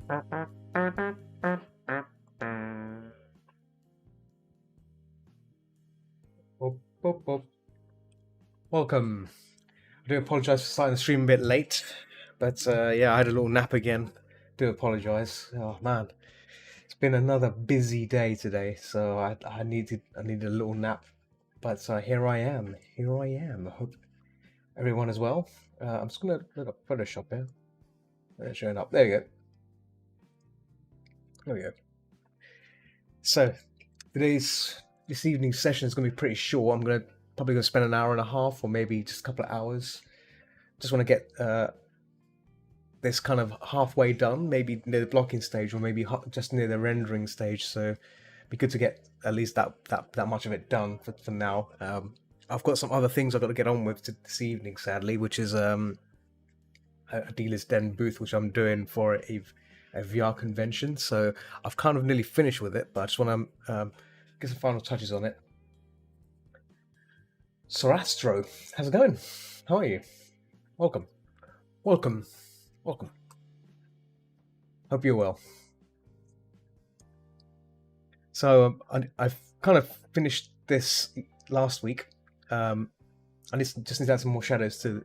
Boop, boop, boop. Welcome. I do apologise for starting the stream a bit late, but yeah, I had a little nap again. Do apologise. Oh man, it's been another busy day today, so I needed a little nap. But here I am. Here I am. I hope everyone is well. I'm just gonna look up Photoshop here. It's showing up. There you go. There we go. So this evening's session is gonna be pretty short. I'm probably gonna spend an hour and a half, or maybe just a couple of hours. Just want to get this kind of halfway done, maybe near the blocking stage, or maybe just near the rendering stage. So it'd be good to get at least that much of it done for now. I've got some other things I've got to get on with this evening, sadly, which is a Dealer's Den booth, which I'm doing for a VR convention. So I've kind of nearly finished with it, but I just want to get some final touches on it. Sorastro, how's it going? How are you? Welcome. Welcome. Welcome. Hope you're well. So I've kind of finished this last week. I just need to add some more shadows to,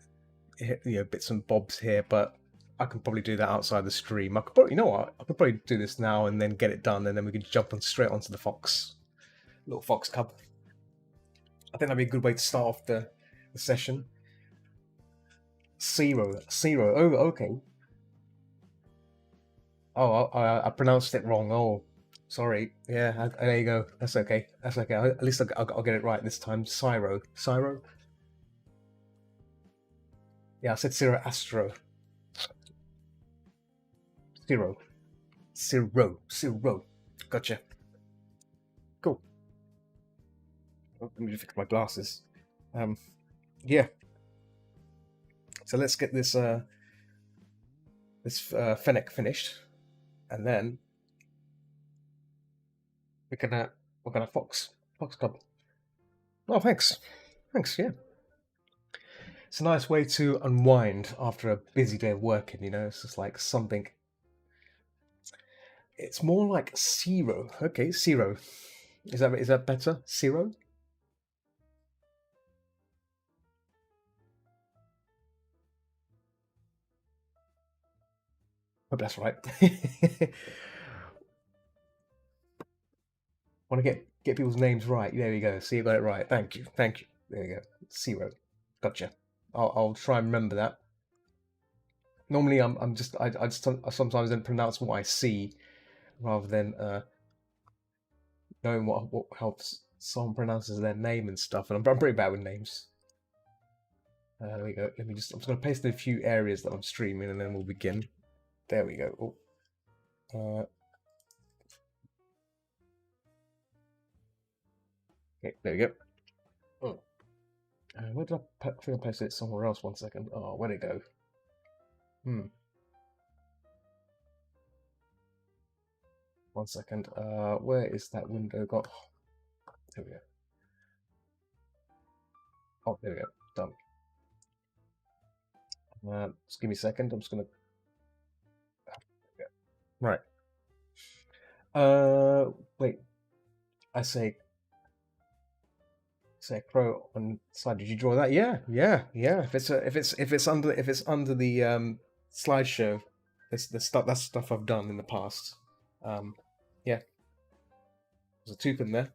bits and bobs here, but I can probably do that outside the stream. I could probably, I could probably do this now and then get it done, and then we could jump straight onto the little fox cub. I think that'd be a good way to start off the session. Zero. Oh, okay. Oh, I pronounced it wrong. Oh, sorry. Yeah, there you go. That's okay. That's okay. At least I'll get it right this time. Cyro. Yeah, I said Astro. Zero. Gotcha. Cool. Oh, let me just fix my glasses. Yeah. So let's get this Fennec finished, and then we're gonna fox cub. Oh, thanks. Yeah. It's a nice way to unwind after a busy day of working. It's just like something. It's more like Zero. Okay, Zero. Is that better? Zero. Hope that's right. Want to get people's names right. There we go. See, you got it right. Thank you. There you go. Zero. Gotcha. I'll try and remember that. Normally, I sometimes don't pronounce what I see, rather than knowing what helps someone pronounces their name and stuff. And I'm pretty bad with names. There we go. I'm just gonna paste in a few areas that I'm streaming, and then we'll begin. There we go. Okay, there we go. Oh. Where did I think I posted it somewhere else? 1 second. Oh, where'd it go? Hmm. 1 second. Where is that window got? There we go. Oh, there we go. Done. Just give me a second. I'm just gonna. Right. Wait. I say crow on the side. Did you draw that? Yeah. If it's under the slideshow, that's stuff I've done in the past. Yeah. There's a toucan there.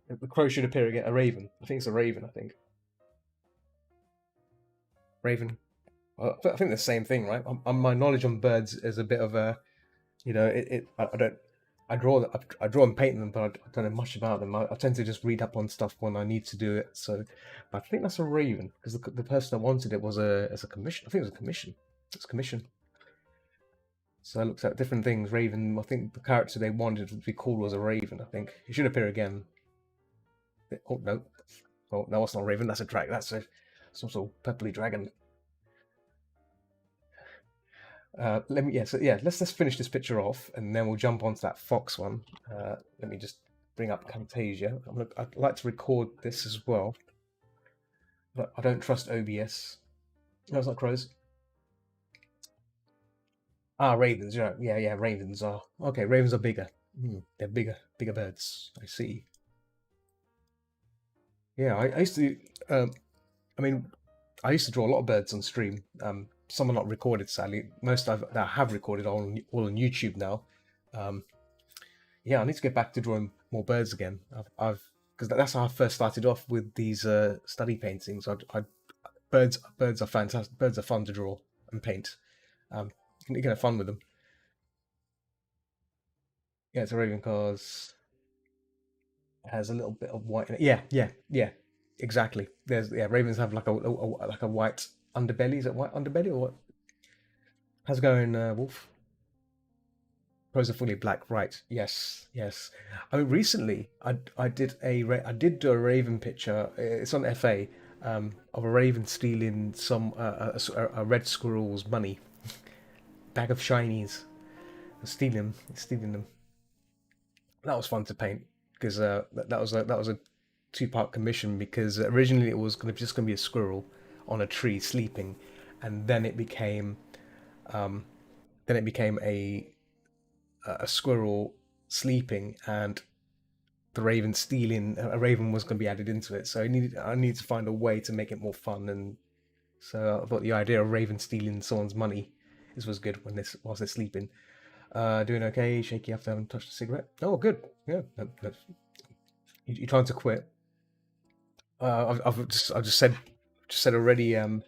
The crow should appear again. A raven. I think it's a raven. Raven. I think the same thing, right? My knowledge on birds is a bit of a, I draw and paint them, but I don't know much about them. I tend to just read up on stuff when I need to do it. So, but I think that's a raven, because the person that wanted it was as a commission. I think it was a commission. It's commission. So I looked at different things. Raven. I think the character they wanted to be called was a raven. I think he should appear again. Oh no! Oh no, it's not a raven. That's a drag. That's some sort of purpley dragon. Let's just finish this picture off, and then we'll jump onto that fox one. Let me just bring up Camtasia. I'd like to record this as well, but I don't trust OBS. No, it's not crows. Ah, ravens. Yeah, yeah, yeah. Ravens are okay. Ravens are bigger. They're bigger birds. I see. Yeah, I used to. I mean, I used to draw a lot of birds on stream. Some are not recorded, sadly. Most that I have recorded are all on YouTube now. Um, yeah, I need to get back to drawing more birds again. I've because that's how I first started off with these study paintings. Birds are fantastic. Birds are fun to draw and paint. You can have fun with them. Yeah, it's a raven because it has a little bit of white in it. Yeah, yeah, yeah. Exactly. Ravens have like like a white underbelly. Is it white underbelly or what? How's it going, Wolf? Crows are fully black, right? Yes, yes. I mean, recently I did do a raven picture. It's on FA, of a raven stealing a red squirrel's money, bag of shinies, stealing them. That was fun to paint because that was a two-part commission because originally it was just gonna be a squirrel on a tree sleeping, and then it became a squirrel sleeping and the raven stealing a raven was going to be added into it. So I needed to find a way to make it more fun, and so I thought the idea of raven stealing someone's money was good when this whilst they're sleeping. Doing okay, shaky after having touched a cigarette. Oh, good. Yeah, you're trying to quit. I've just said already. When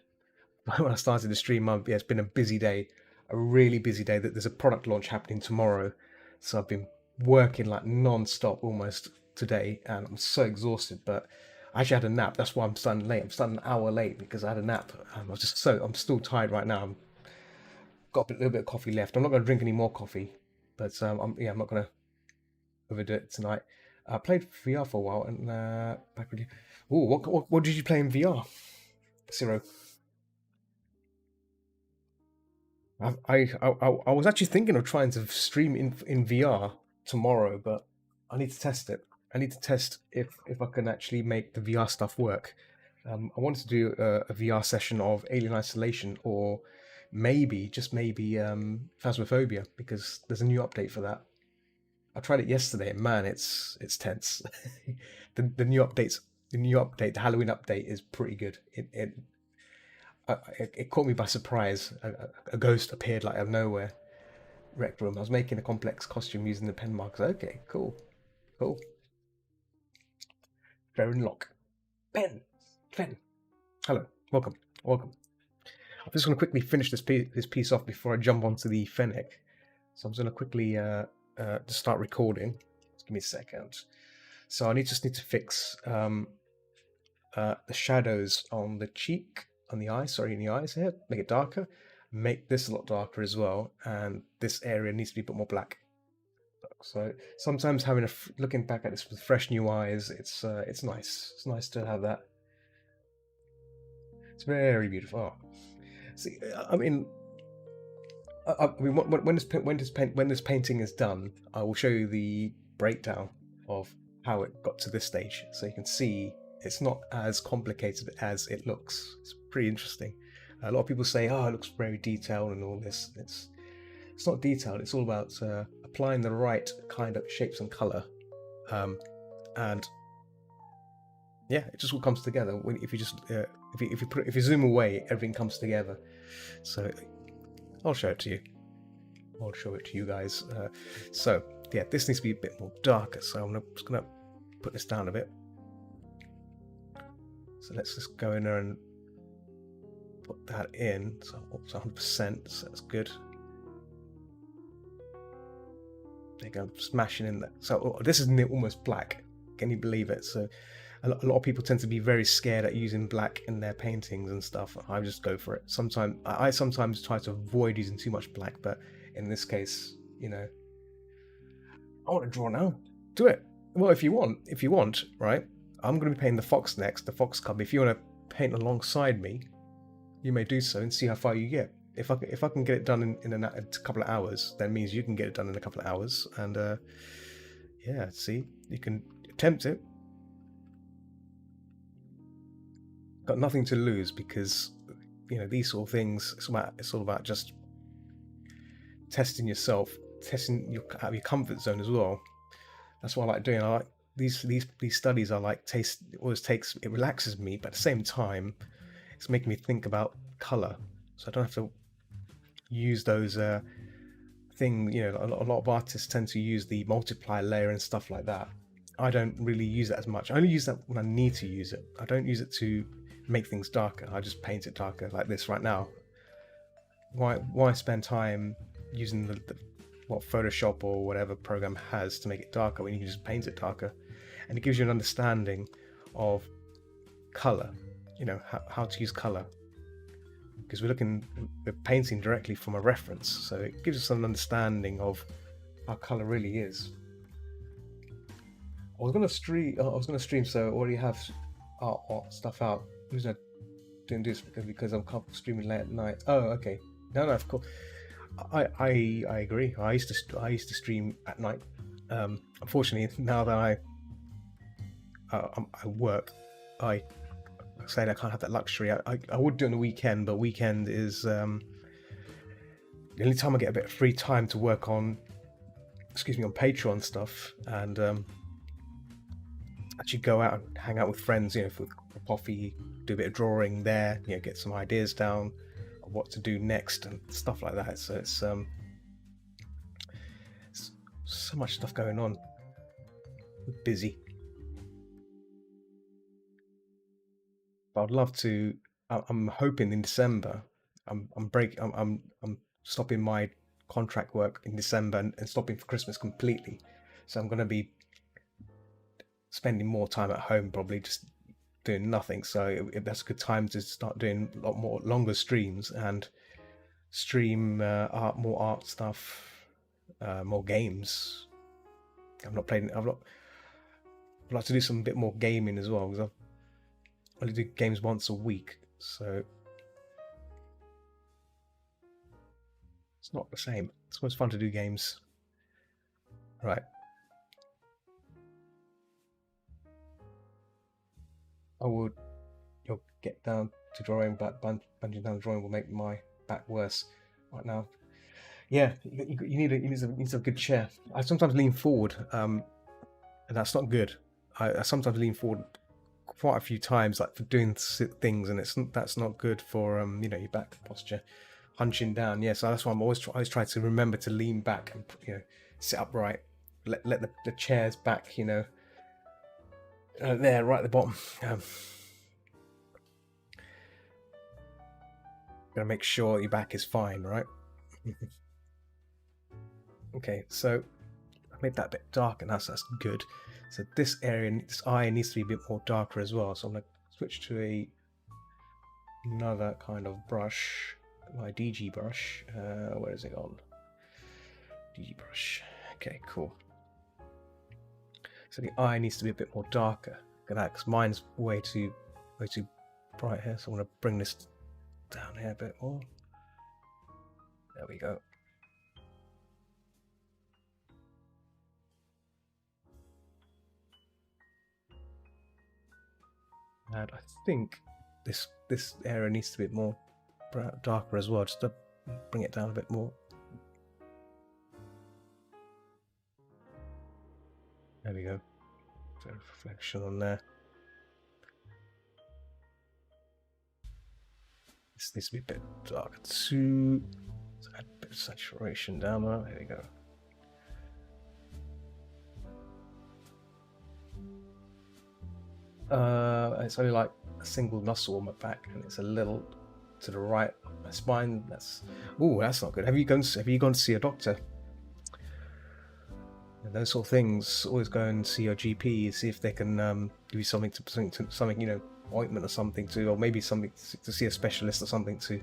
I started the stream, yeah, it's been a busy day, a really busy day. That there's a product launch happening tomorrow, so I've been working like non-stop almost today, and I'm so exhausted. But I actually had a nap. That's why I'm starting late. I'm starting an hour late because I had a nap. I'm still tired right now. I've got a little bit of coffee left. I'm not going to drink any more coffee, but I'm not going to overdo it tonight. I played VR for a while, and back with you. Oh, what did you play in VR, Ciro? I was actually thinking of trying to stream in VR tomorrow, but I need to test it. I need to test if I can actually make the VR stuff work. I wanted to do a VR session of Alien Isolation or maybe just maybe Phasmophobia because there's a new update for that. I tried it yesterday, and man, it's tense. The new updates, the Halloween update is pretty good. It caught me by surprise. A ghost appeared like out of nowhere. Rec room. I was making a complex costume using the pen markers. Okay, cool, cool. Drone lock. Ben. Hello, welcome, welcome. I'm just going to quickly finish this piece off before I jump onto the Fennec. So I'm just going to quickly just start recording. Just give me a second. So just need to fix the shadows on the cheek, on the eye, sorry, in the eyes here, make it darker, make this a lot darker as well, and this area needs to be a bit more black. So sometimes looking back at this with fresh new eyes, it's nice. It's nice to have that. It's very beautiful. Oh. See, I mean, when this painting is done, I will show you the breakdown of how it got to this stage, so you can see it's not as complicated as it looks. It's pretty interesting. A lot of people say, "Oh, it looks very detailed and all this." It's not detailed. It's all about applying the right kind of shapes and color, and yeah, it just all comes together. If you just if you zoom away, everything comes together. So I'll show it to you. I'll show it to you guys. So yeah, this needs to be a bit more darker. So I'm just gonna put this down a bit. So let's just go in there and put that in. So it's 100%. So that's good. There you go. Smashing in there. So this is almost black. Can you believe it? So a lot of people tend to be very scared at using black in their paintings and stuff. I just go for it. I sometimes try to avoid using too much black, but in this case, I want to draw now. Do it. Well, if you want, right? I'm going to be painting the fox next, the fox cub. If you want to paint alongside me, you may do so and see how far you get. If I can get it done in a couple of hours, that means you can get it done in a couple of hours. And yeah, see, you can attempt it. Got nothing to lose because these sort of things. It's all about just testing yourself, testing your out of your comfort zone as well. That's what I like doing. I like these studies. I like taste. It always takes it relaxes me, but at the same time, it's making me think about color, so I don't have to use those thing. You know, a lot of artists tend to use the multiply layer and stuff like that. I don't really use that as much. I only use that when I need to use it. I don't use it to make things darker. I just paint it darker like this right now. Why spend time using what Photoshop or whatever program has to make it darker when you can just paint it darker? And it gives you an understanding of color, you know, how to use color, because we're painting directly from a reference, so it gives us an understanding of how color really is. I was gonna stream, so I already have art stuff out. The reason I didn't do this because I'm streaming late at night. Oh, okay. No, of course. I agree. I used to stream at night. Unfortunately, now that I work, I said I can't have that luxury. I would do it on the weekend, but weekend is the only time I get a bit of free time to work on, on Patreon stuff, and actually go out and hang out with friends, you know, for coffee, do a bit of drawing there, you know, get some ideas down of what to do next and stuff like that. So it's so much stuff going on. We're busy. But I'd love to. I'm hoping in December. I'm stopping my contract work in December and stopping for Christmas completely. So I'm going to be spending more time at home, probably just doing nothing. So that's a good time to start doing a lot more longer streams and stream more art stuff, more games. I'd like to do some bit more gaming as well, because I only do games once a week, so it's not the same. It's always fun to do games. Right. You'll get down to drawing, but bunging down the drawing will make my back worse right now. Yeah, you need a good chair. I sometimes lean forward, and that's not good. I sometimes lean forward quite a few times, like for doing things, and that's not good for you know, your back posture. Hunching down, yeah. So that's why I'm always try to remember to lean back and, you know, sit upright. Let the chairs back, you know, there right at the bottom. Gotta make sure your back is fine, right? Okay, so I made that a bit dark, and that's good. So this area, this eye needs to be a bit more darker as well. So I'm gonna switch to another kind of brush, my DG brush. Where is it on? DG brush. Okay, cool. So the eye needs to be a bit more darker. Look at that, because mine's way too bright here. So I'm gonna bring this down here a bit more. There we go. And I think this area needs to be a bit more darker as well, just to bring it down a bit more. There we go. So reflection on there. This needs to be a bit darker too. So add a bit of saturation down there. There we go. It's only like a single muscle on my back, and it's a little to the right of my spine. That's not good. Have you gone to see a doctor? And those sort of things. Always go and see your GP, see if they can give you something, you know, ointment or something to, or maybe something to see a specialist or something to.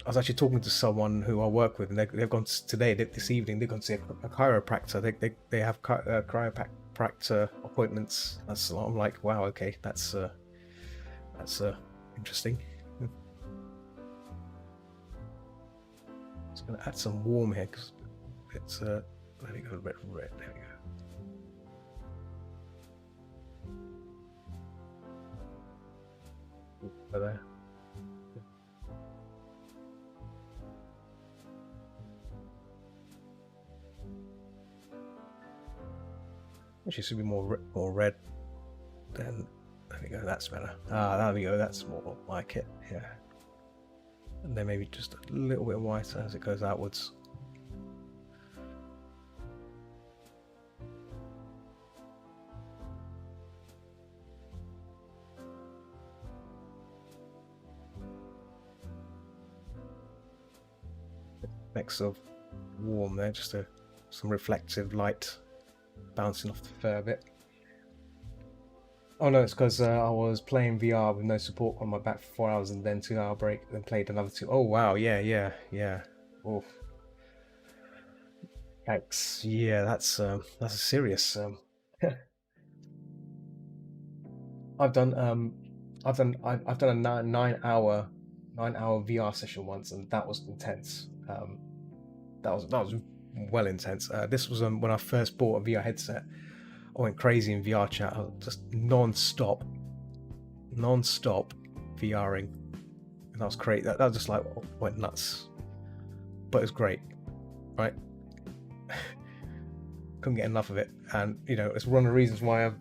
I was actually talking to someone who I work with, and they've gone today, this evening. They've gone to see a chiropractor. They have chiropractor appointments. I'm like, wow, okay, that's interesting. Just gonna add some warm here because it's there we go, red. There we go. There. Actually, should be more red. Then there we go. That's better. There we go. That's more like it. Yeah. And then maybe just a little bit whiter as it goes outwards. Mix of warm there, just some reflective light bouncing off the fur a bit. Oh no, it's because I was playing VR with no support on my back for 4 hours and then 2 hour break, then played another 2. Oh wow, yeah. Oh, thanks. Yeah, that's a serious. I've done a 9 hour VR session once, and that was intense. That was well intense. This was when I first bought a VR headset. I went crazy in VR chat. I was just non-stop VRing, and that was great. That was just like went nuts, but it was great, right? Couldn't get enough of it, and it's one of the reasons why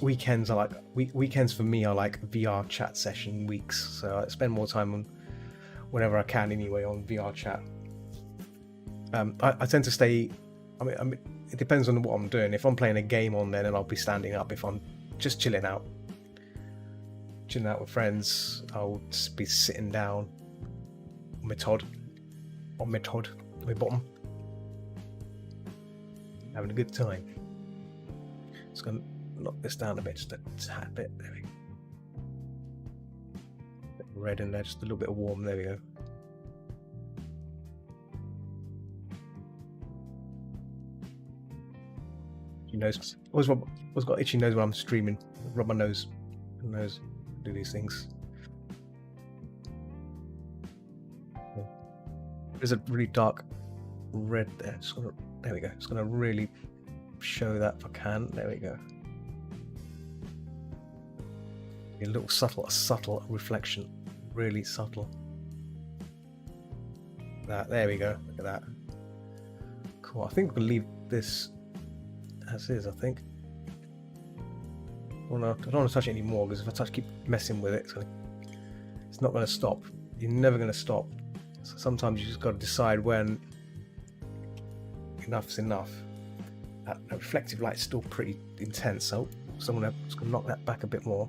weekends are like weekends for me are like VR chat session weeks. So I spend more time on whenever I can anyway on VR chat. I tend to stay. I mean, it depends on what I'm doing. If I'm playing a game on there, then I'll be standing up. If I'm just chilling out with friends, I'll just be sitting down on my bottom, having a good time. Just gonna knock this down a bit, just a tad bit. There we go. Bit of red in there, just a little bit of warm. There we go. Nose. Always got itchy nose when I'm streaming. Rub my nose, do these things. There's a really dark red there. There we go. It's gonna really show that if I can. There we go. A little subtle reflection, really subtle. There we go. Look at that. Cool. I think we'll leave this as is. I think. Well, no, I don't want to touch it anymore, because if I keep messing with it, it's not going to stop. You're never going to stop. So sometimes you just got to decide when enough's enough. That reflective light's still pretty intense, so I'm going to knock that back a bit more.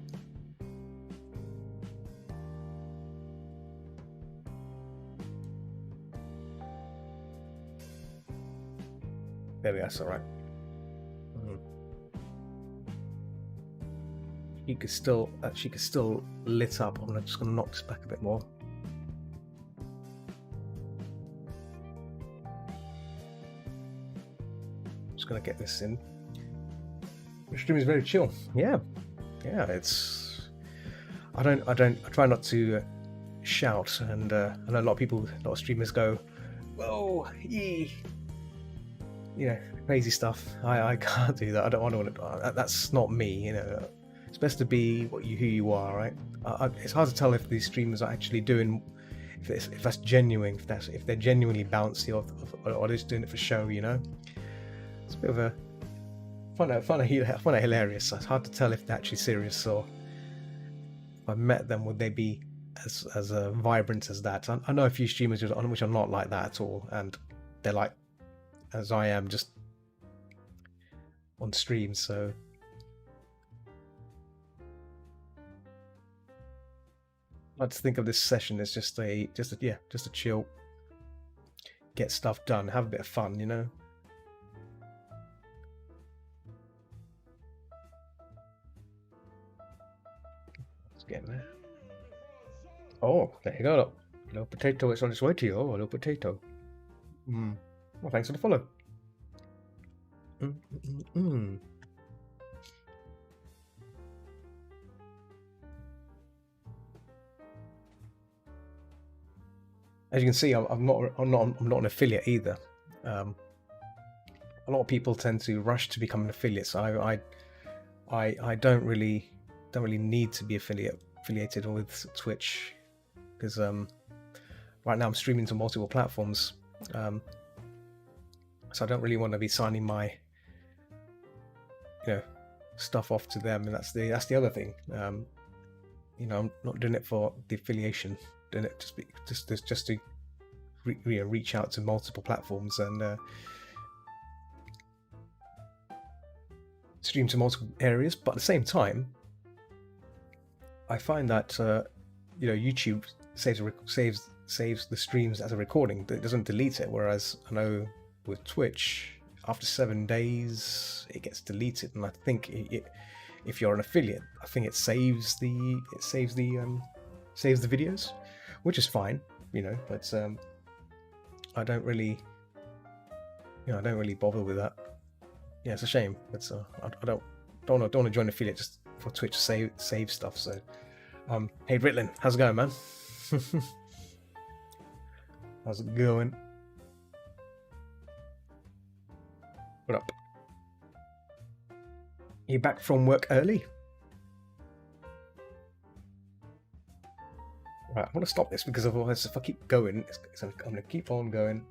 There we go. That's all right. She could still lit up. I'm just going to knock this back a bit more. Just going to get this in. The stream is very chill. Yeah. It's. I try not to shout, and I know a lot of streamers go, "Whoa, yee." Crazy stuff. I can't do that. I don't want to. That's not me. It's best to be who you are, right? It's hard to tell if these streamers are actually doing, if that's genuine, if they're genuinely bouncy, or they're just doing it for show. It's a bit of a find it hilarious. It's hard to tell if they're actually serious, or if I met them, would they be as vibrant as that? I know a few streamers which are not like that at all, and they're like as I am, just on stream. So I like to think of this session as just a chill, get stuff done, have a bit of fun, Let's get in there. Oh, there you go. Little potato, it's on its way to you. Oh, a little potato. Well, thanks for the follow. As you can see, I'm not an affiliate either. A lot of people tend to rush to become an affiliate, so I don't really need to be affiliated with Twitch, because right now I'm streaming to multiple platforms. So I don't really want to be signing my stuff off to them, and that's the other thing. I'm not doing it for the affiliation, doing it just to reach out to multiple platforms and stream to multiple areas. But at the same time, I find that YouTube saves the streams as a recording. It doesn't delete it, whereas I know with Twitch, after 7 days it gets deleted, and I think if you're an affiliate, I think it saves the videos, which is fine, but I don't really bother with that. Yeah, it's a shame. It's I don't want to join affiliate just for Twitch to save stuff. So hey Britlin, how's it going, man? How's it going? What up? You back from work early? Right, I want to stop this because otherwise if I keep going, I'm going to keep on going.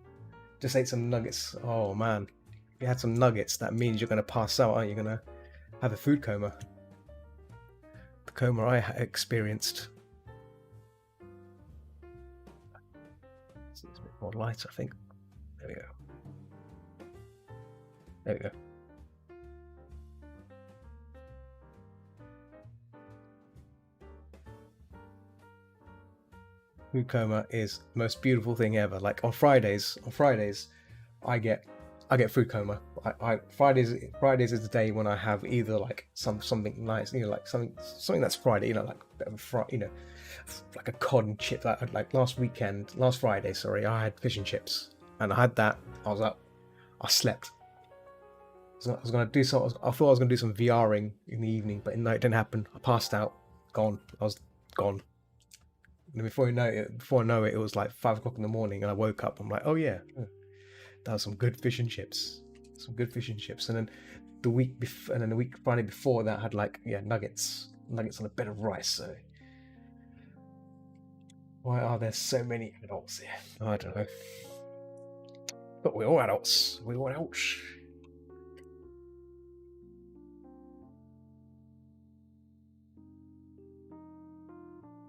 Just ate some nuggets. Oh man, if you had some nuggets, that means you're going to pass out, aren't you? You're going to have a food coma. The coma I experienced. It's a bit more light, I think. There we go. There we go. Food coma is the most beautiful thing ever. Like on Fridays, I get food coma. Fridays is the day when I have either like something nice, like something that's Friday, like a bit of like a cod and chip. Like last Friday, I had fish and chips, and I had that. I was up, I slept. I was gonna do some. I thought I was gonna do some VRing in the evening, but no, it didn't happen. I passed out, gone. I was gone. And before I know it, it was like 5 o'clock in the morning, and I woke up. I'm like, oh yeah, that was some good fish and chips. And then the week Friday before that, I had nuggets on a bed of rice. So why are there so many adults here? I don't know. But we're all adults.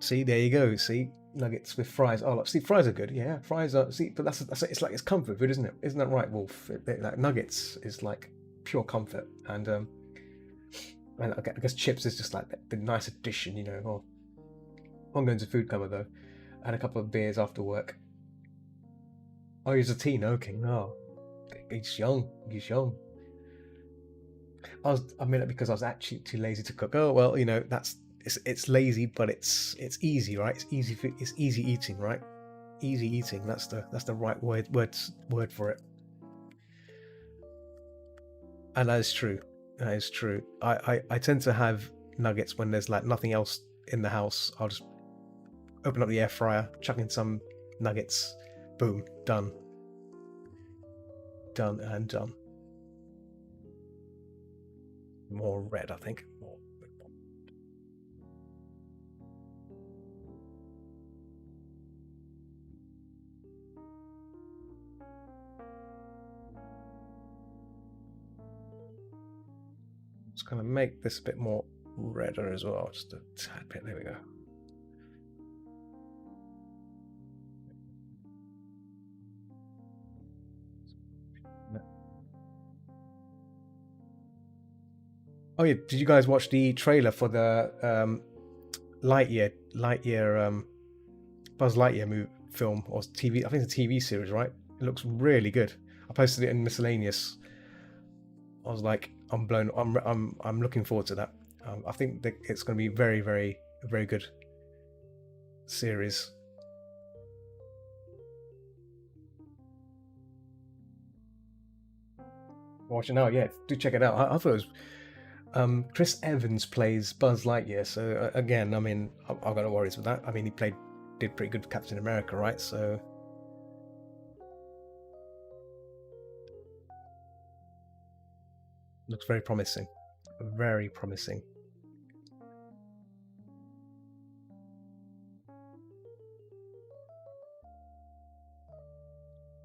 See, there you go. See, nuggets with fries. Oh, look, see, fries are good. Yeah, fries are. See, but that's it's like it's comfort food, isn't it? Isn't that right, Wolf? Like nuggets is like pure comfort, and I guess chips is just like the nice addition, Oh, I'm going to food coma though. I had a couple of beers after work. Oh, he's a teen. Okay, no, he's young. I mean it because I was actually too lazy to cook. Oh well, that's. It's lazy, but it's easy, right? It's easy eating, right? Easy eating. That's the right word for it. And that is true. I tend to have nuggets when there's like nothing else in the house. I'll just open up the air fryer, chuck in some nuggets, boom, done and done. More red, I think. Just gonna make this a bit more redder as well, just a tad bit. There we go. Oh yeah, did you guys watch the trailer for the Lightyear Buzz Lightyear film or TV? I think it's a TV series, right? It looks really good. I posted it in Miscellaneous. I was like, I'm looking forward to that. I think that it's going to be very, very, very good series. Watch it now, yeah. Do check it out. I thought it was Chris Evans plays Buzz Lightyear. So again, I mean, I've got no worries with that. I mean, he did pretty good for Captain America, right? So. Looks very promising. Very promising.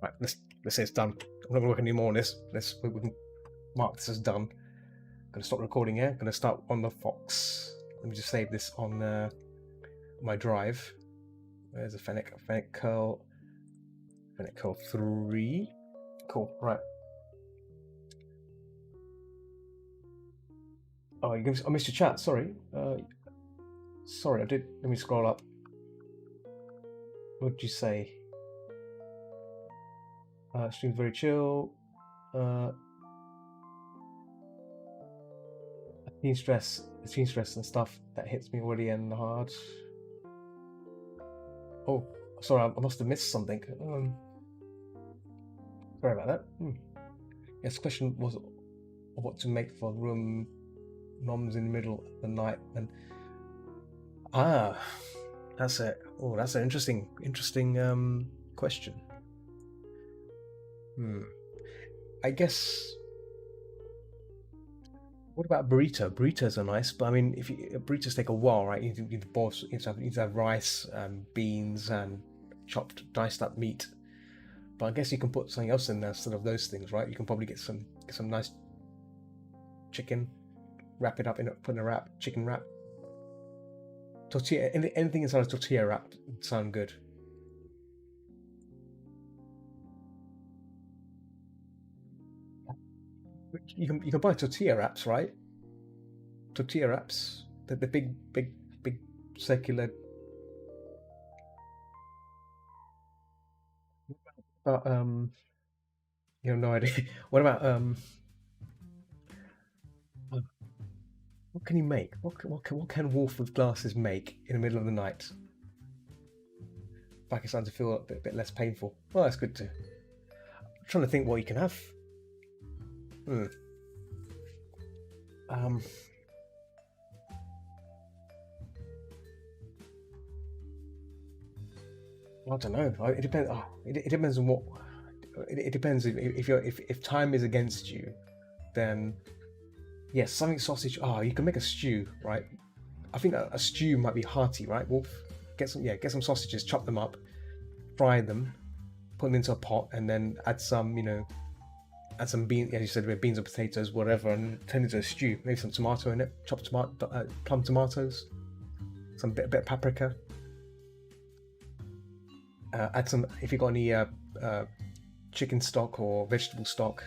Right, let's say it's done. I'm not going to look anymore on this. We can mark this as done. Gonna stop recording here. Gonna start on the Fox. Let me just save this on my drive. Where's the Fennec? Fennec curl 3. Cool. Right. Oh, I missed your chat. Sorry. Sorry, I did. Let me scroll up. What did you say? Stream's very chill. Teen stress and stuff that hits me already and hard. Oh, sorry, I must have missed something. Sorry about that. Yes, question was what to make for room noms in the middle of the night and that's it. Oh, that's an interesting question. I guess. What about burrito? Burritos are nice, but I mean, if burritos take a while, right? You need to boil. You need to have rice, beans, and chopped, diced up meat. But I guess you can put something else in there instead of those things, right? You can probably get some nice chicken, wrap it up put in a wrap, chicken wrap. Tortilla, anything inside a tortilla wrap would sound good. You can buy tortilla wraps, right? Tortilla wraps, the big circular. But you have no idea. What about what can you make? What can Wolf with Glasses make in the middle of the night? Back, it's starting to feel a bit less painful. Well, that's good too. I'm trying to think what you can have. I don't know. It depends. It depends on what. It depends if time is against you, then yes, something sausage. You can make a stew, right? I think a stew might be hearty, right? Wolf, get some sausages, chop them up, fry them, put them into a pot, and then add some beans. As you said, beans or potatoes, whatever, and turn it into a stew. Maybe some tomato in it, chopped plum tomatoes, some bit of paprika. Add some, if you got any chicken stock or vegetable stock,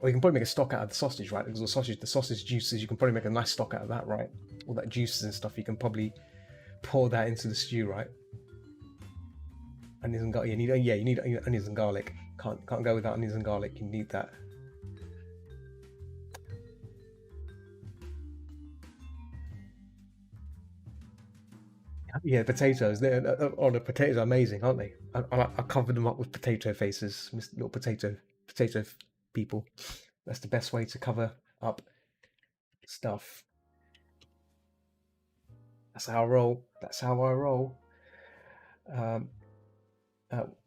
or you can probably make a stock out of the sausage, right? Because the sausage juices, you can probably make a nice stock out of that, right? All that juices and stuff, you can probably pour that into the stew, right? Onions and garlic. You need onions and garlic. Can't go without onions and garlic. You need that. Yeah, potatoes. The potatoes are amazing, aren't they? I covered them up with potato faces, little potato people. That's the best way to cover up stuff. That's how I roll.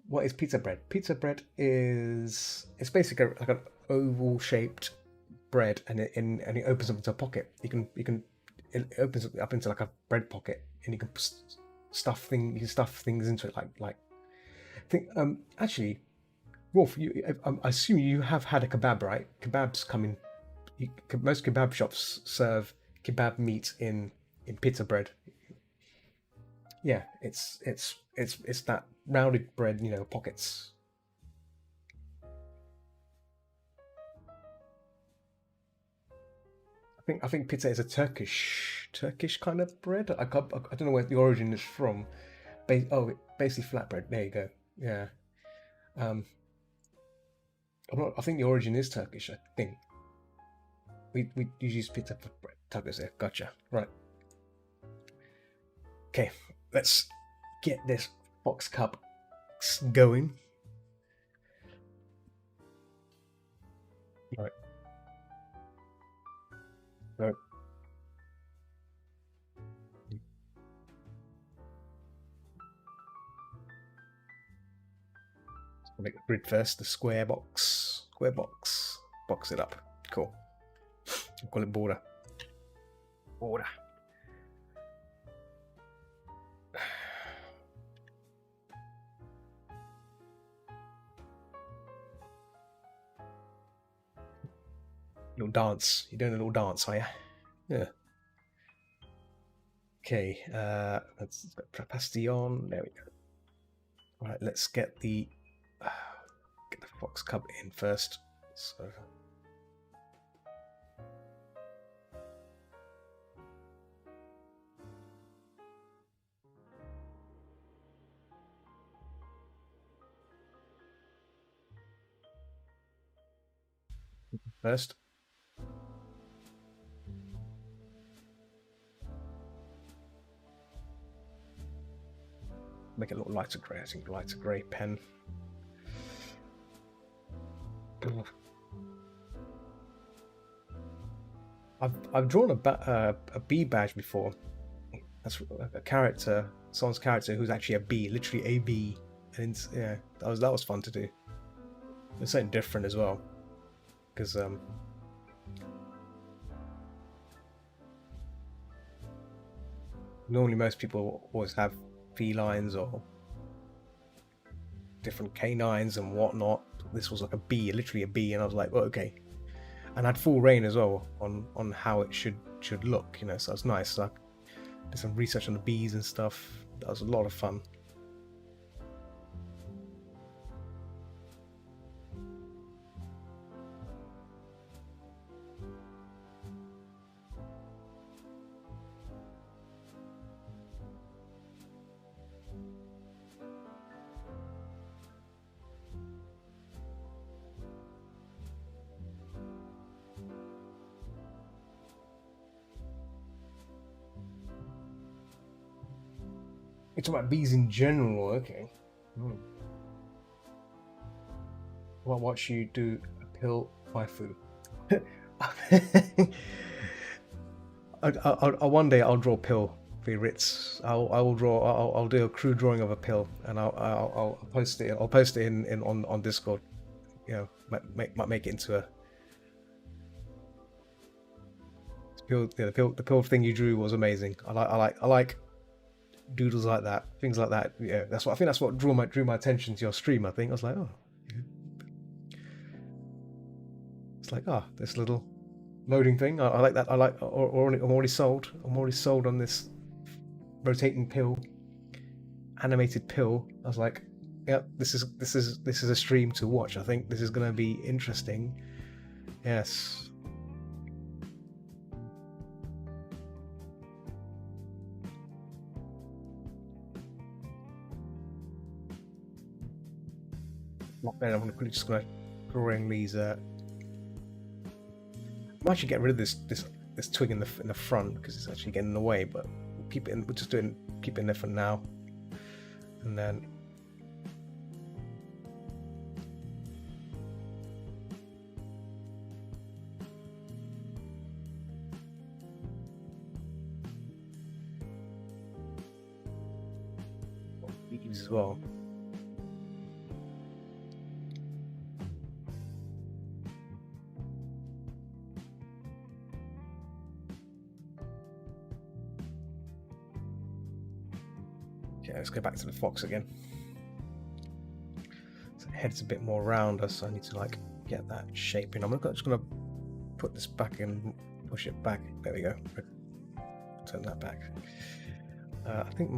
What is pizza bread? Pizza bread it's basically like an oval shaped bread, and it opens up into a pocket. It opens up into like a bread pocket, and you can stuff things into it like actually, Wolf, I assume you have had a kebab, right? Kebabs come in. Most kebab shops serve kebab meat in pizza bread. Yeah, it's that rounded bread, pockets. I think pizza is a Turkish kind of bread. I don't know where the origin is from. Basically flatbread. There you go. Yeah. I think the origin is Turkish. I think we use pizza for bread. Tacos there. Gotcha. Right. Okay. Let's get this Fox Cup going. Right. Right. I'll make the grid first. The square box. Box it up. Cool. I'll call it border. Little dance. You're doing a little dance, are you? Yeah. Okay. Let's capacity on. There we go. All right. Let's get the fox cub in first. So. First. Make it look lighter grey. I think lighter grey pen. I've drawn a bee badge before. That's a character, someone's character who's actually a bee, literally a bee, and yeah, that was fun to do. It's something different as well, because normally most people always have felines or different canines and whatnot. This was like a bee, literally a bee, and I was like, well, okay. And I had full reign as well on how it should look, you know. So it's nice. So I did some research on the bees and stuff. That was a lot of fun. You're talking about bees in general, okay. What should you do? A pill waifu. One day I'll draw a pill for Ritz. I'll do a crude drawing of a pill, and I'll post it. I'll post it in on Discord. You know, might make it into a pill. Yeah, the pill thing you drew was amazing. I like doodles like that, things like that. Yeah, I think that's what drew my attention to your stream. I think I was like, oh, it's like this little loading thing. I like that. I'm already sold. I'm already sold on this rotating pill, animated pill. I was like, yeah, this is a stream to watch. I think this is gonna be interesting. Yes. I'm just gonna drawing these. I'm actually get rid of this twig in the front because it's actually getting in the way. But we'll keep it in. We'll just keep it in there for now, and then. Leaves as well. Okay, let's go back to the fox again. So the head's a bit more rounder, so I need to like get that shape in. I'm just gonna put this back and push it back. There we go. Turn that back. I think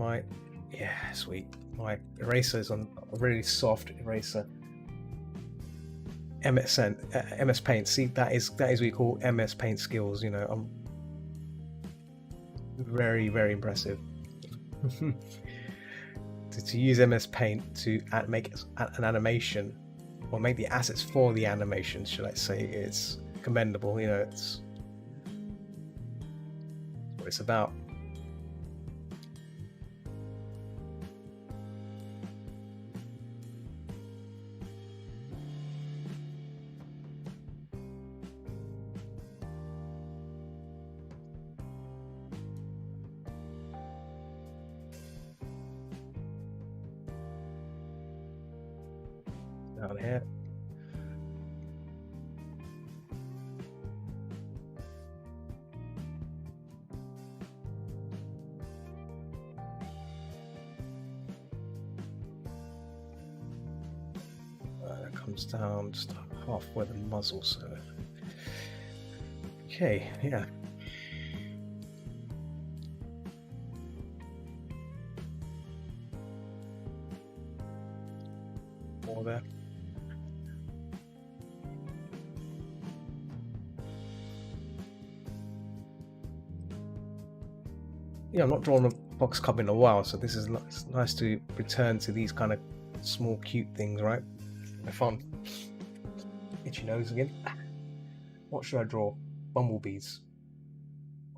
sweet. My eraser is on a really soft eraser. MS Paint. See, that is what you call MS Paint skills. You know, I'm very, very impressive. to use MS Paint to make an animation, or make the assets for the animation, should I say, it's commendable. You know, it's what it's about. Down here. That comes down just halfway the muzzle, so Okay, yeah. More there. Yeah, I'm not drawing a box cub in a while, so this is nice, nice to return to these kind of small, cute things, right? They're fun. Itchy nose again. What should I draw? Bumblebees.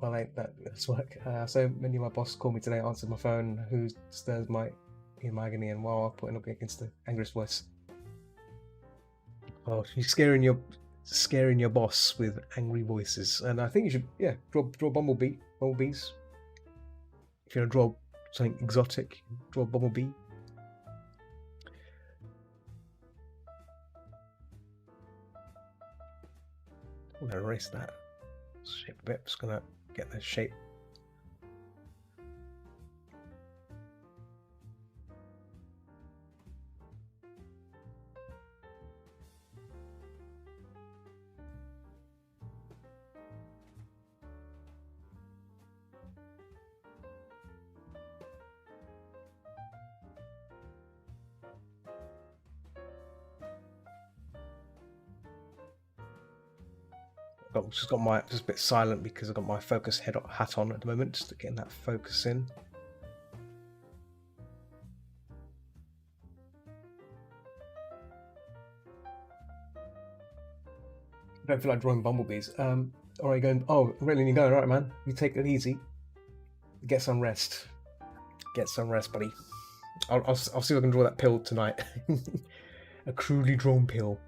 Well, ain't that's work. So many of my bosses called me today, answered my phone, who stirs my agony, and while putting up against the angriest voice. Oh, you're scaring your boss with angry voices, and I think you should draw bumblebees. If you want to draw something exotic, draw a bumblebee. I'm gonna erase that shape a bit. Just gonna get the shape. Just a bit silent because I've got my focus hat on at the moment, just getting that focus in. I don't feel like drawing bumblebees. All right, going. Oh, really? You're going, all right, man. You take it easy. Get some rest. Get some rest, buddy. I'll see if I can draw that pill tonight. A crudely drawn pill.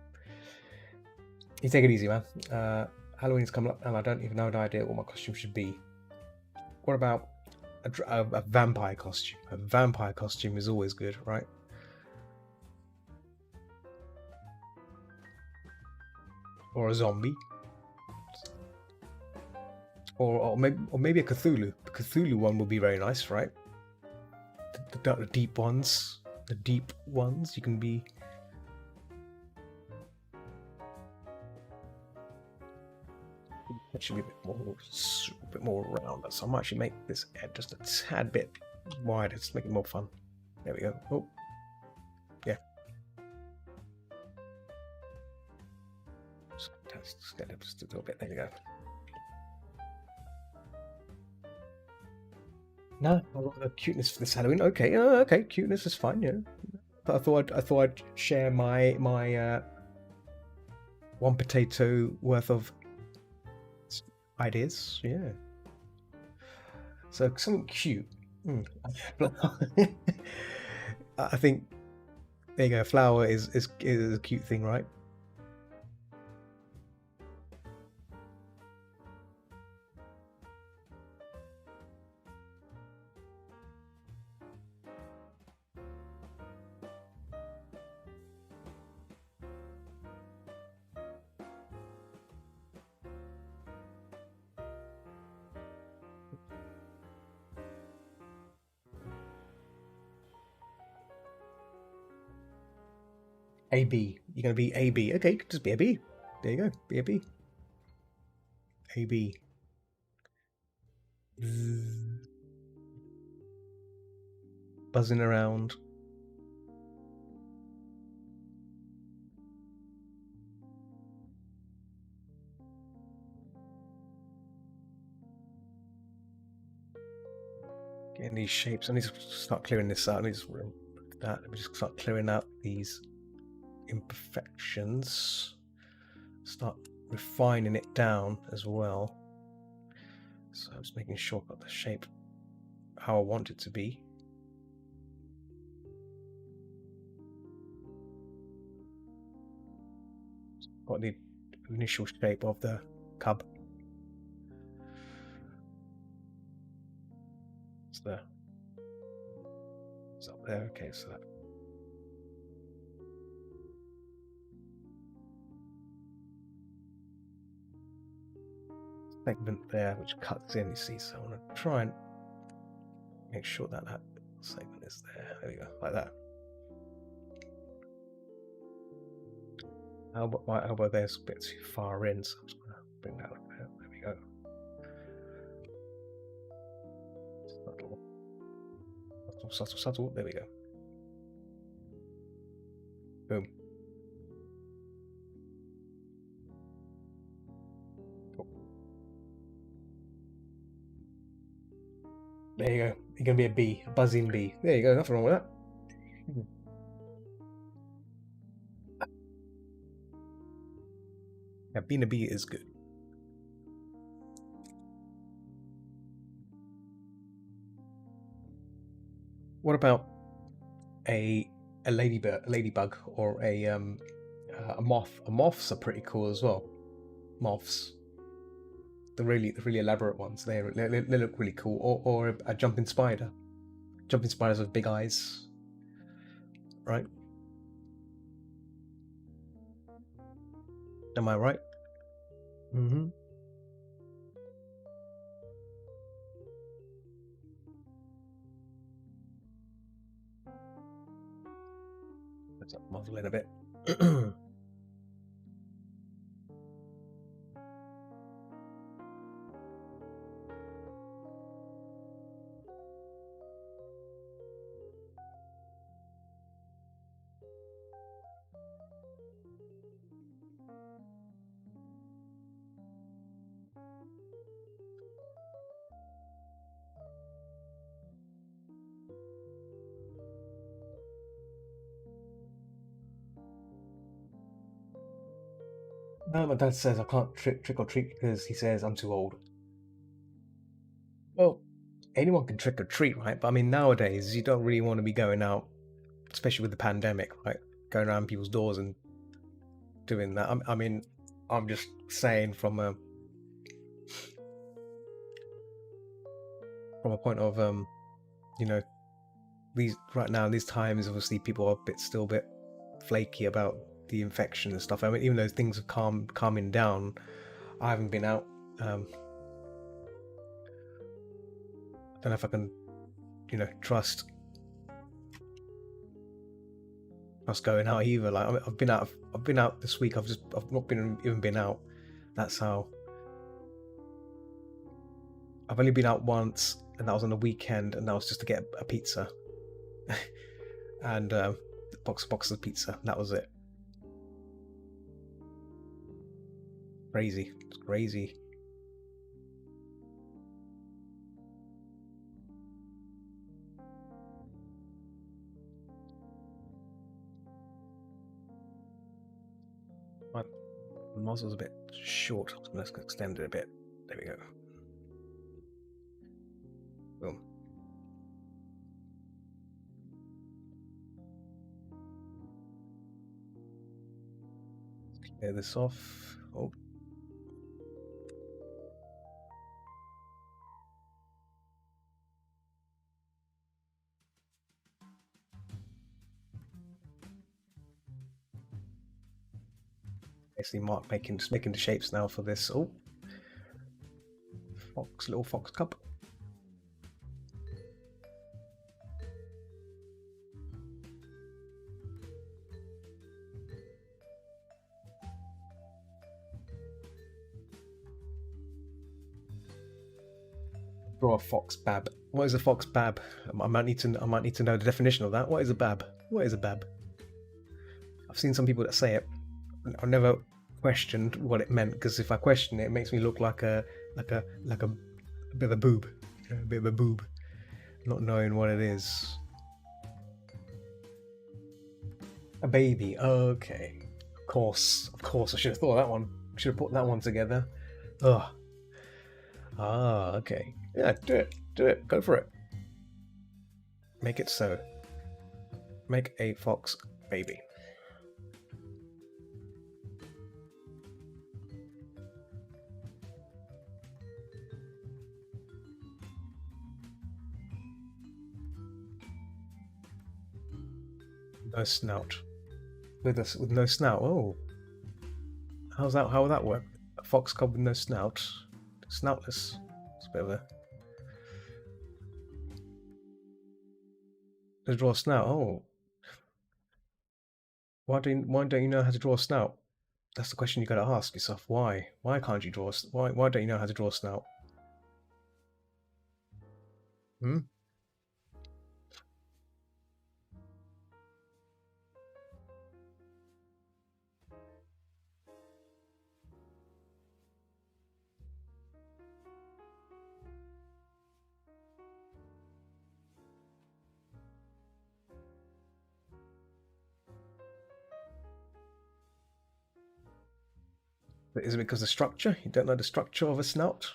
You take it easy, man. Halloween's coming up, and I don't even have an idea what my costume should be. What about a vampire costume? A vampire costume is always good, right? Or a zombie, or maybe a Cthulhu. The Cthulhu one would be very nice, right? The deep ones, you can be. It should be a bit more round. So I might actually make this head just a tad bit wider, just make it more fun. There we go. Oh, yeah. Just get it just a little bit. There we go. No, I love the cuteness for this Halloween. Okay, okay, cuteness is fine. Yeah, but I thought I'd share my one potato worth of ideas. Yeah. So something cute. I think there you go. Flower is a cute thing, right? AB. You're gonna be AB. Okay, just be a B. There you go. Be a B. AB. Buzzing around. Getting these shapes. I need to start clearing this out. I need to that. Let me just start clearing out these imperfections. Start refining it down as well. So I'm just making sure I've got the shape how I want it to be. Got the initial shape of the cub. It's there. It's up there. Okay, so that. Segment there which cuts in, you see, so I want to try and make sure that that segment is there. There we go, like that. My elbow there's a bit too far in, so I'm just going to bring that up there. There we go. Subtle, subtle, subtle. There we go. Boom. Cool. There you go. You're gonna be a bee, a buzzing bee. There you go. Nothing wrong with that. Yeah, being a bee is good. What about a ladybug, or a moth? Moths are pretty cool as well. Moths, the really elaborate ones. They look really cool. Or a jumping spider. Jumping spiders with big eyes, right? Am I right? Mm-hmm. Let's muzzle in a bit. No, my dad says I can't trick or treat because he says I'm too old. Well, anyone can trick or treat, right? But I mean, nowadays you don't really want to be going out, especially with the pandemic, right? Going around people's doors and doing that. I mean, I'm just saying from a point of you know, these right now, these times, obviously people are still a bit flaky about the infection and stuff. I mean, even though things are calming down, I haven't been out. I don't know if I can, trust going out either. Like I've been out this week. I've not even been out. That's how. I've only been out once, and that was on the weekend, and that was just to get a pizza and box of pizza. That was it. Crazy. It's crazy. My muzzle's a bit short. Let's extend it a bit. There we go. Boom. Clear this off. Oh. Basically, Mark making the shapes now for this. Oh, little fox cup. Draw a fox bab. What is a fox bab? I might need to know the definition of that. What is a bab? What is a bab? I've seen some people that say it. I've never questioned what it meant, because if I question it, it makes me look like a bit of a boob, not knowing what it is. A baby. Okay. Of course. I should have thought of that one. I should have put that one together. Ugh. Ah, okay. Yeah, do it. Go for it. Make it so. Make a fox baby. No snout. With no snout. Oh. How will that work? A fox cub with no snout. Snoutless. It's a bit of a... To draw a snout. Oh. Why don't you know how to draw a snout? That's the question you gotta ask yourself. Why? Why can't you draw why don't you know how to draw a snout? Hmm? Is it because the structure? You don't know the structure of a snout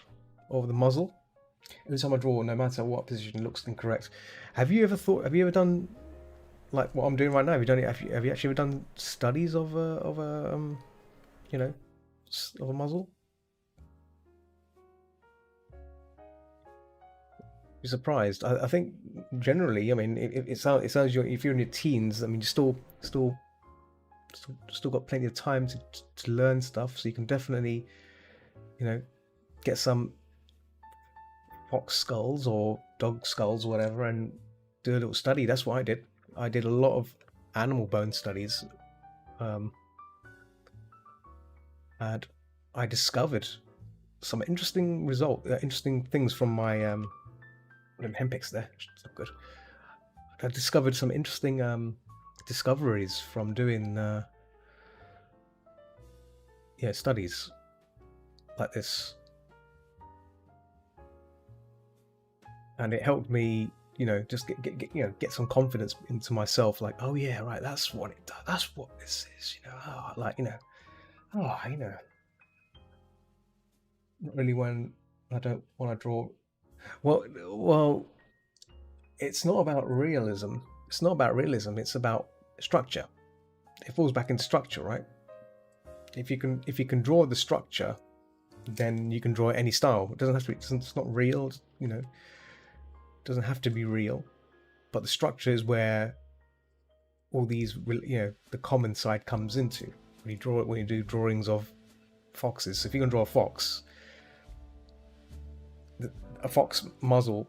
or the muzzle? Every time I draw, no matter what position, looks incorrect. Have you ever done like what I'm doing right now? Have you done it? Have you actually ever done studies of a you know, of a muzzle? You're surprised. I think generally, I mean, it sounds if you're in your teens, I mean, you still got plenty of time to learn stuff, so you can definitely, you know, get some fox skulls or dog skulls or whatever and do a little study. That's what I did. I did a lot of animal bone studies, and I discovered some interesting things from my Hempix there. It's not good. I discovered some interesting discoveries from doing studies like this, and it helped me, just get some confidence into myself. Like, oh yeah, right, that's what it does. That's what this is. Not really when I don't want to draw. Well, it's not about realism. It's not about realism. It's about structure. It falls back into structure, right? If you can draw the structure, then you can draw any style. It doesn't have to be. It's not real. It doesn't have to be real. But the structure is where all these, the common side comes into. When you do drawings of foxes. So if you can draw a fox muzzle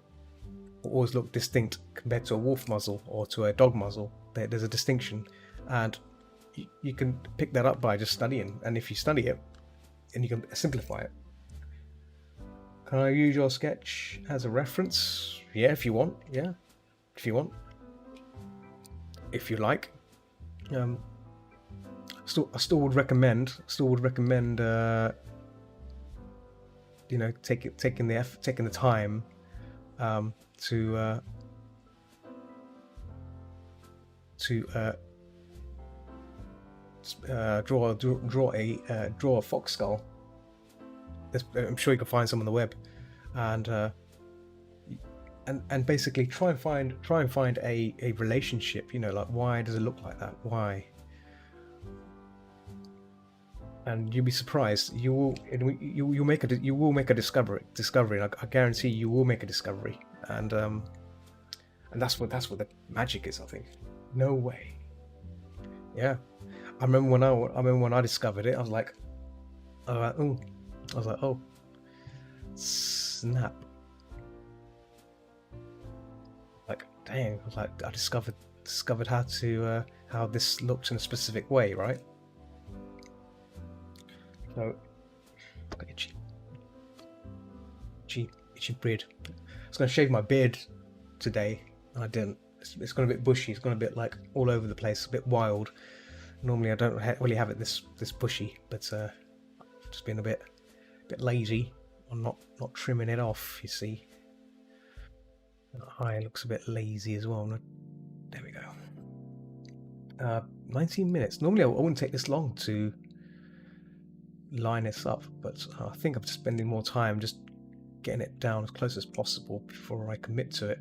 will always look distinct compared to a wolf muzzle or to a dog muzzle. There's a distinction, and you can pick that up by just studying. And if you study it, and you can simplify it. Can I use your sketch as a reference? Yeah, if you want. Yeah, if you want. If you like. I still would recommend. Taking the effort, taking the time to draw a fox skull. I'm sure you can find some on the web, and basically try and find a relationship. Like, why does it look like that? Why? And you'll be surprised. You will make a discovery. I guarantee you will make a discovery, and that's what the magic is. I think. No way. Yeah, I remember when I discovered it. I was like, oh, snap! Like, dang! I was like, I discovered how this looks in a specific way, right? So, got itchy beard. I was going to shave my beard today, and I didn't. It's gone a bit bushy. It's gone a bit like all over the place, a bit wild. Normally, I don't really have it this bushy, but just being a bit lazy on not trimming it off. You see, eye looks a bit lazy as well. There we go. 19 minutes. Normally, I wouldn't take this long to line this up, but I think I'm spending more time just getting it down as close as possible before I commit to it.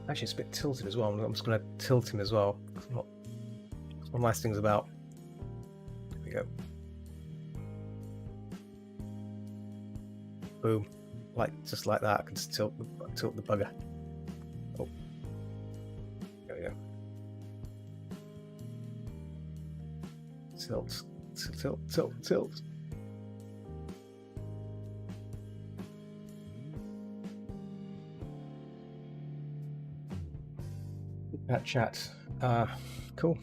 Actually, it's a bit tilted as well. I'm just going to tilt him as well. It's one of the nice things about. There we go. Boom. Just like that, I can just tilt the bugger. Oh. There we go. Tilt. That chat. Cool.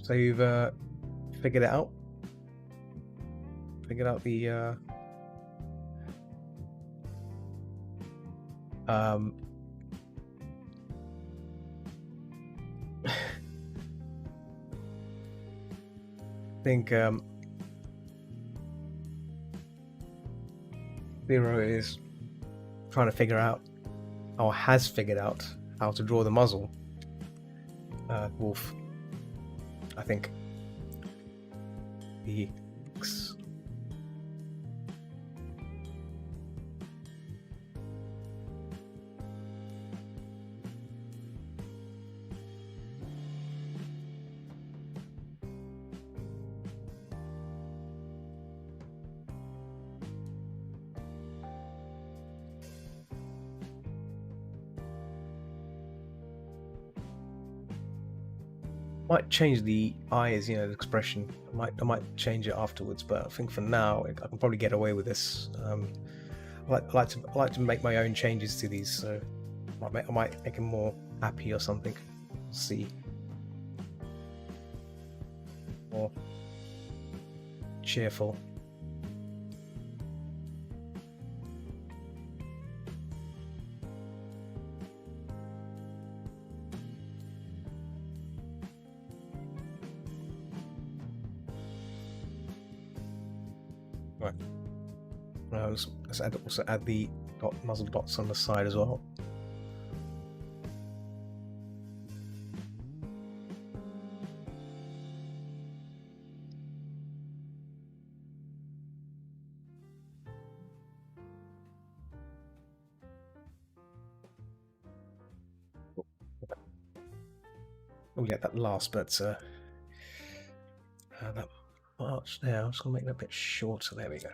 So you've figured it out? Figured out the Um, I think Zero is trying to figure out, or has figured out, how to draw the muzzle. Wolf, I think. He might change the eyes, the expression. I might change it afterwards, but I think for now I can probably get away with this. I like to make my own changes to these, so I might make him more happy or something. See, more cheerful. Right. Let's also add the muzzle dots on the side as well. We'll get that last, but that march there, I'm just going to make it a bit shorter. There we go.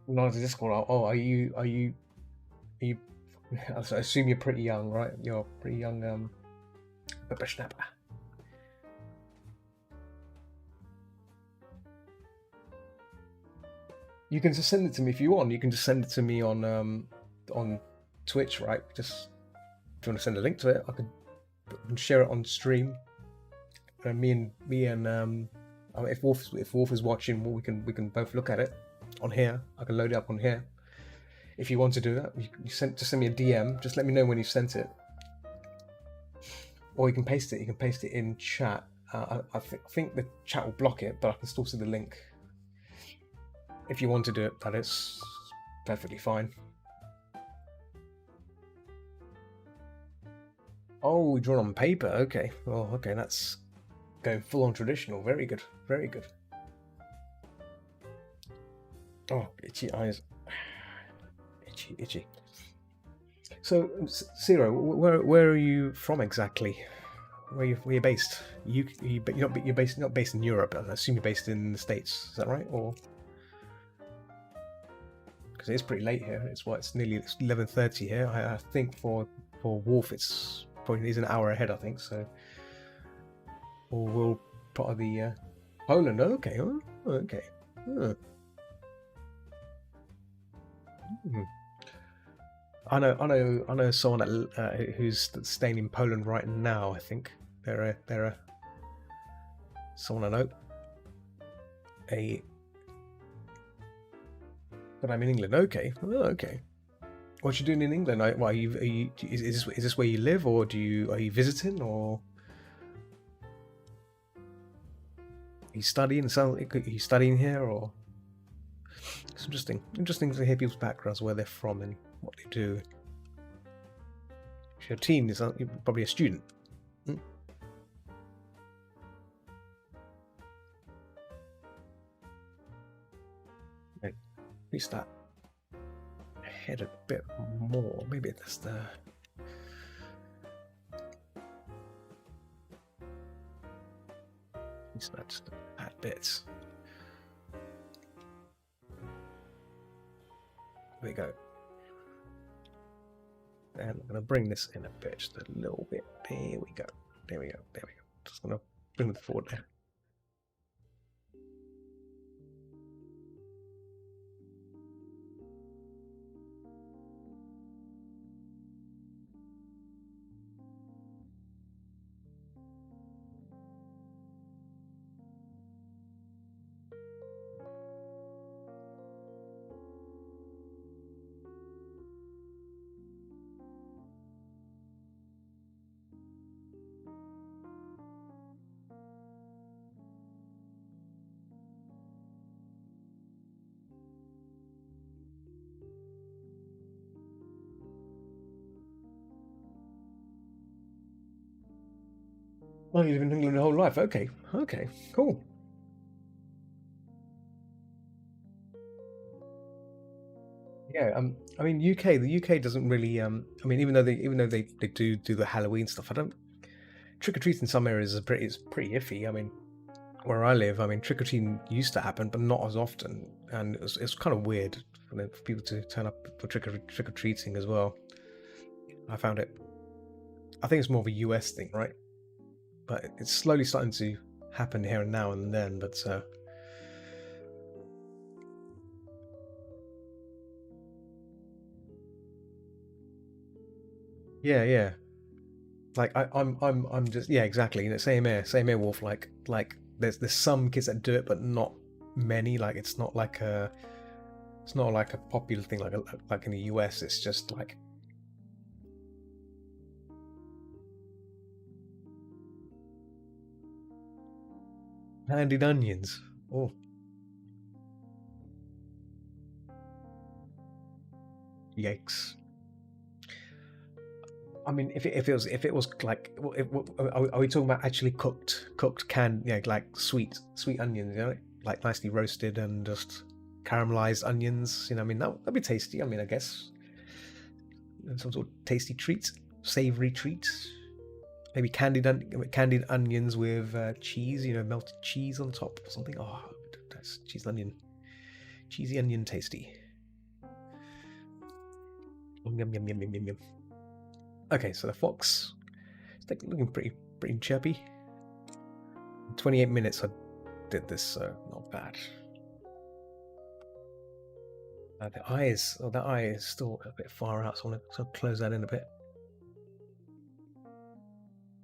No, is this called? Oh, are you? I assume you're pretty young, right? You're pretty young, whippersnapper. You can just send it to me if you want. You can just send it to me on Twitch, right? Just if you want to send a link to it, I can share it on stream. Me and if Wolf is watching, we can both look at it on here. I can load it up on here. If you want to do that, just send me a DM. Just let me know when you sent it, or you can paste it. You can paste it in chat. I think the chat will block it, but I can still see the link. If you want to do it, that is perfectly fine. Oh, drawn on paper. Okay. Well, okay, that's going full on traditional. Very good. Very good. Oh, itchy eyes. Itchy. So, Zero, where are you from exactly? Where you based? You're not based in Europe. I assume you're based in the States. Is that right? Or because it's pretty late here. It's nearly 11:30 here. I think for Wolf it's probably an hour ahead. I think so. Or we'll part of the Poland. Okay. Oh, okay. Oh. I know someone who's staying in Poland right now. I think they're someone I know. But I'm in England. Okay. Oh, okay. What you doing in England? Why is this where you live, or are you visiting, or are you studying? Are you studying here, or? It's interesting to hear people's backgrounds, where they're from, and what they do. If you're a teen, you're probably a student. At least that head a bit more. Maybe that's the. It's not just that bit. There we go. And I'm going to bring this in a bit, just a little bit. There we go. Just going to bring it forward there. Oh, you live in England your whole life. Okay, okay, cool. Yeah, I mean UK. The UK doesn't really. I mean, even though they do the Halloween stuff, I don't. Trick or treat in some areas is pretty iffy. I mean, where I live, I mean, trick or treating used to happen, but not as often, and it's kind of weird for people to turn up for trick or treating as well. I found it. I think it's more of a US thing, right? But it's slowly starting to happen here and now and then. But yeah, yeah. Like I'm just yeah, exactly. You know, same here, Wolf. Like there's some kids that do it, but not many. Like it's not like a popular thing like in the US. It's just like candied onions. Oh, yikes! I mean, if it was like, are we talking about actually cooked canned, like sweet onions, like nicely roasted and just caramelized onions, I mean that'd be tasty. I mean, I guess some sort of tasty treat, savory treat. Maybe candied onions with cheese, melted cheese on top or something. Oh, that's cheesy onion, tasty. Yum yum yum yum yum yum. Okay, so the fox is looking pretty chirpy. 28 minutes I did this, so not bad. That eye is still a bit far out, so I want to close that in a bit.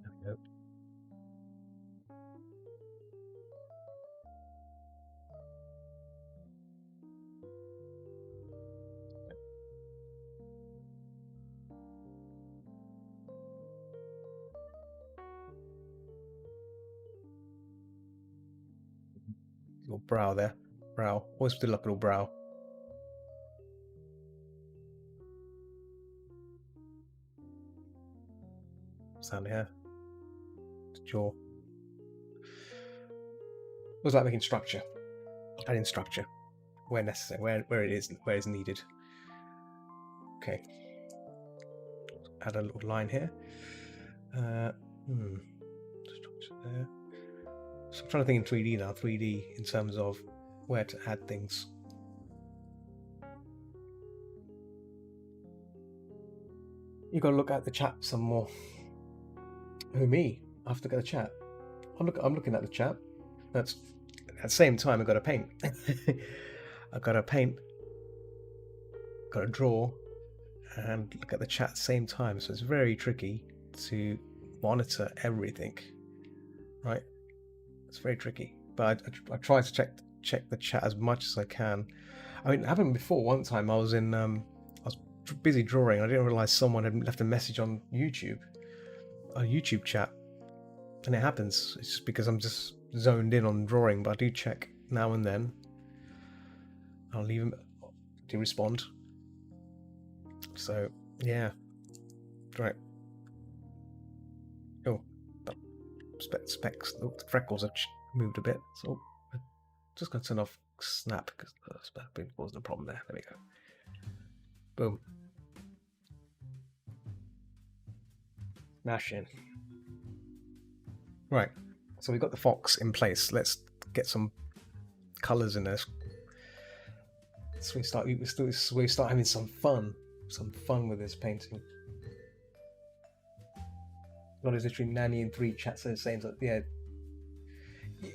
There we go. Little brow there. Brow. Always do like a little brow. Down here. Jaw. What's that making structure? Adding structure. Where necessary, where it is, where it's needed. Okay. Add a little line here. Structure there. So I'm trying to think in 3D now, 3D in terms of where to add things. You gotta look at the chat some more. Who, me? I have to look at the chat. I'm looking at the chat. That's at the same time I gotta paint. I gotta paint, gotta draw, and look at the chat at the same time. So it's very tricky to monitor everything. Right? It's very tricky. But I try to check the chat as much as I can. I mean, it happened before. One time I was busy drawing. I didn't realize someone had left a message on YouTube, a YouTube chat, and it happens. It's just because I'm just zoned in on drawing. But I do check now and then. I'll leave him to respond. So yeah, right. Oh, specs. The freckles have moved a bit. So I'm just gonna turn off snap because that wasn't a problem there. There we go. Boom. Smash in. Right. So we've got the fox in place. Let's get some colors in this. So we start having some fun with this painting. God is literally nanny in 3 chats at the same time. Yeah.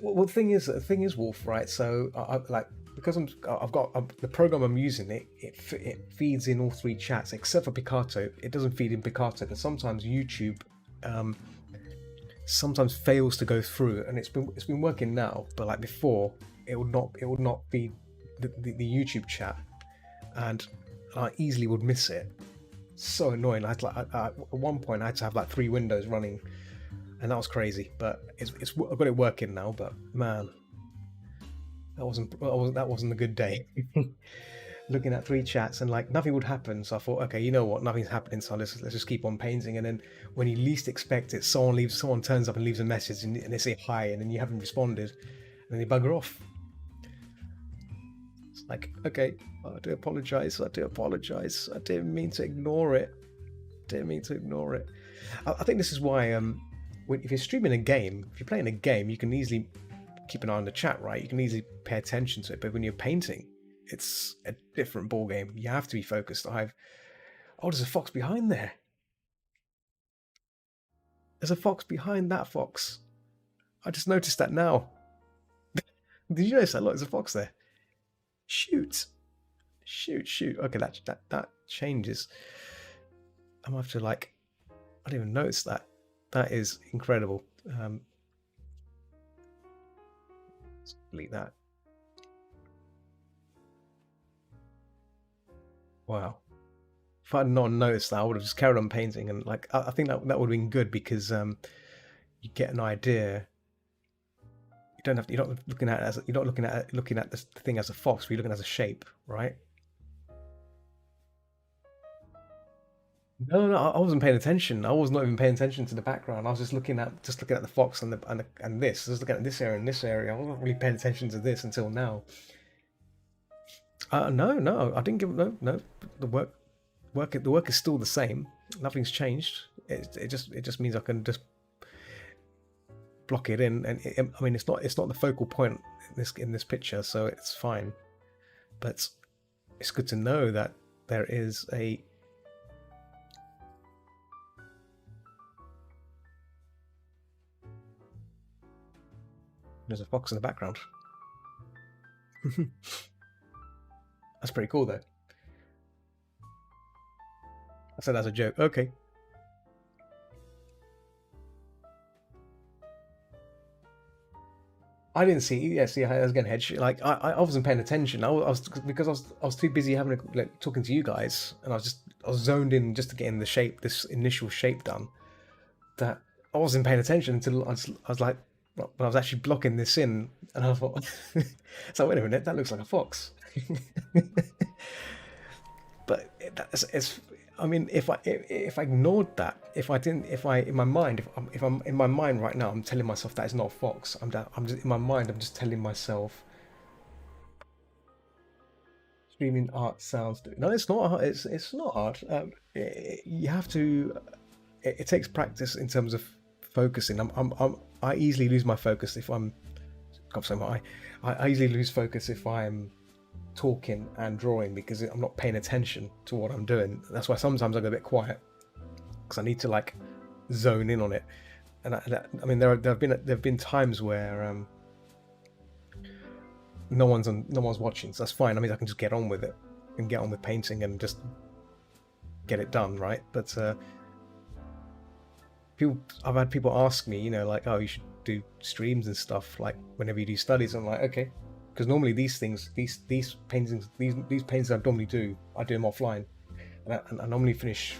Well, the thing is, Wolf, right? So I like because I've got the program I'm using. It feeds in all 3 chats except for Picarto. It doesn't feed in Picarto, but sometimes YouTube sometimes fails to go through, and it's been working now. But like before, it would not feed the YouTube chat, and I easily would miss it. So annoying. At one point I had to have like 3 windows running, and that was crazy. But I've got it working now. But man, that wasn't a good day. looking at 3 chats, and like nothing would happen. So I thought, okay, you know what, nothing's happening, so let's just keep on painting. And then when you least expect it, someone turns up and leaves a message, and they say hi, and then you haven't responded, and then they bugger off. It's like, okay, I do apologize. I didn't mean to ignore it. I think this is why if you're streaming a game, if you're playing a game, you can easily keep an eye on the chat, right? You can easily pay attention to it. But when you're painting, it's a different ball game. You have to be focused. Oh, there's a fox behind there. There's a fox behind that fox. I just noticed that now. Did you notice that? Look, there's a fox there. Shoot. Okay, that changes. I'm gonna have to like. I didn't even notice that. That is incredible. Let's delete that. Wow. If I'd not noticed that, I would have just carried on painting, and like I think that would have been good because you get an idea. You're not looking at the thing as a fox, but you're looking as a shape, right? No, I wasn't paying attention. I was not even paying attention to the background. I was just looking at the fox and this. I was looking at this area and this area. I wasn't really paying attention to this until now. No, I didn't give no. The work is still the same. Nothing's changed. It just means I can just block it in, and I mean it's not the focal point in this picture, so it's fine. But it's good to know that there is a there's a fox in the background. That's pretty cool though. I said that's a joke. Okay. I didn't see. Yeah, see, I was getting head shit. Like I wasn't paying attention. I was because I was too busy talking to you guys, and I was zoned in just to getting this initial shape done. That I wasn't paying attention until I was like, when I was actually blocking this in, and I thought, so wait a minute, that looks like a fox. But it's I mean, if I ignored that, if I'm in my mind right now, I'm telling myself that it's not a fox. I'm just in my mind. I'm just telling myself streaming art sounds. No, it's not hard. It's not hard. You have to. It takes practice in terms of focusing. I easily lose my focus if I'm. God, so I easily lose focus if I'm talking and drawing because I'm not paying attention to what I'm doing. That's why sometimes I go a bit quiet because I need to like zone in on it. And I mean, there have been times where no one's watching, so that's fine. I mean, I can just get on with it and get on with painting and just get it done, right? But I've had people ask me, like, oh, you should do streams and stuff like whenever you do studies. I'm like, okay. Because normally these paintings I normally do, I do them offline, and I normally finish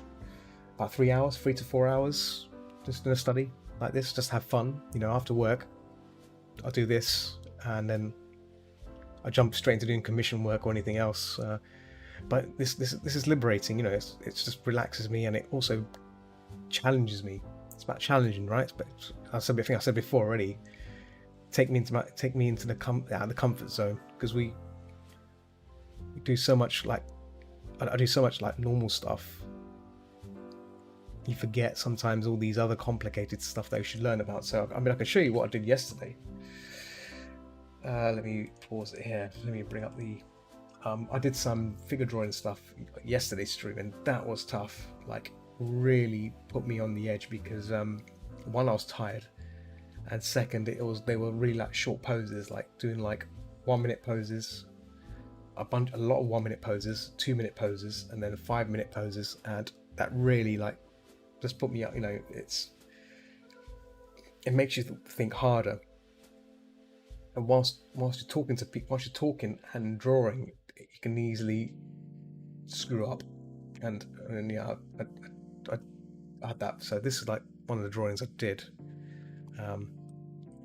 about 3 hours, 3 to 4 hours, just in a study like this, just have fun. After work, I do this, and then I jump straight into doing commission work or anything else. But this is liberating. It just relaxes me, and it also challenges me. It's about challenging, right? But I think I said before already. Take me into the comfort zone, because we do so much like I do so much like normal stuff. You forget sometimes all these other complicated stuff that you should learn about. So I mean, I can show you what I did yesterday. Let me pause it here. Let me bring up the. I did some figure drawing stuff yesterday's stream, and that was tough. Like, really put me on the edge because one, I was tired. And second, they were really like short poses, like doing like 1 minute poses, a lot of 1 minute poses, 2 minute poses, and then 5 minute poses, and that really like just put me up. It makes you think harder. And whilst you're talking to people, whilst you're talking and drawing, you can easily screw up. And yeah, I had that. So this is like one of the drawings I did.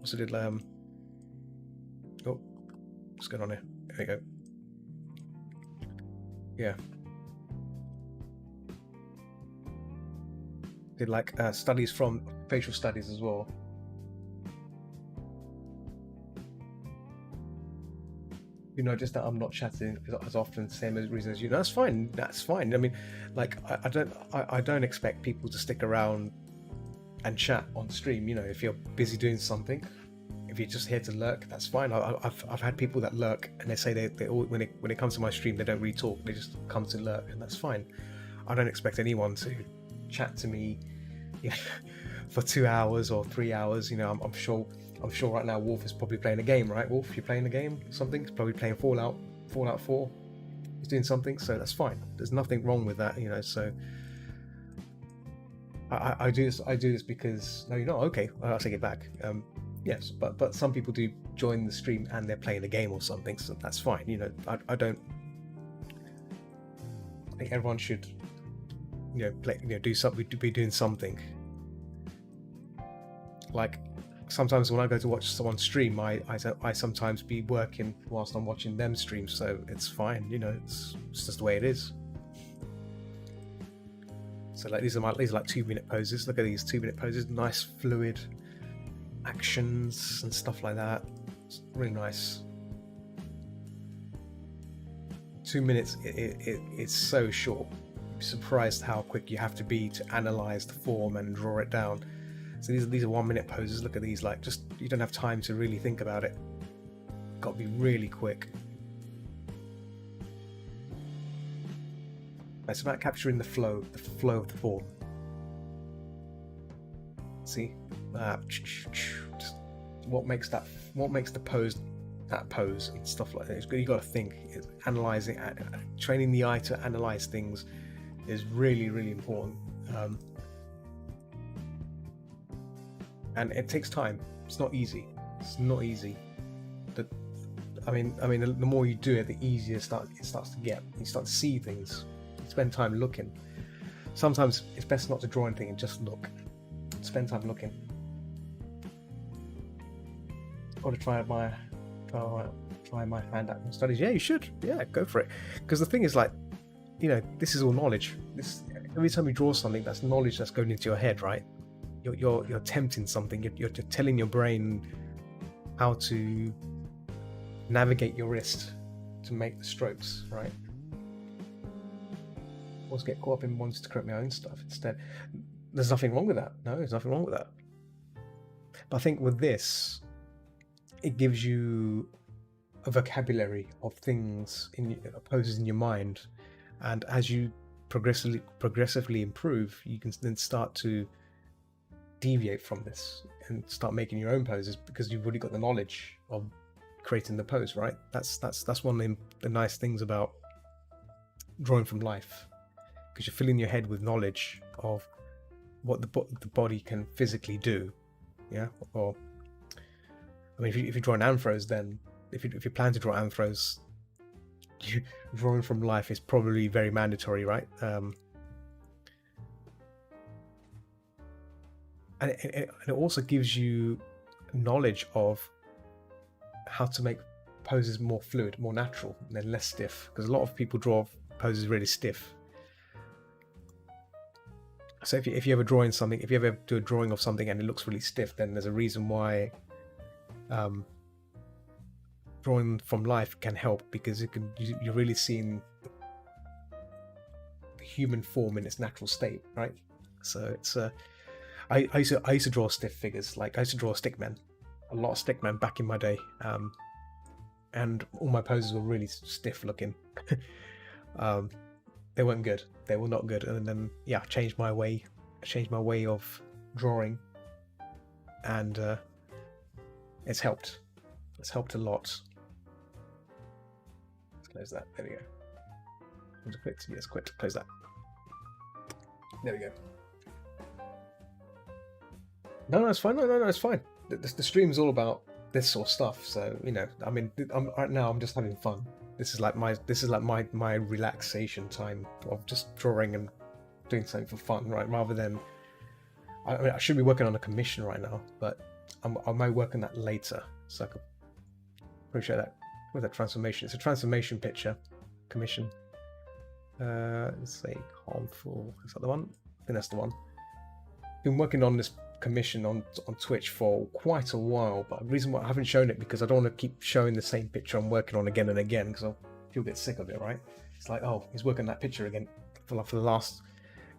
Also did oh, what's going on here? There we go. Yeah. Did like studies from facial studies as well. You notice that I'm not chatting as often, same as reason as you. That's fine. That's fine. I mean, like I don't expect people to stick around and chat on stream. You know, if you're busy doing something, if you're just here to lurk, that's fine. I've had people that lurk and they say they all, when it comes to my stream, they don't really talk. They just come to lurk, and that's fine. I don't expect anyone to chat to me, you know, for 2 hours or 3 hours. You know, I'm sure right now Wolf is probably playing a game, right? Wolf, you're playing a game, something. He's probably playing Fallout 4. He's doing something, so that's fine. There's nothing wrong with that, you know. So I do this because no, you're not okay. I'll take it back. Yes, but some people do join the stream and they're playing a game or something, so that's fine. You know, I think everyone should, you know, play, you know, do something, be doing something. Like sometimes when I go to watch someone stream, I sometimes be working whilst I'm watching them stream, so it's fine. You know, it's just the way it is. So like these are like 2-minute poses. Look at these 2-minute poses, nice fluid actions and stuff like that. It's really nice. 2 minutes, it's so short. You'd be surprised how quick you have to be to analyze the form and draw it down. So these are 1-minute poses. Look at these, like, just, you don't have time to really think about it. Got to be really quick. It's about capturing the flow of the form. See, just what makes the pose that pose and stuff like that. You got to think. Analyzing, training the eye to analyze things is really, really important. And it takes time. It's not easy. It's not easy. I mean, the more you do it, the easier it starts to get. You start to see things. Spend time looking. Sometimes it's best not to draw anything and just look. Spend time looking. Got to try my hand acting studies. Yeah, you should. Yeah, go for it. Because the thing is, like, you know, this is all knowledge. Every time you draw something, that's knowledge that's going into your head, right? You're tempting something. You're telling your brain how to navigate your wrist to make the strokes, right? Always get caught up in wanting to create my own stuff instead. There's nothing wrong with that. No, there's nothing wrong with that. But I think with this, it gives you a vocabulary of things poses in your mind, and as you progressively improve, you can then start to deviate from this and start making your own poses because you've already got the knowledge of creating the pose, right? That's one of the nice things about drawing from life, because you're filling your head with knowledge of what the body can physically do. Yeah. Or I mean, if you draw an anthros, then if you plan to draw anthros, drawing from life is probably very mandatory, right? And it also gives you knowledge of how to make poses more fluid, more natural, and then less stiff, because a lot of people draw poses really stiff. So if you ever drawing something, if you ever do a drawing of something and it looks really stiff, then there's a reason why drawing from life can help, because you're really seeing the human form in its natural state, right? So it's I used to draw stiff figures. Like I used to draw stickmen, a lot of stickmen back in my day, and all my poses were really stiff looking. They weren't good. They were not good. And then I changed my way of drawing, and it's helped. It's helped a lot. Let's close that. There we go. Let's quit. Close that. There we go. No, it's fine. No, it's fine. The stream is all about this sort of stuff. So you know, I mean, right now I'm just having fun. This is like my relaxation time of just drawing and doing something for fun, right? Rather than, I mean, I should be working on a commission right now, but I might work on that later. So I could appreciate that with that transformation. It's a transformation picture commission. Let's say harmful. Is that the one? I think that's the one. Been working on this commission on Twitch for quite a while, but the reason why I haven't shown it because I don't want to keep showing the same picture I'm working on again and again because I'll feel a bit sick of it, right? It's like, oh, he's working that picture again for the last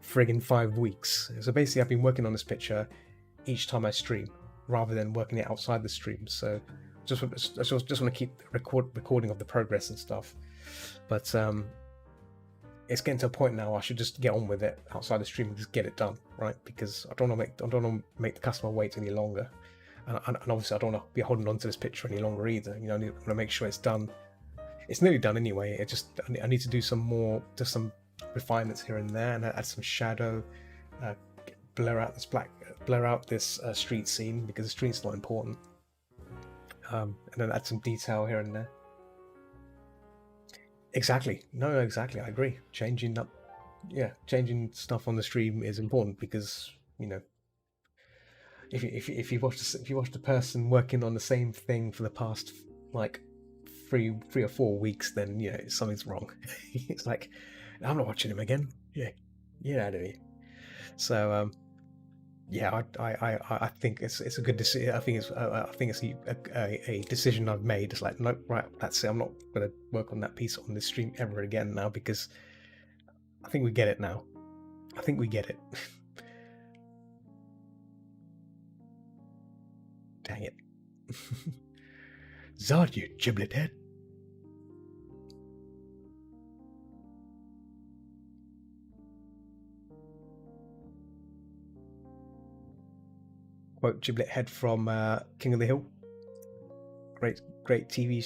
friggin' 5 weeks. So basically, I've been working on this picture each time I stream rather than working it outside the stream. So just want to keep recording of the progress and stuff. But it's getting to a point now I should just get on with it outside the stream and just get it done, right? Because I don't want to make the customer wait any longer, and obviously I don't want to be holding on to this picture any longer either. You know, I want to make sure it's done. It's nearly done anyway. I need to do some refinements here and there, and add some shadow, blur out this street scene because the street's not important, and then add some detail here and there. Exactly. No, exactly. I agree. Changing stuff on the stream is important because, you know, if you watch the person working on the same thing for the past like three or 4 weeks, then you know something's wrong. It's like, I'm not watching him again. Yeah, get out of here. So yeah, I think it's a good decision. I think it's a decision I've made. It's like, nope, right, that's it. I'm not going to work on that piece on this stream ever again now because I think we get it now. I think we get it. Dang it. Zod, you giblet head. Quote Giblet Head from King of the Hill. Great TV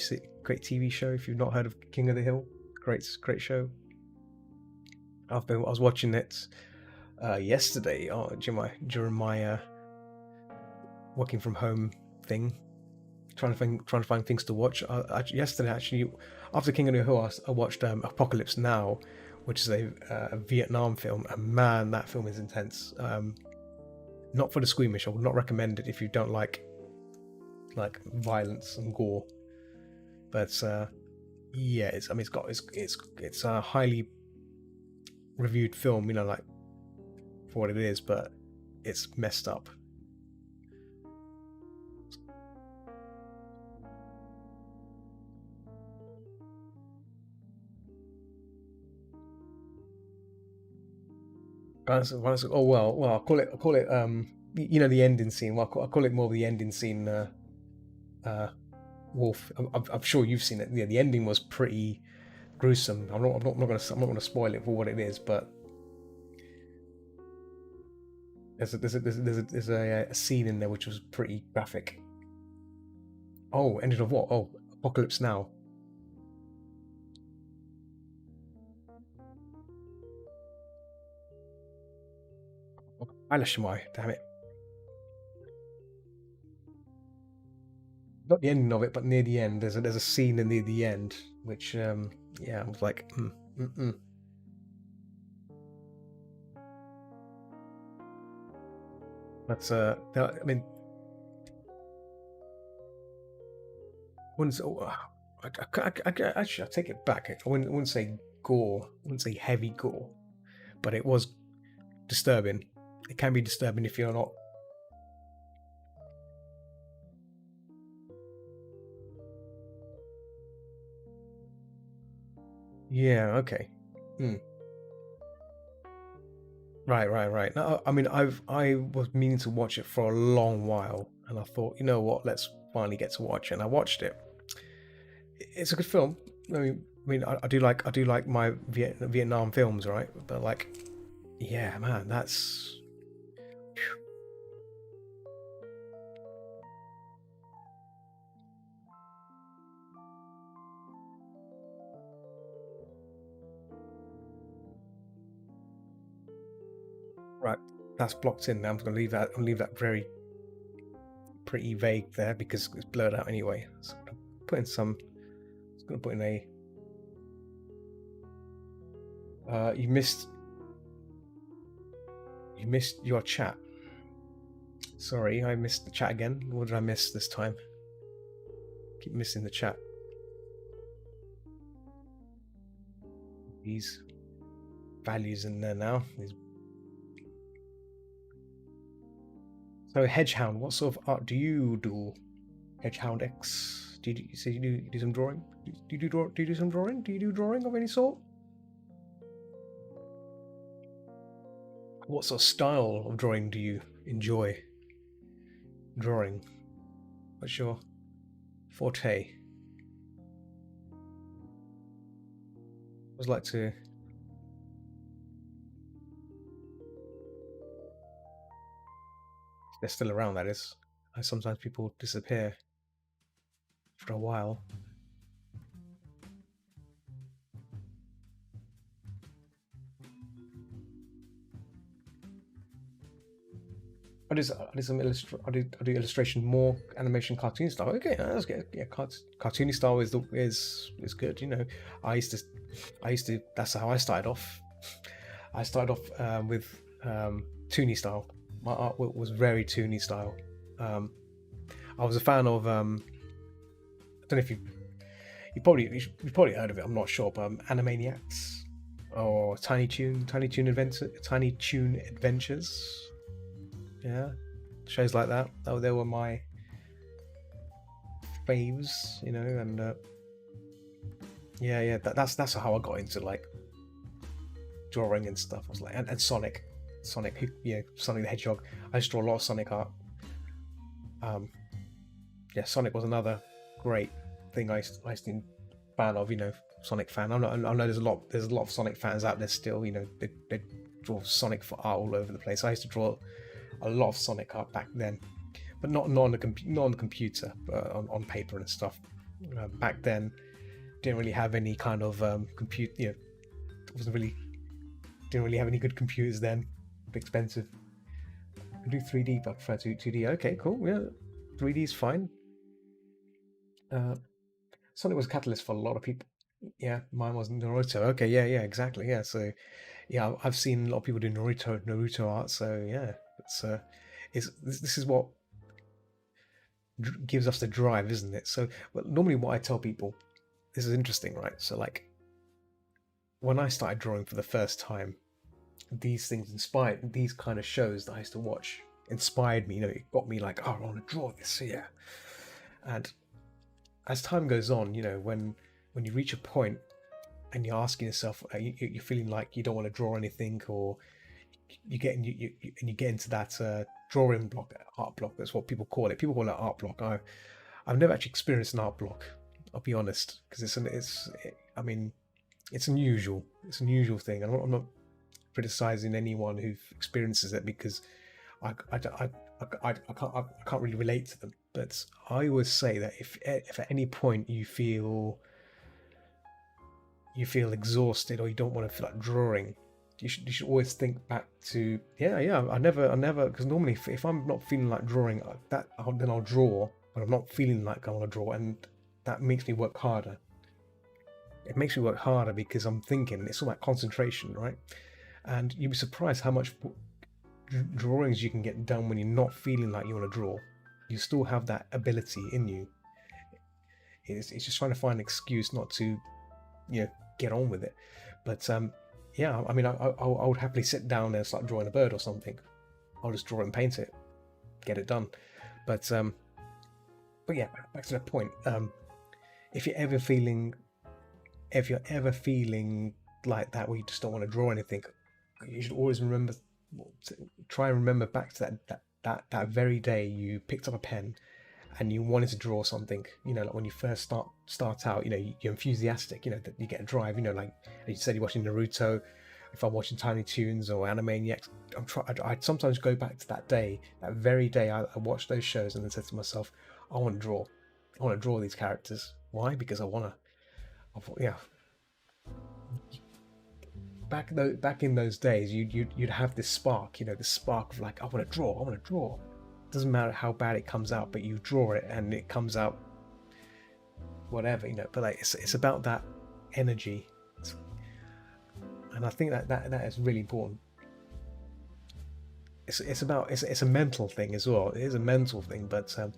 show. If you've not heard of King of the Hill, great show. I was watching it yesterday during my working from home thing, trying to find things to watch. Yesterday, actually, after King of the Hill, I watched Apocalypse Now, which is a Vietnam film, and man, that film is intense. Not for the squeamish. I would not recommend it if you don't like violence and gore. But yeah, it's a highly reviewed film, you know, like for what it is, but it's messed up. Oh well, I'll call it you know, the ending scene. Well, I'll call it more of the ending scene. Wolf, I'm sure you've seen it. Yeah, the ending was pretty gruesome. I'm not gonna spoil it for what it is, but there's a scene in there which was pretty graphic. Oh, ended of what? Oh, Apocalypse Now. Alashmai, damn it. Not the ending of it, but near the end. There's a scene near the end which yeah, I was like, That's I mean, actually, I take it back. I wouldn't say gore. I wouldn't say heavy gore, but it was disturbing. It can be disturbing if you're not. Yeah. Okay. Right. No, I mean, I was meaning to watch it for a long while, and I thought, you know what, let's finally get to watch it. And I watched it. It's a good film. I mean, I do like my Vietnam films, right? But like, yeah, man, that's. Right, that's blocked in now. I'm gonna leave that very pretty vague there because it's blurred out anyway. So I'm gonna put in some. I'm gonna put in a. You missed your chat. Sorry, I missed the chat again. What did I miss this time? Keep missing the chat. Please. values in there now. So Hedgehound, what sort of art do you do? Hedgehound X. Do you say you do some drawing? Do you do some drawing? Do you do drawing of any sort? What sort of style of drawing do you enjoy? Drawing. What's your forte? I would like to. They're still around, that is. Sometimes people disappear for a while. I do some I do illustration, more animation, cartoon style. Okay, that's good. Yeah, cartoony style is good. You know, I used to. That's how I started off. I started off with toony style. My art was very toony style. I was a fan of. I don't know if you've probably heard of it. I'm not sure, but Animaniacs or Tiny Toon Adventures. Yeah, shows like that. They were my faves, you know, and yeah. That's how I got into like drawing and stuff. I was like, and Sonic, you know, Sonic the Hedgehog. I used to draw a lot of Sonic art. Yeah, Sonic was another great thing I used to be fan of. You know, Sonic fan. I know there's a lot of Sonic fans out there still. You know, they draw Sonic for art all over the place. I used to draw a lot of Sonic art back then, but not on the computer, but on paper and stuff. Back then, didn't really have any kind of compute. You know, didn't really have any good computers then. Expensive. I can do 3D, but I prefer 2D. Okay, cool. Yeah, 3D is fine. Sonic was a catalyst for a lot of people. Yeah, mine was Naruto. Okay, yeah, exactly. Yeah, so yeah, I've seen a lot of people do Naruto art. So yeah, this is what gives us the drive, isn't it? So normally what I tell people, this is interesting, right? So like when I started drawing for the first time, these things inspired, these kind of shows that I used to watch inspired me. You know, it got me like, oh, I want to draw this. Yeah. And as time goes on, you know, when you reach a point and you're asking yourself, you're feeling like you don't want to draw anything, or you get into that drawing block, art block. That's what people call it. People call it art block. I've never actually experienced an art block. I'll be honest, because I mean, it's unusual. It's an unusual thing. I'm not criticizing anyone who experiences it, because I can't really relate to them. But I always say that if at any point you feel exhausted, or you don't want to feel like drawing, you should always think back to I never, because normally if I'm not feeling like drawing, then I'll draw, but I'm not feeling like I want to draw, and that makes me work harder. It makes me work harder because I'm thinking. It's all about concentration, right? And you'd be surprised how much drawings you can get done when you're not feeling like you want to draw. You still have that ability in you. It's just trying to find an excuse not to, you know, get on with it. But yeah, I mean, I would happily sit down and start drawing a bird or something. I'll just draw it and paint it, get it done. But yeah, back to the point. If you're ever feeling like that, where you just don't want to draw anything, you should always try and remember back to that very day you picked up a pen and you wanted to draw something. You know, like when you first start out, you know, you're enthusiastic, you know, that you get a drive, you know, like you said, you're watching Naruto. If I'm watching Tiny Toons or Animaniacs, I sometimes go back to that day, that very day I watched those shows, and then said to myself, I want to draw these characters. Why? Because I want to, yeah. Back in those days, you'd have this spark, you know, the spark of like, I want to draw. Doesn't matter how bad it comes out, but you draw it and it comes out whatever, you know. But like it's about that energy, and I think that is really important. It's a mental thing as well. It is a mental thing, but and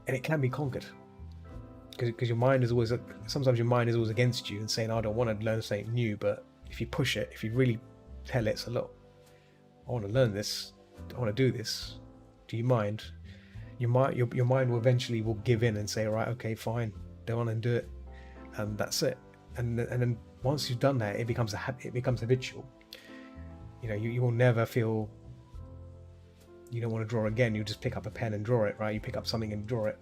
it can be conquered. Because your mind is always, sometimes your mind is always against you and saying, I don't want to learn something new, but if you push it, if you really tell it, so look, I want to learn this, I want to do this, do you mind? Your mind will eventually give in and say, right, okay, fine, go on and do it, and that's it. And then once you've done that, it becomes habitual. You know, you will never feel you don't want to draw again. You just pick up a pen and draw it, right? You pick up something and draw it.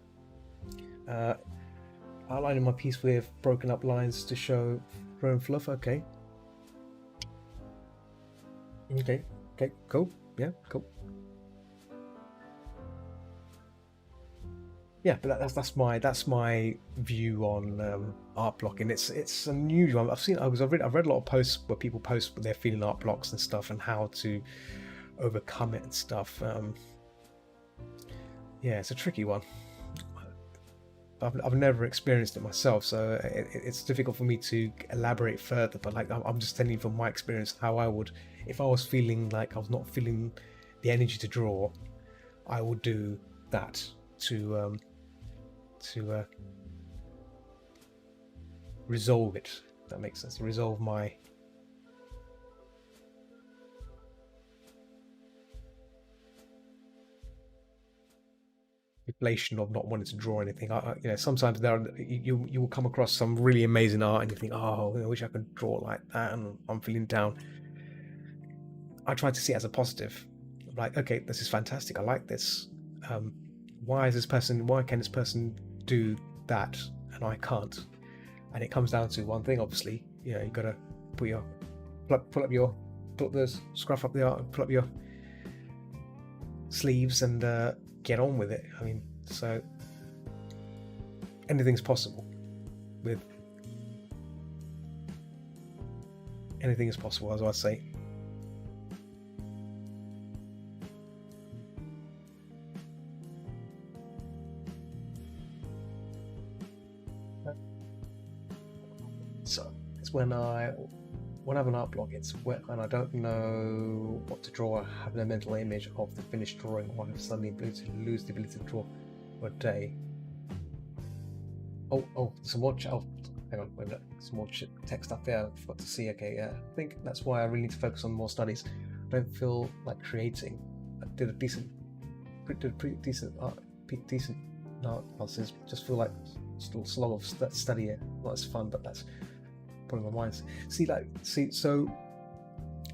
Outlining my piece with broken up lines to show flow and fluff. Okay, cool. Yeah, cool. Yeah, but that's my view on art blocking. It's unusual. I've read a lot of posts where people post their feeling art blocks and stuff, and how to overcome it and stuff. Yeah, it's a tricky one. I've never experienced it myself, so it's difficult for me to elaborate further. But like, I'm just telling you from my experience how I would, if I was feeling like I was not feeling the energy to draw, I would do that to resolve it. If that makes sense. Resolve my manipulation of not wanting to draw anything. Sometimes you will come across some really amazing art and you think, oh, I wish I could draw like that, and I'm feeling down. I try to see it as a positive. Like, okay, this is fantastic. I like this. Why can this person do that and I can't? And it comes down to one thing, obviously. You know, you gotta scruff up the art, pull up your sleeves and get on with it. I mean, so anything's possible. Anything is possible, as I say. So it's when I have an art block, it's when I don't know what to draw. I have no mental image of the finished drawing, or I have suddenly lose the ability to draw for a day. Some more hang on, wait a minute. Some more text up there. I forgot to see. Okay, yeah, I think that's why I really need to focus on more studies. I don't feel like creating. I did a pretty decent art classes. Just feel like still slog of study it. Not as fun, but that's putting my mind. So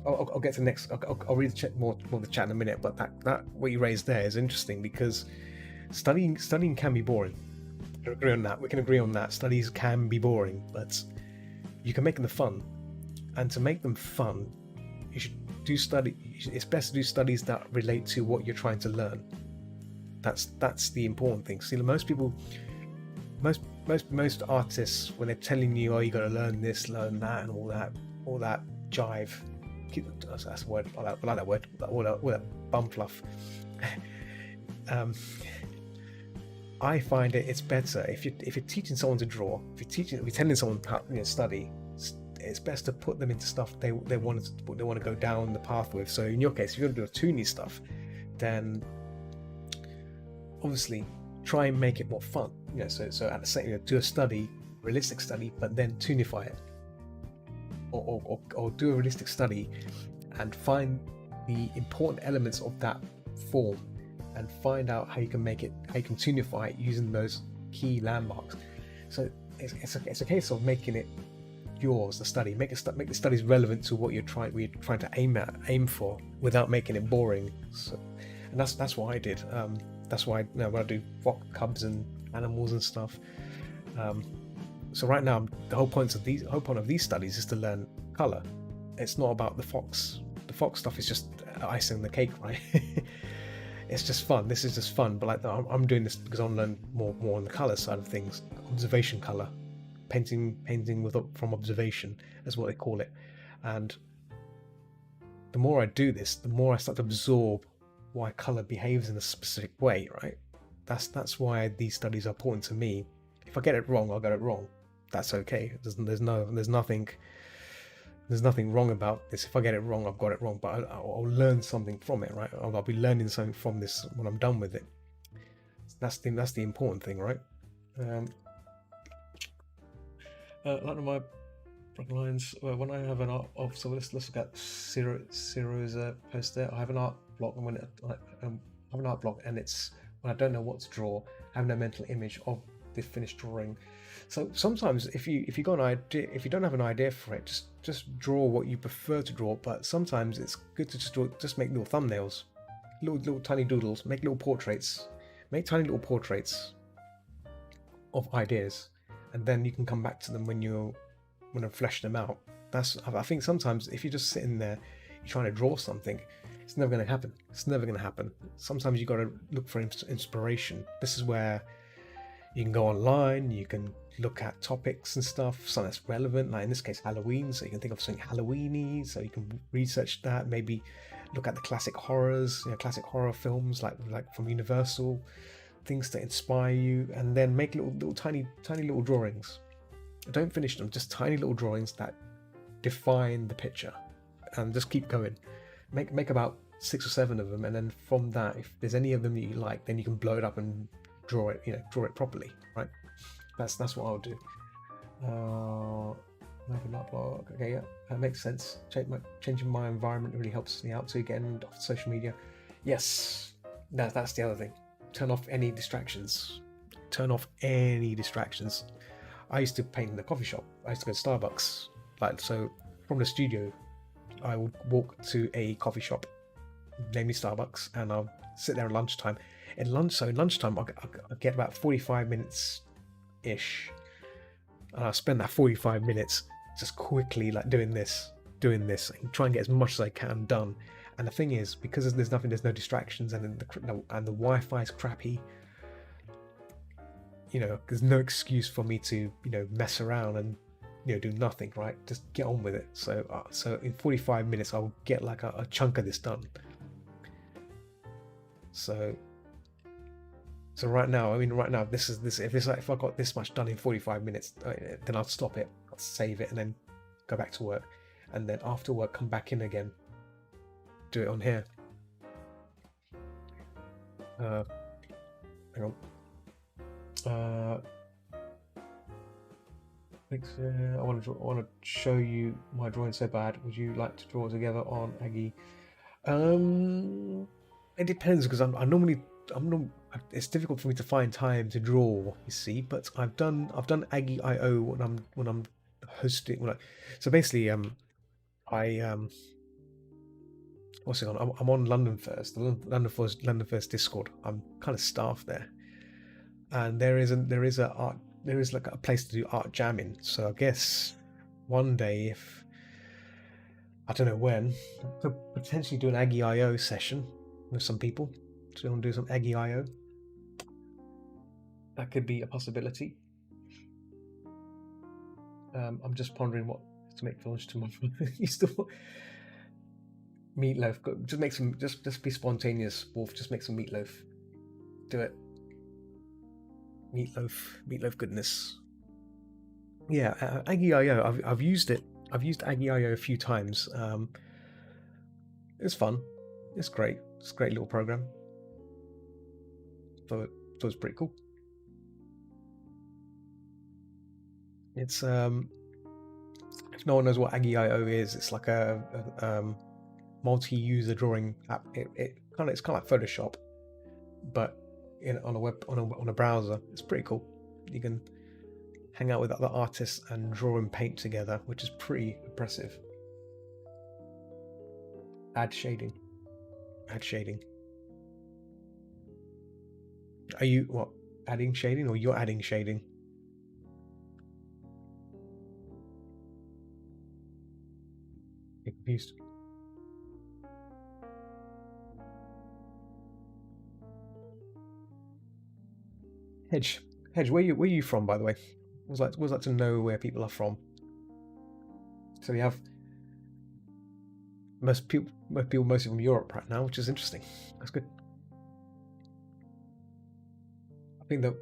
I'll get to the next. I'll read more of the chat in a minute. But that what you raised there is interesting, because studying can be boring. We can agree on that. Studies can be boring, but you can make them fun. And to make them fun, you should do study. It's best to do studies that relate to what you're trying to learn. That's the important thing. See, most people, most artists, when they're telling you, oh, you got to learn this, learn that, and all that jive. That's a word. I like that word. All that bum fluff. I find it's better if you're teaching someone to draw. If you're telling someone how to study, it's best to put them into stuff they want to go down the path with. So in your case, if you're going to do a toony stuff, then obviously try and make it more fun. So at the same, do a study, realistic study, but then toonify it, or do a realistic study and find the important elements of that form, and find out how you can toonify it using those key landmarks. So it's a case of making it yours, the study. Make the studies relevant to what you're trying to aim for, without making it boring. So, and that's what I did. That's why when I do fox cubs and animals and stuff. So right now, the whole point of these studies is to learn color. It's not about the fox. The fox stuff is just icing on the cake, right? It's just fun. This is just fun. But like, I'm doing this because I want to learn more on the color side of things. Observation color, painting from observation is what they call it. And the more I do this, the more I start to absorb why color behaves in a specific way, right? That's why these studies are important to me. If I get it wrong, I'll get it wrong. That's okay. There's nothing wrong about this. If I get it wrong, I've got it wrong, but I'll learn something from it, right? I'll be learning something from this when I'm done with it. That's the important thing, right? Broken lines. Well, when I have an art of, so let's look at Ciro's post there. I have an art block, and I have an art block, and it's when I don't know what to draw, I have no mental image of the finished drawing. So sometimes, if you got an idea, if you don't have an idea for it, just draw what you prefer to draw. But sometimes it's good to just make little thumbnails, little tiny doodles, make little portraits, make tiny little portraits of ideas, and then you can come back to them when I flesh them out. I think sometimes if you're just sitting there, you're trying to draw something, it's never going to happen. It's never going to happen. Sometimes you got to look for inspiration. This is where you can go online, you can look at topics and stuff, something that's relevant, like in this case Halloween, so you can think of something Halloweeny, so you can research that, maybe look at the classic horrors, classic horror films like from Universal, things that inspire you, and then make little tiny little drawings. Don't finish them, just tiny little drawings that define the picture, and just keep going. Make about 6 or 7 of them, and then from that, if there's any of them that you like, then you can blow it up and draw it properly, right? That's what I'll do. Okay, yeah, that makes sense. Changing my environment really helps me out. So getting off social media, yes, that's the other thing. Turn off any distractions. I used to paint in the coffee shop. I used to go to Starbucks. So from the studio, I would walk to a coffee shop, namely Starbucks, and I'll sit there at lunchtime. In lunchtime, I'll get about 45 minutes ish, and I'll spend that 45 minutes just quickly doing this, and try and get as much as I can done. And the thing is, because there's no distractions, and the Wi-Fi is crappy, there's no excuse for me to mess around and do nothing, right? Just get on with it. So in 45 minutes I'll get like a chunk of this done. So right now, if I got this much done in 45 minutes, then I'll stop it, I'll save it, and then go back to work, and then after work come back in again, do it on here. Hang on. I want to show you my drawing so bad. Would you like to draw together on Aggie? It depends, because I'm normally it's difficult for me to find time to draw, you see. But I've done Aggie IO when I'm hosting. So basically, what's it on? I'm on London First, the London First Discord. I'm kind of staffed there, and there is like a place to do art jamming. So I guess one day, if I don't know when, I could potentially do an Aggie IO session with some people. So want to do some Aggie IO. That could be a possibility. I'm just pondering what to make for lunch tomorrow. Meatloaf. Just make some. Just be spontaneous, Wolf. Just make some meatloaf. Do it. Meatloaf goodness. Yeah, Aggie IO. I've used it. I've used Aggie IO a few times. It's fun. It's great. It's a great little program. So it's pretty cool. It's if no one knows what Aggie IO is, it's like a multi-user drawing app. It's kind of like Photoshop, but on a browser. It's pretty cool. You can hang out with other artists and draw and paint together, which is pretty impressive. Add shading. Are you adding shading, or you're adding shading? I'm confused. Hedge, where you from, by the way? Was like to know where people are from. So we have most people mostly from Europe right now, which is interesting. That's good. I think I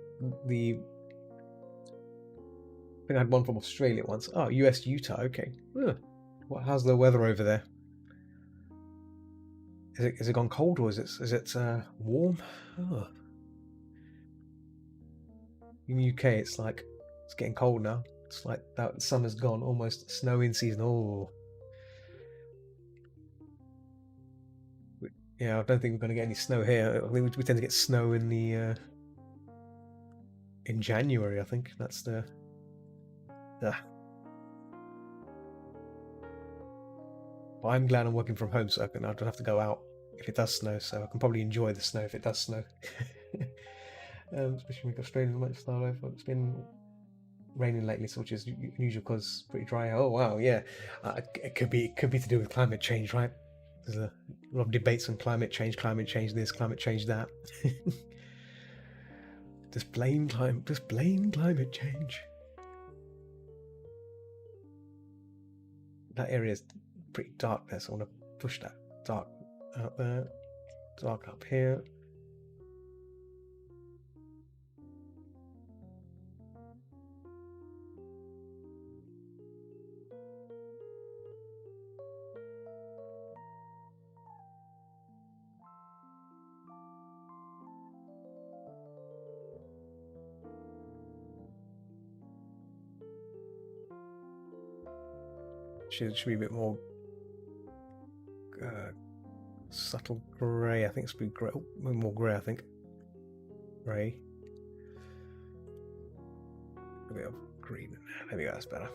had one from Australia once. Oh, US Utah. Okay. How's the weather over there? Is it gone cold, or is it warm? Oh. In the UK, it's getting cold now. It's like that summer's gone, almost snow in season. Oh, yeah. I don't think we're going to get any snow here. I think we tend to get snow in the in January. I think that's the. But I'm glad I'm working from home, so I don't have to go out if it does snow. So I can probably enjoy the snow if it does snow. Especially with Australian lifestyle life. It's been raining lately, so which is unusual because it's pretty dry. Oh wow, yeah. It could be to do with climate change, right? There's a lot of debates on climate change this, climate change that. Just blame climate change. That area is pretty dark there, so I want to push that dark out there, dark up here. Should be a bit more subtle grey. I think it's be grey, more grey. I think grey. A bit of green. There we go. That's better.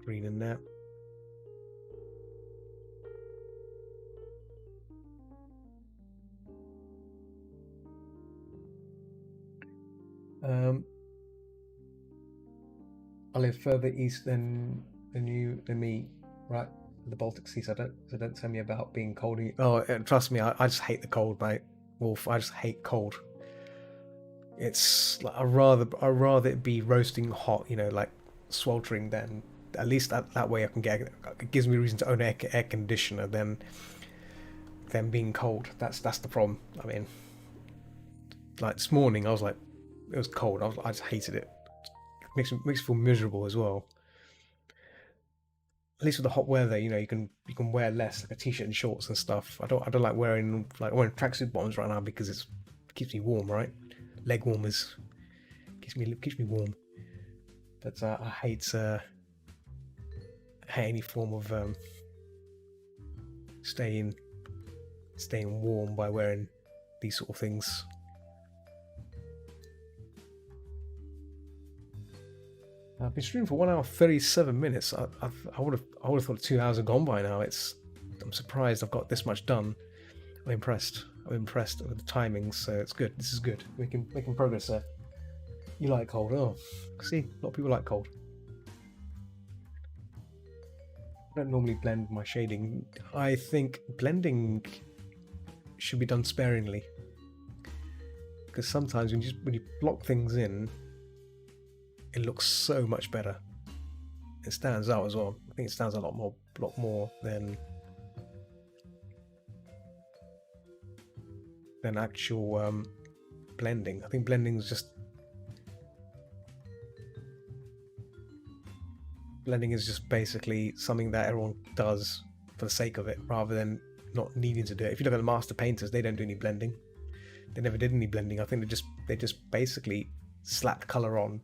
Green in there. I live further east than me, right? The Baltic Sea. So don't tell me about being cold. Oh, trust me, I just hate the cold, mate. Wolf, I just hate cold. It's like I'd rather it be roasting hot, like sweltering. Than at least that way I can get. It gives me reason to own an air conditioner than being cold. That's the problem. I mean, like this morning, I was like, it was cold. I just hated it. Makes me feel miserable as well. At least with the hot weather, you can wear less, like a t-shirt and shorts and stuff. I don't like wearing tracksuit bottoms right now because it keeps me warm, right? Leg warmers keeps me warm. But I hate any form of staying warm by wearing these sort of things. I've been streaming for 1 hour 37 minutes. I would have thought 2 hours had gone by now. I'm surprised I've got this much done. I'm impressed with the timings, so it's good. This is good. Making progress there. You like cold? Oh, see, a lot of people like cold. I don't normally blend my shading. I think blending should be done sparingly, because sometimes when you block things in, it looks so much better. It stands out as well. I think it stands out a lot more than actual blending. I think blending is just basically something that everyone does for the sake of it, rather than not needing to do it. If you look at the master painters, they don't do any blending. They never did any blending. I think they just basically slapped color on.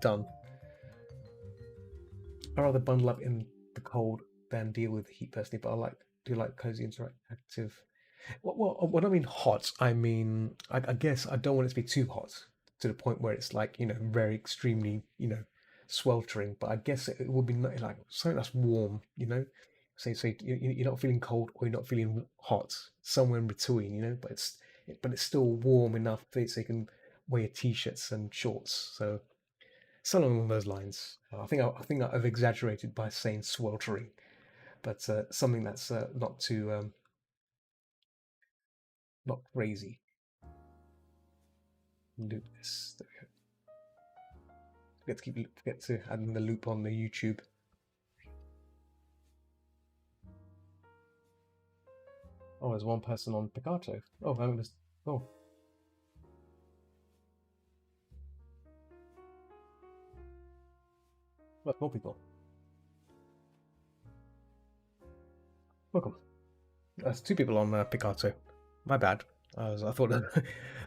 Done. I'd rather bundle up in the cold than deal with the heat personally, but I do like cozy interactive. Well, when I mean hot, I mean I guess I don't want it to be too hot to the point where it's like very extremely sweltering. But I guess it would be like something that's warm, So you're not feeling cold or you're not feeling hot, somewhere in between, But it's still warm enough so you can wear t-shirts and shorts. So something along those lines. I think I've exaggerated by saying sweltering, but something that's not too not crazy. Loop this. There we go. Forget to add in the loop on the YouTube. Oh, there's one person on Picato. Oh, I haven't. Oh. Look, more people. Welcome. There's 2 people on Picato. My bad. I thought there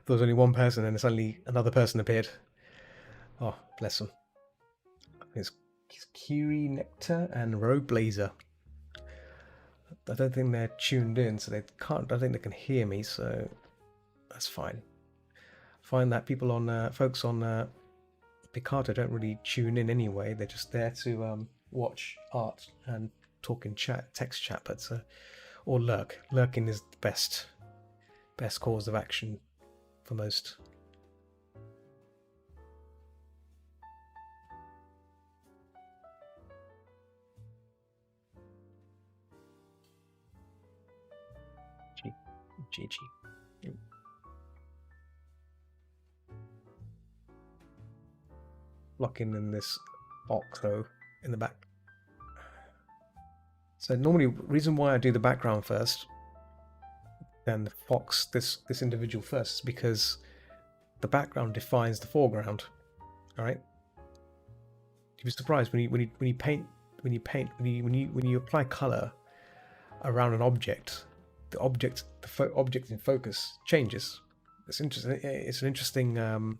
was only one person, and suddenly another person appeared. Oh, bless them. It's Kiri Nectar and Rogue Blazer. I don't think they're tuned in, so they can't. I think they can hear me, so that's fine. Find that people on folks on Picarto don't really tune in anyway. They're just there to watch art and talk in chat, text chat, but or lurk. Lurking is the best course of action for most. GG. Locking in this box though in the back. So normally, reason why I do the background first, then the fox, this individual first, is because the background defines the foreground. All right. You'd be surprised when you apply color around an object, the object in focus changes. It's interesting. It's an interesting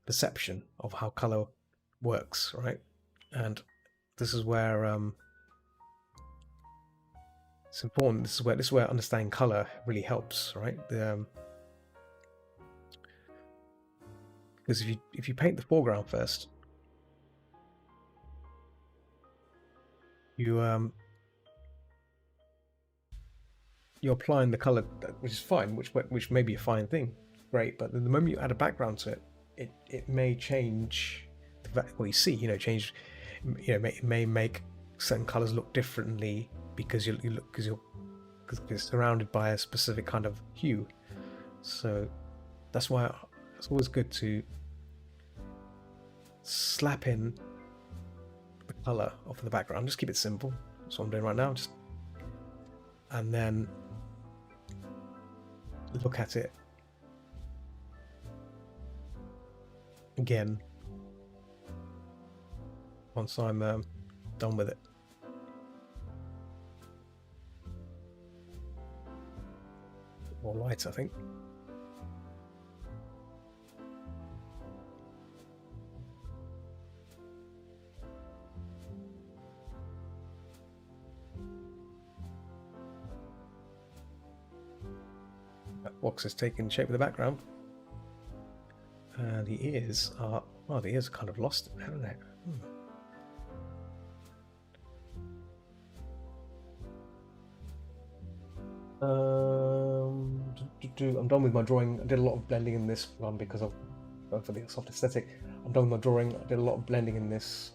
perception of how color works, right? And this is where it's important. This is where understanding color really helps, right? Because if you paint the foreground first, you're applying the color, which is fine, which may be a fine thing, great. But the moment you add a background to it, it may change what you see. Change. It may make certain colors look differently because you're surrounded by a specific kind of hue. So that's why it's always good to slap in the color of the background. Just keep it simple. That's what I'm doing right now. And then look at it again once I'm done with it. More light, I think. That box is taking shape of the background. And the ears are, the ears are kind of lost, haven't they? I'm done with my drawing. I did a lot of blending in this one because I'm going for the soft aesthetic. I'm done with my drawing. I did a lot of blending in this.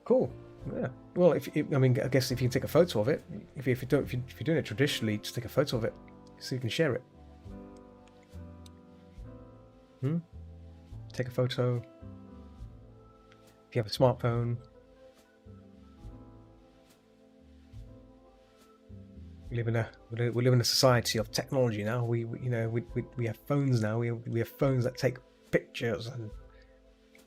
Cool. Yeah. Well, I guess if you can take a photo of it, if you're doing it traditionally, just take a photo of it so you can share it. Take a photo. If you have a smartphone. We live in a society of technology now. We have phones now. We have phones that take pictures,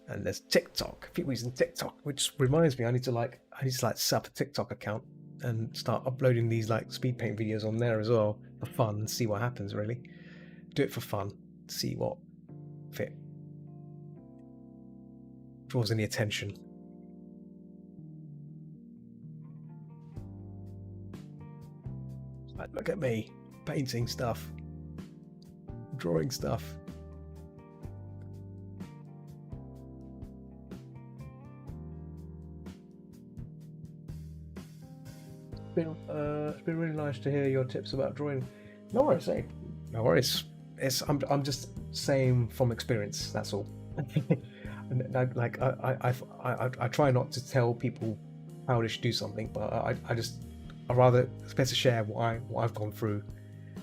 and there's TikTok. People using TikTok, which reminds me, I need to set up a TikTok account and start uploading these speed paint videos on there as well for fun and see what happens. Really, do it for fun. See what draws any attention. Look at me painting stuff, drawing stuff. It's been really nice to hear your tips about drawing. No worries, no worries. I'm just saying from experience. That's all. I try not to tell people how they should do something, but I'd rather it's better share what I've gone through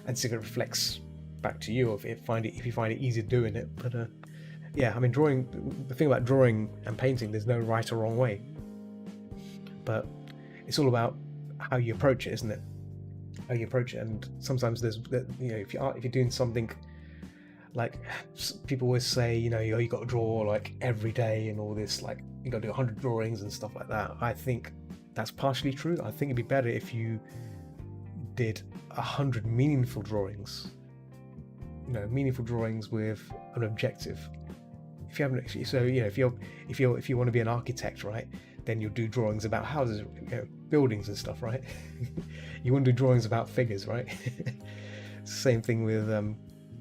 and see if it reflects back to you, if you find it easier doing it. But yeah, I mean, the thing about drawing and painting, there's no right or wrong way, but it's all about how you approach it, isn't it? How you approach it. And sometimes if you're doing something, like people always say, you got to draw every day and all this, you got to do 100 drawings and stuff like that. I think that's partially true. I think it'd be better if you did 100 meaningful drawings meaningful drawings with an objective. If you haven't, so if you want to be an architect, right, then you'll do drawings about houses, buildings and stuff, right? You wouldn't do drawings about figures, right? Same thing with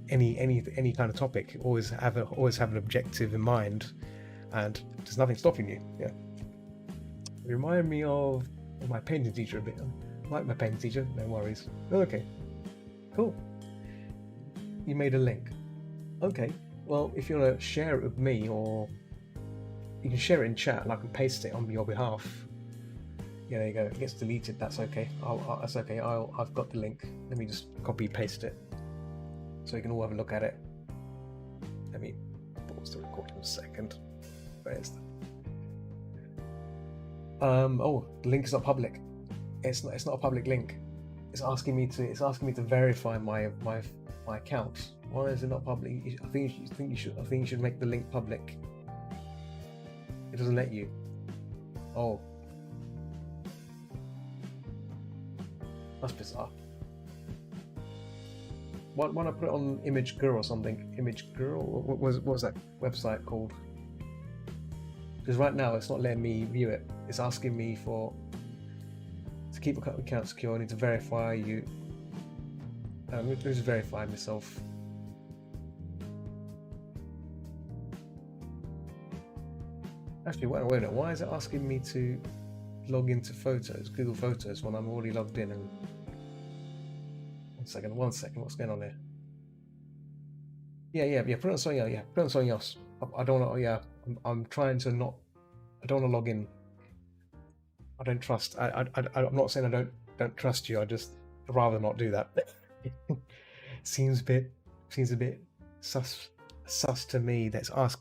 any kind of topic. Always have an objective in mind, and there's nothing stopping you. Yeah. It reminded me of my painting teacher a bit. I like my painting teacher. No worries. Okay. Cool. You made a link. Okay. Well, if you want to share it with me, or you can share it in chat, and I can paste it on your behalf. Yeah, there you go. If it gets deleted, that's okay. That's okay. I've got the link. Let me just copy paste it, so you can all have a look at it. Let me pause the recording a second. Where's the? Oh, the link is not public. It's not a public link. It's asking me to verify my account. Why is it not public? I think you should make the link public. It doesn't let you. Oh, that's bizarre. Why don't I put it on Image Girl or something? Image Girl? What was that website called? Because right now it's not letting me view it. It's asking me to keep account secure. I need to verify you. Let me just verify myself. Actually, wait a minute. Why is it asking me to log into Photos, Google Photos, when I'm already logged in? And one second. What's going on here? Yeah. Put it on something else. Yeah, put it on something else. I don't know. Yeah, I'm trying to not. I don't want to log in. I don't trust. I'm not saying I don't trust you. I'd rather not do that. Seems a bit sus to me.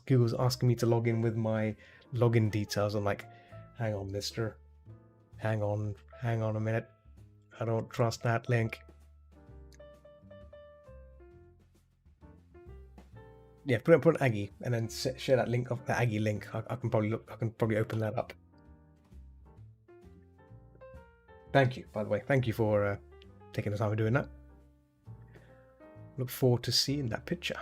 Google's asking me to log in with my login details. I'm like, hang on, mister. Hang on a minute. I don't trust that link. Yeah, put an Aggie and then share that link of the Aggie link. I can probably open that up. Thank you, by the way. Thank you for taking the time of doing that. Look forward to seeing that picture.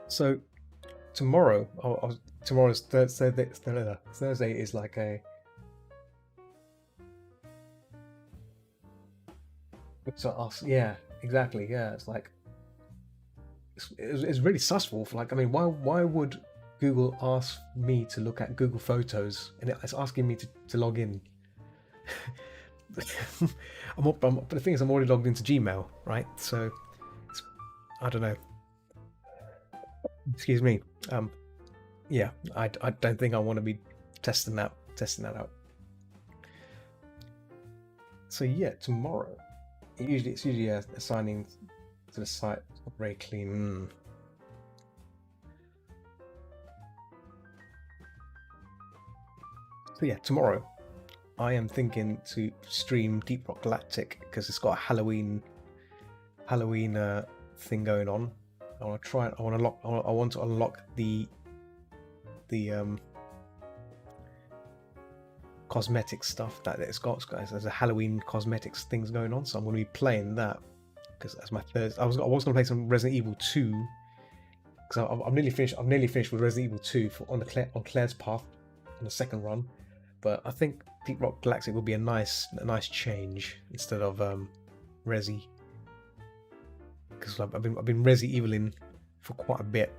So tomorrow, tomorrow's Thursday. Thursday is like a. Yeah, exactly. Yeah, it's like it's really sussful. Like, I mean, why would Google ask me to look at Google Photos, and it's asking me to log in? But the thing is, I'm already logged into Gmail, right? So I don't know. Excuse me. Yeah, I don't think I want to be testing that out. So yeah, tomorrow. It's usually assigning to the site. Not very clean. So yeah, tomorrow I am thinking to stream Deep Rock Galactic because it's got a Halloween thing going on. I want to unlock the cosmetic stuff that it's got. There's a Halloween cosmetics things going on, so I'm going to be playing that because that's my third. I was going to play some Resident Evil 2 because I'm nearly finished. I'm nearly finished with Resident Evil 2 on Claire's path on the second run, but I think Deep Rock Galactic will be a nice change instead of Resi, because I've been Resi Eviling for quite a bit.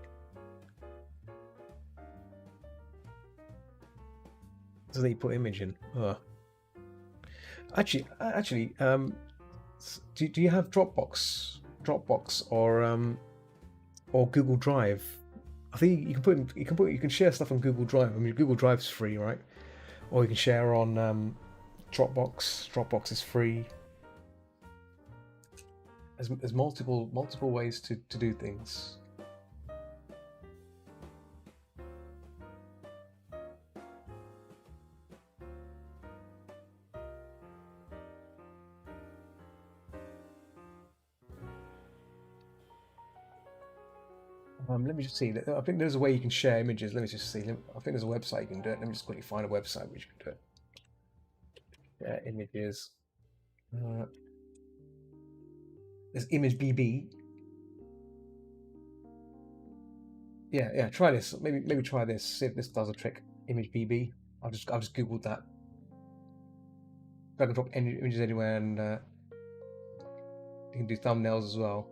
Doesn't he put image in? Actually, do you have Dropbox or Google Drive? I think you can share stuff on Google Drive. I mean, Google Drive's free, right? Or you can share on Dropbox. Dropbox is free. There's multiple ways to do things. Let me just see. I think there's a way you can share images. Let me just see. I think there's a website you can do it. Let me just quickly find a website which you can do it. images. There's Image BB. Yeah. Try this. Maybe try this. See if this does a trick. Image BB. I've just googled that. I can drop any images anywhere, and you can do thumbnails as well.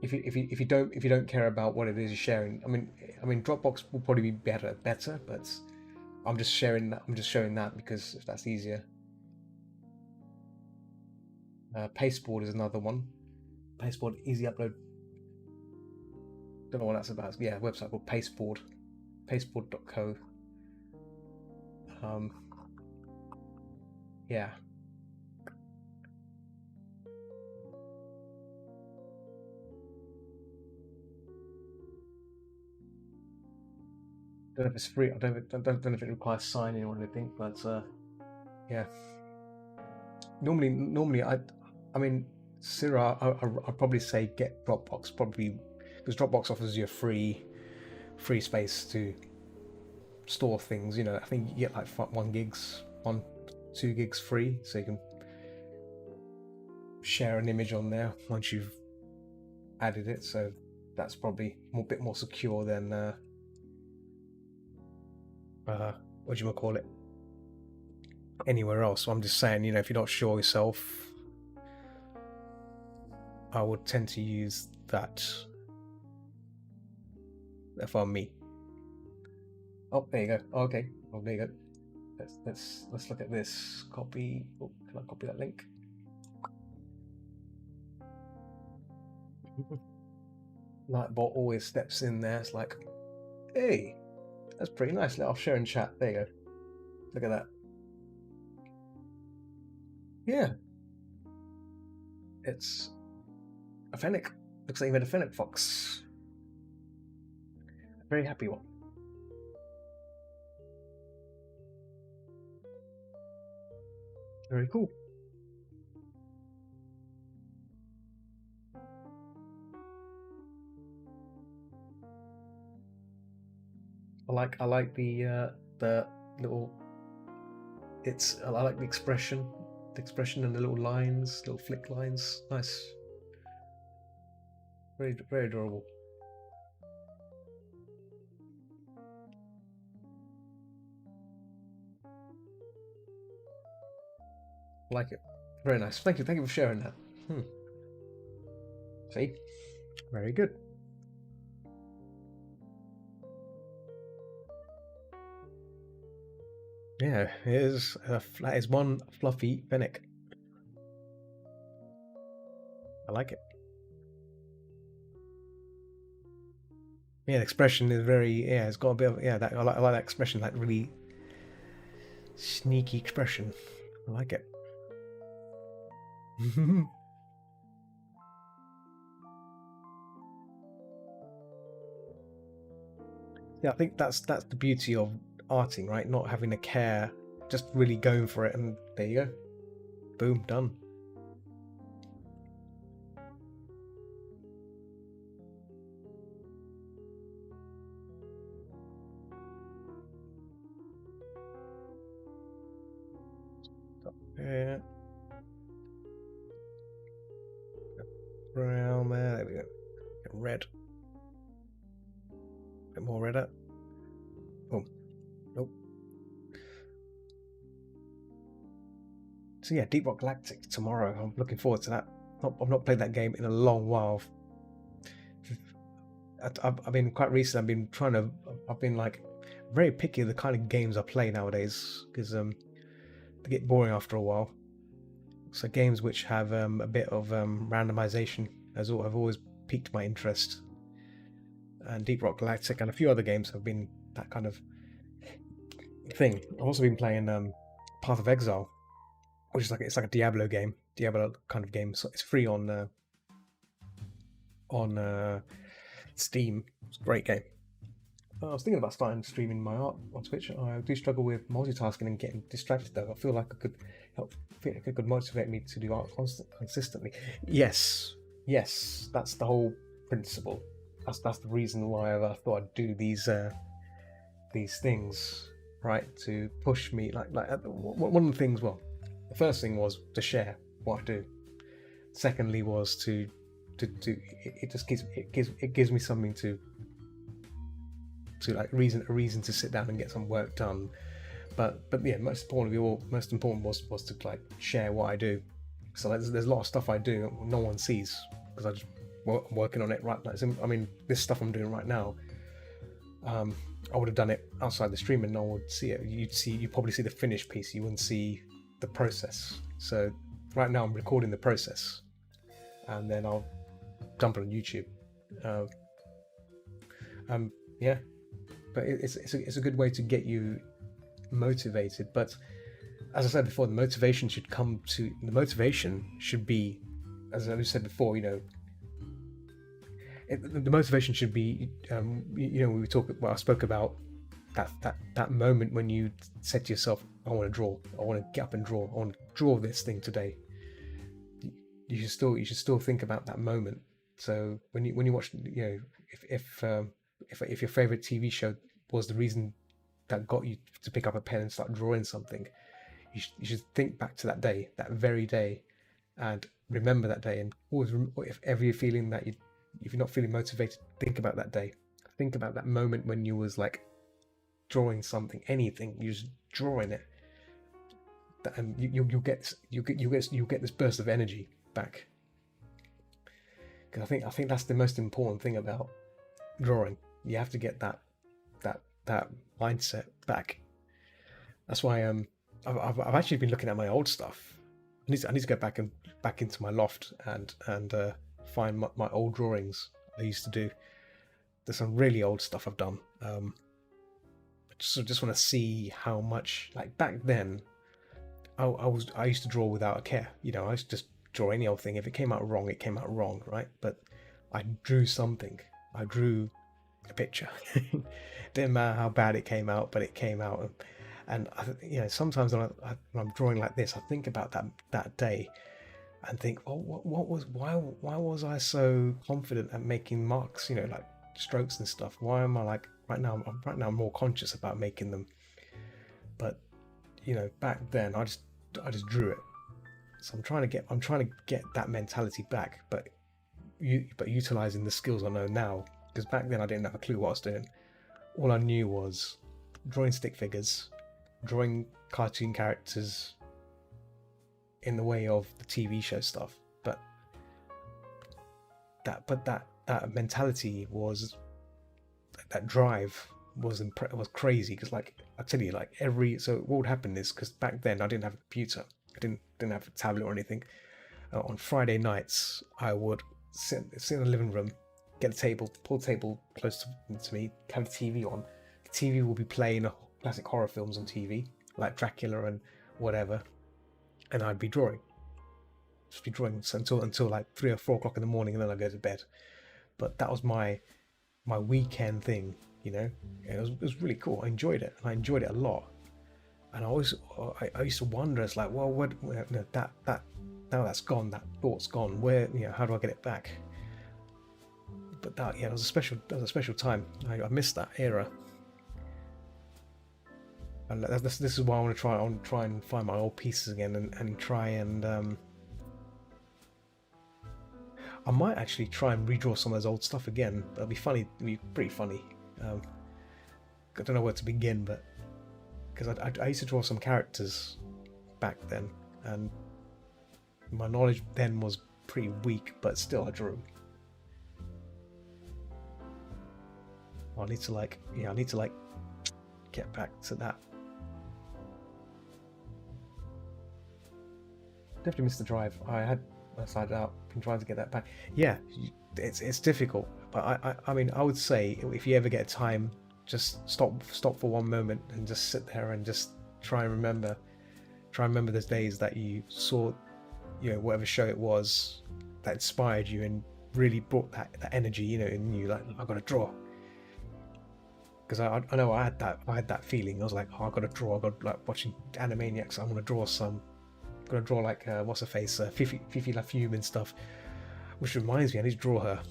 If you don't care about what it is you're sharing, I mean Dropbox will probably be better, but I'm just sharing that. I'm just showing that because if that's easier. Pasteboard is another one. Pasteboard, easy upload. Don't know what that's about. Yeah, website called Pasteboard, pasteboard.co. Yeah. Don't know if it's free. I don't know if it requires signing or anything, but yeah. Normally, I mean, Syrah, I'd probably say get Dropbox, probably because Dropbox offers you a free space to store things. You know, I think you get like 2 gigs free, so you can share an image on there once you've added it. So that's probably a bit more secure than what do you call it? Anywhere else. So I'm just saying, you know, if you're not sure yourself, I would tend to use that. For me. Oh, there you go. Oh, okay. Oh, there you go. Let's look at this. Copy. Oh, can I copy that link? Lightbot always steps in there. It's like, hey, that's pretty nice. I'll share in chat. There you go. Look at that. Yeah. It's a Fennec. Looks like you made a Fennec fox. Very happy one. Very cool. I like the little. I like the expression and the little lines, little flick lines. Nice. Very adorable. I like it. Very nice. Thank you for sharing that. See, very good. Yeah, that is one fluffy Fennec. I like it. Yeah, the expression is very, yeah, it's got a bit of, yeah, I like that expression, that really sneaky expression. I like it. Yeah, I think that's the beauty of arting, right? Not having to care, just really going for it, and there you go. Boom, done. Yeah. Brown there we go. Red. A bit more redder. Boom. Nope. So yeah, Deep Rock Galactic tomorrow. I'm looking forward to that. I've not played that game in a long while. I've been quite recent. I've been like very picky of the kind of games I play nowadays because they get boring after a while. So games which have a bit of randomization have always piqued my interest. And Deep Rock Galactic and a few other games have been that kind of thing. I've also been playing Path of Exile, which is like a Diablo game, Diablo kind of game. So it's free on Steam. It's a great game. I was thinking about starting streaming my art on Twitch. I do struggle with multitasking and getting distracted though. I feel like it could motivate me to do art consistently. Yes, that's the whole principle. That's the reason why I thought I'd do these things. right? To push me, one of the things. Well, the first thing was to share what I do. Secondly, was to it just gives me something to like a reason to sit down and get some work done. But yeah, most important was to like share what I do. So there's a lot of stuff I do no one sees because I just working on it right now. I mean, this stuff I'm doing right now, I would have done it outside the stream and no one would see it. You'd probably see the finished piece. You wouldn't see the process. So right now I'm recording the process, and then I'll dump it on YouTube. Yeah, but it's a good way to get you motivated. But as I said before, the motivation should be, as I said before, the motivation should be, I spoke about that moment when you said to yourself, I want to draw, I want to get up and draw, I want to draw this thing today. You should still think about that moment. So when you watch, if your favorite TV show was the reason that got you to pick up a pen and start drawing something, you should think back to that day, that very day, and remember that day. And always, if ever you're feeling that if you're not feeling motivated, think about that day. Think about that moment when you was like drawing something, anything, you're just drawing it, and you'll get this burst of energy back. Because I think that's the most important thing about drawing. You have to get that mindset back. That's why I've actually been looking at my old stuff. I need to go back into my loft and find my old drawings I used to do. There's some really old stuff I've done. I just want to see how much, like back then, I used to draw without a care. I used to just draw any old thing. If it came out wrong, it came out wrong, right? But I drew something. I drew a picture. Didn't matter how bad it came out, but it came out. And sometimes when I'm drawing like this, I think about that day and think, oh, why was I so confident at making marks? Like strokes and stuff. Why am I like right now? I'm more conscious about making them. But back then I just drew it. So I'm trying to get that mentality back, but utilizing the skills I know now. Because back then I didn't have a clue what I was doing. All I knew was drawing stick figures, drawing cartoon characters in the way of the TV show stuff. But that mentality was, that drive was crazy. Because like I tell you, like so what would happen is, because back then I didn't have a computer, I didn't have a tablet or anything. On Friday nights I would sit in the living room, get a table, pull the table close to me, have the TV on. The TV will be playing classic horror films on TV, like Dracula and whatever, and I'd be drawing. Just be drawing until like 3 or 4 o'clock in the morning, and then I'd go to bed. But that was my weekend thing, It was really cool. I enjoyed it, and I enjoyed it a lot. And I used to wonder, it's like, well, that now that's gone, that thought's gone. Where, how do I get it back? But that was a special time. I missed that era, and this is why I want to try and find my old pieces again, and try and I might actually try and redraw some of those old stuff again. That'll be funny. It'll be pretty funny. I don't know where to begin, but because I used to draw some characters back then, and my knowledge then was pretty weak, but still I drew. I need to get back to that. Definitely missed the drive. I decided out, been trying to get that back. Yeah, it's difficult, but I mean, I would say if you ever get time, just stop for one moment and just sit there and just try and remember those days that you saw, whatever show it was that inspired you and really brought that energy, in you. Like, I've got to draw. Because I know I had that feeling. I was like, I've got to draw. I got like watching Animaniacs. I'm gonna draw some. I'm gonna draw like what's her face, Fifi La Fume and stuff. Which reminds me, I need to draw her.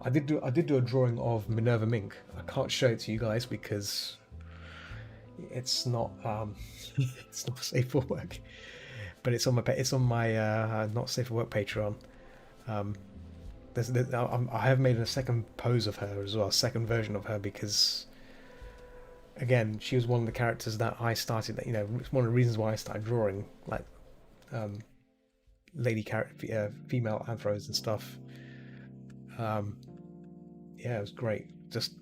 I did do a drawing of Minerva Mink. I can't show it to you guys because it's not it's not safe for work, but it's on my not safe for work Patreon. Um, I have made a second pose of her as well, a second version of her, because again, she was one of the characters that I started. You know, it's one of the reasons why I started drawing like um, lady character, female anthros and stuff. Um, yeah, it was great. Just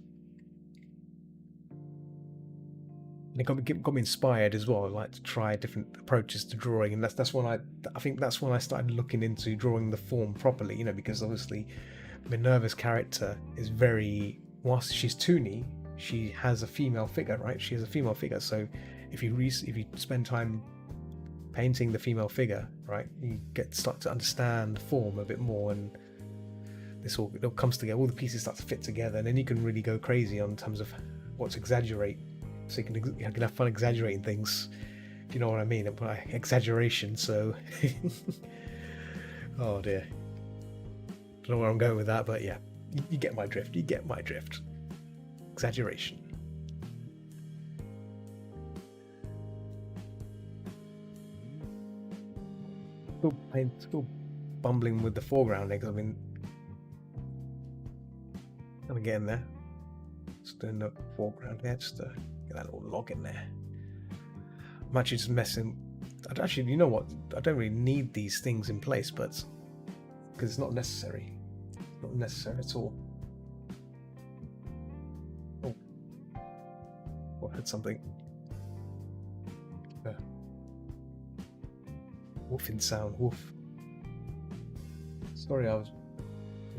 and it got me inspired as well, like to try different approaches to drawing, and that's when I think that's when I started looking into drawing the form properly. You know, because obviously Minerva's character is very, whilst she's toony, she has a female figure, right? She has a female figure, so if you spend time painting the female figure, right, you start to understand the form a bit more, and it all comes together. All the pieces start to fit together, and then you can really go crazy on terms of what to exaggerate. So you can have fun exaggerating things, if you know what I mean. By exaggeration, so oh dear, don't know where I'm going with that, but yeah, you get my drift. You get my drift. Exaggeration. Still bumbling with the foreground because I mean, I'm getting there. Just doing the foreground there, just to get that little log in there. I'm actually just messing. Actually, you know what? I don't really need these things in place, but because it's not necessary. Not necessary at all. Oh, I heard something. Woofing sound. Woof. Sorry, I was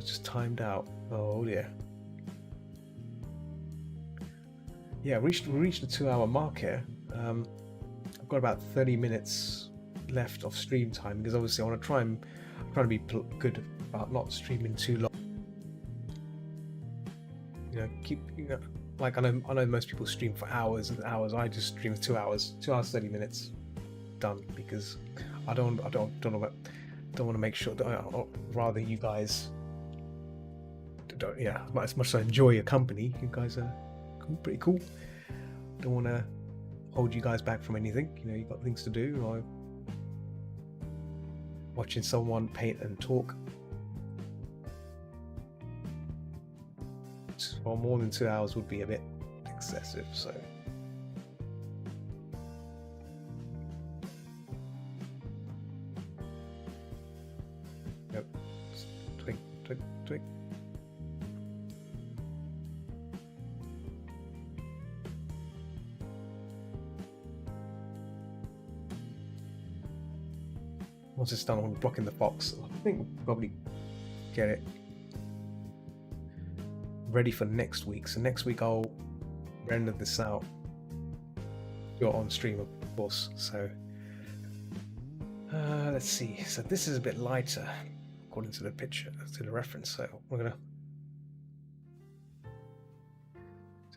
just timed out. Oh dear. Yeah, we reached the 2-hour mark here. I've got about 30 minutes left of stream time because obviously I'm trying to be good about not streaming too long. You know, like I know most people stream for hours and hours. I just stream for 2 hours, 2 hours 30 minutes, done, because I don't want to make sure that rather you guys don't. Yeah, as much as I enjoy your company, you guys are pretty cool. Don't want to hold you guys back from anything. You know, you've got things to do. Or watching someone paint and talk for more than 2 hours would be a bit excessive. So yep, twig, twig, twig. Once it's done, I'm blocking the box. I think we'll probably get it ready for next week. So next week I'll render this out. You're on stream, of course. So let's see. So this is a bit lighter according to the picture, to the reference. So we're gonna.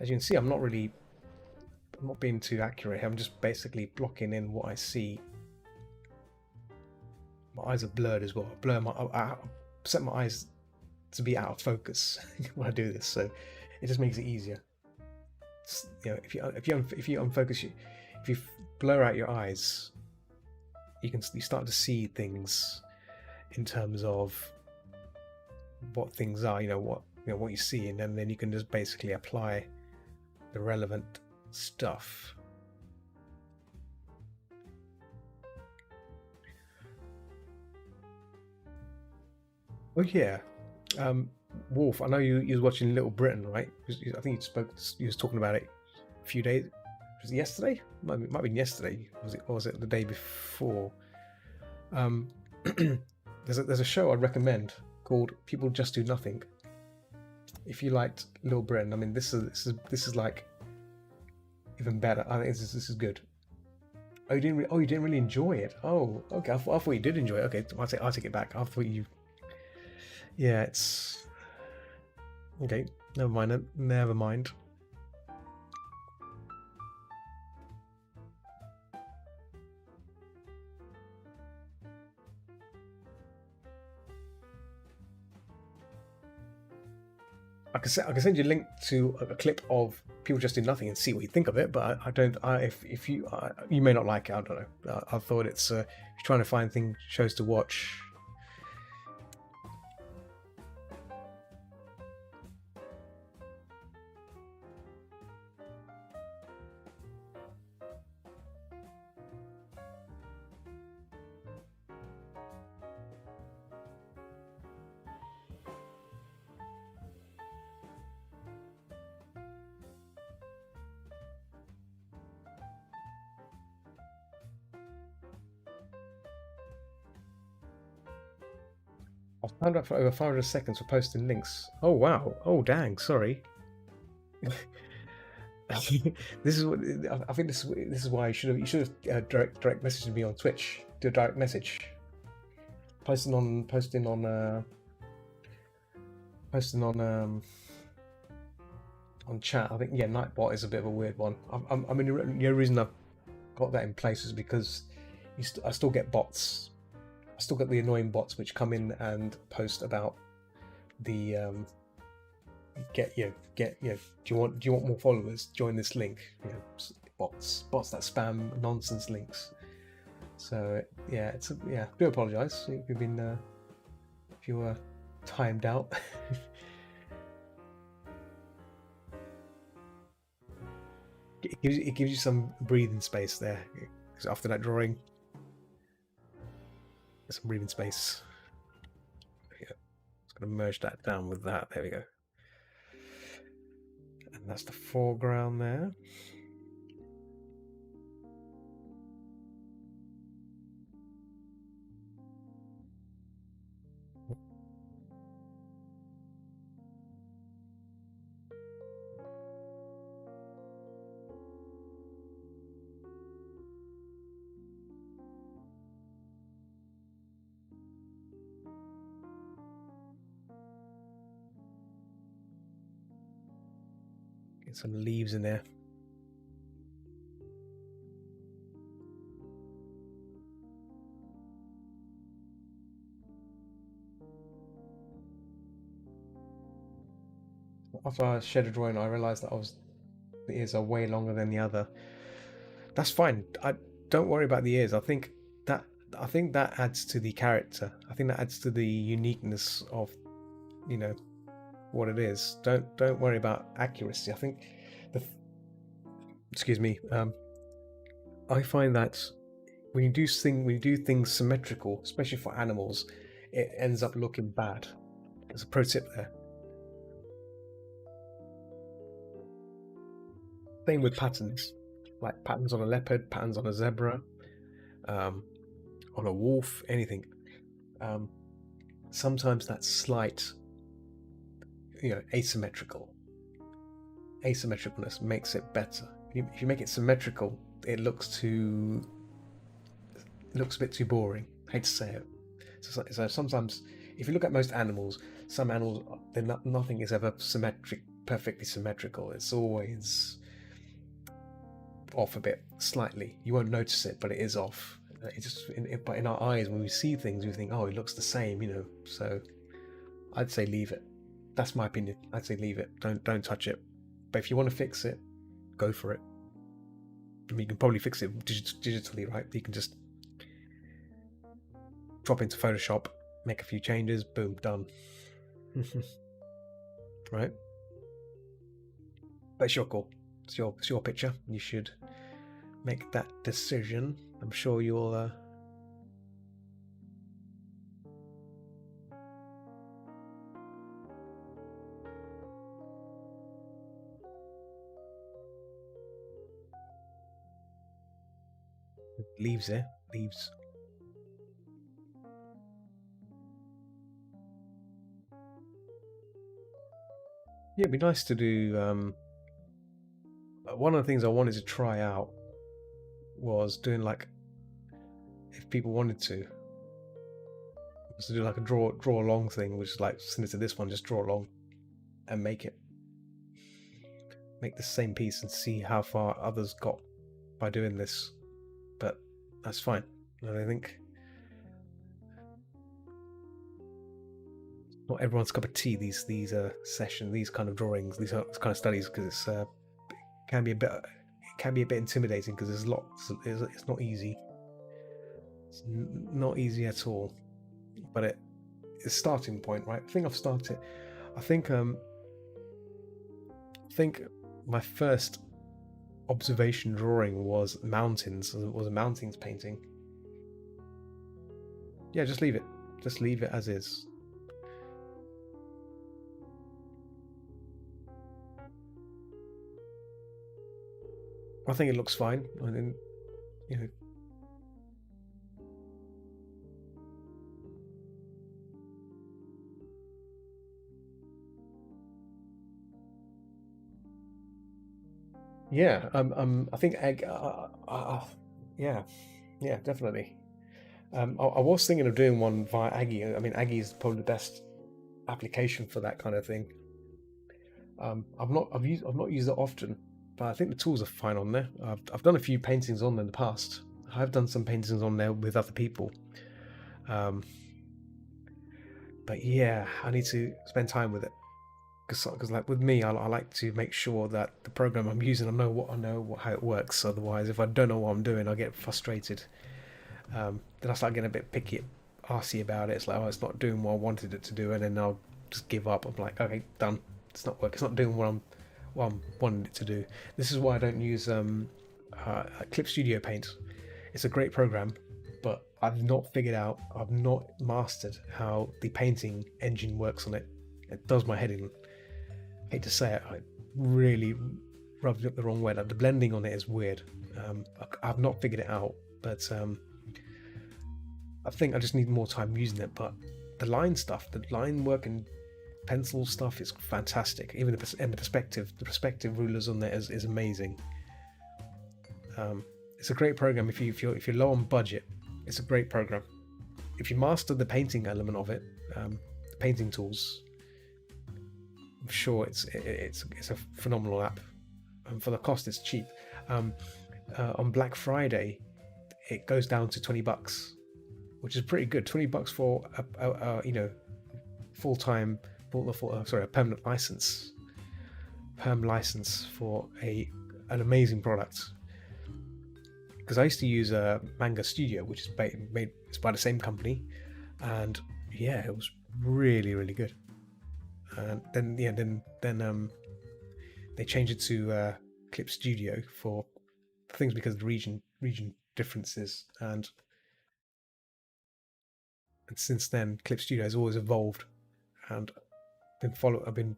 As you can see, I'm not being too accurate here. I'm just basically blocking in what I see. My eyes are blurred as well. I set my eyes to be out of focus when I do this, so it just makes it easier. You know, if you unfocus, if you blur out your eyes, you start to see things in terms of what things are. You know what you see, and then you can just basically apply the relevant stuff. Oh yeah, Wolf. I know you was watching Little Britain, right? I think you was talking about it a few days. Was it yesterday? Might have been yesterday. Was it the day before? There's a show I'd recommend called People Just Do Nothing. If you liked Little Britain, I mean, this is like even better. I think this is good. Oh, you didn't really enjoy it. Oh, okay. I thought you did enjoy it. Okay, I'll take it back. I thought you. Yeah, it's okay. Never mind. Never mind. I can send you a link to a clip of people just do nothing and see what you think of it. But I don't. If you you may not like it. I don't know. I thought it's if you're trying to find shows to watch. I found out for over 500 seconds for posting links. Oh wow! Oh dang! Sorry. This is what I think. This is why you should have direct messaged me on Twitch. Do a direct message. Posting on chat. I think yeah, Nightbot is a bit of a weird one. I mean, the reason I've got that in place is because I still get bots. I still get the annoying bots which come in and post about the do you want more followers? Join this link. Bots that spam nonsense links. So yeah, I do apologise if you've been if you were timed out. It gives you some breathing space there because after that drawing, there's some breathing space. Yeah, just gonna merge that down with that. There we go. And that's the foreground there. Get some leaves in there. After I shared a drawing, I realised that the ears are way longer than the other. That's fine. I don't worry about the ears. I think that adds to the character. I think that adds to the uniqueness of what it is. Don't worry about accuracy. I think excuse me. I find that when you do things symmetrical, especially for animals, it ends up looking bad. There's a pro tip there. Same with patterns, like patterns on a leopard, patterns on a zebra, on a wolf, anything. Sometimes that slight, asymmetricalness makes it better. If you make it symmetrical, it looks a bit too boring. I hate to say it. So sometimes, if you look at most animals, some animals, nothing is ever perfectly symmetrical. It's always off a bit, slightly. You won't notice it, but it is off. It's just but in our eyes, when we see things, we think, oh, it looks the same, So I'd say leave it. That's my opinion. I'd say leave it. Don't touch it. But if you want to fix it, go for it. I mean, you can probably fix it digitally, right? You can just drop into Photoshop, make a few changes, boom, done. Right? But it's your call. It's your picture. You should make that decision. I'm sure you'll leaves there. Leaves. Yeah, it'd be nice to do one of the things I wanted to try out was doing like, if people wanted to, was to do like a draw along thing, which is like similar to this one, just draw along and make the same piece and see how far others got by doing this. But that's fine. I think not everyone's cup of tea. These sessions, these kind of drawings, these kind of studies, because it's can be a bit intimidating because there's lots. It's not easy. It's not easy at all. But it's a starting point, right? I think I've started. I think my first observation drawing was mountains. It was a mountains painting. Yeah, just leave it. Just leave it as is. I think it looks fine. I mean, you know. Yeah, I think egg. Yeah, yeah, definitely. I was thinking of doing one via Aggie. I mean, Aggie is probably the best application for that kind of thing. I've not used it often, but I think the tools are fine on there. I've done a few paintings on there in the past. I've done some paintings on there with other people. But yeah, I need to spend time with it because like with me, I like to make sure that the program I'm using, I know how it works. Otherwise, if I don't know what I'm doing, I get frustrated. Then I start getting a bit picky, arsy about it. It's like, oh, it's not doing what I wanted it to do, and then I'll just give up. I'm like, okay, done. It's not working. It's not doing what I'm wanting it to do. This is why I don't use Clip Studio Paint. It's a great program, but I've not figured out, I've not mastered how the painting engine works on it. It does my head in. I hate to say it, I really rubbed it up the wrong way. Like the blending on it is weird. I've not figured it out, but I think I just need more time using it. But the line stuff, the line work and pencil stuff is fantastic. Even the perspective rulers on there is amazing. It's a great program if you're low on budget. It's a great program. If you master the painting element of it, the painting tools, I'm sure it's a phenomenal app. For the cost, it's cheap. On Black Friday, it goes down to $20, which is pretty good. $20 for a full-time, a permanent license, perm license for an amazing product. Because I used to use a Manga Studio, which is it's by the same company, and yeah, it was really really good. And then they changed it to Clip Studio for things because of the region differences, and since then Clip Studio has always evolved, and I've been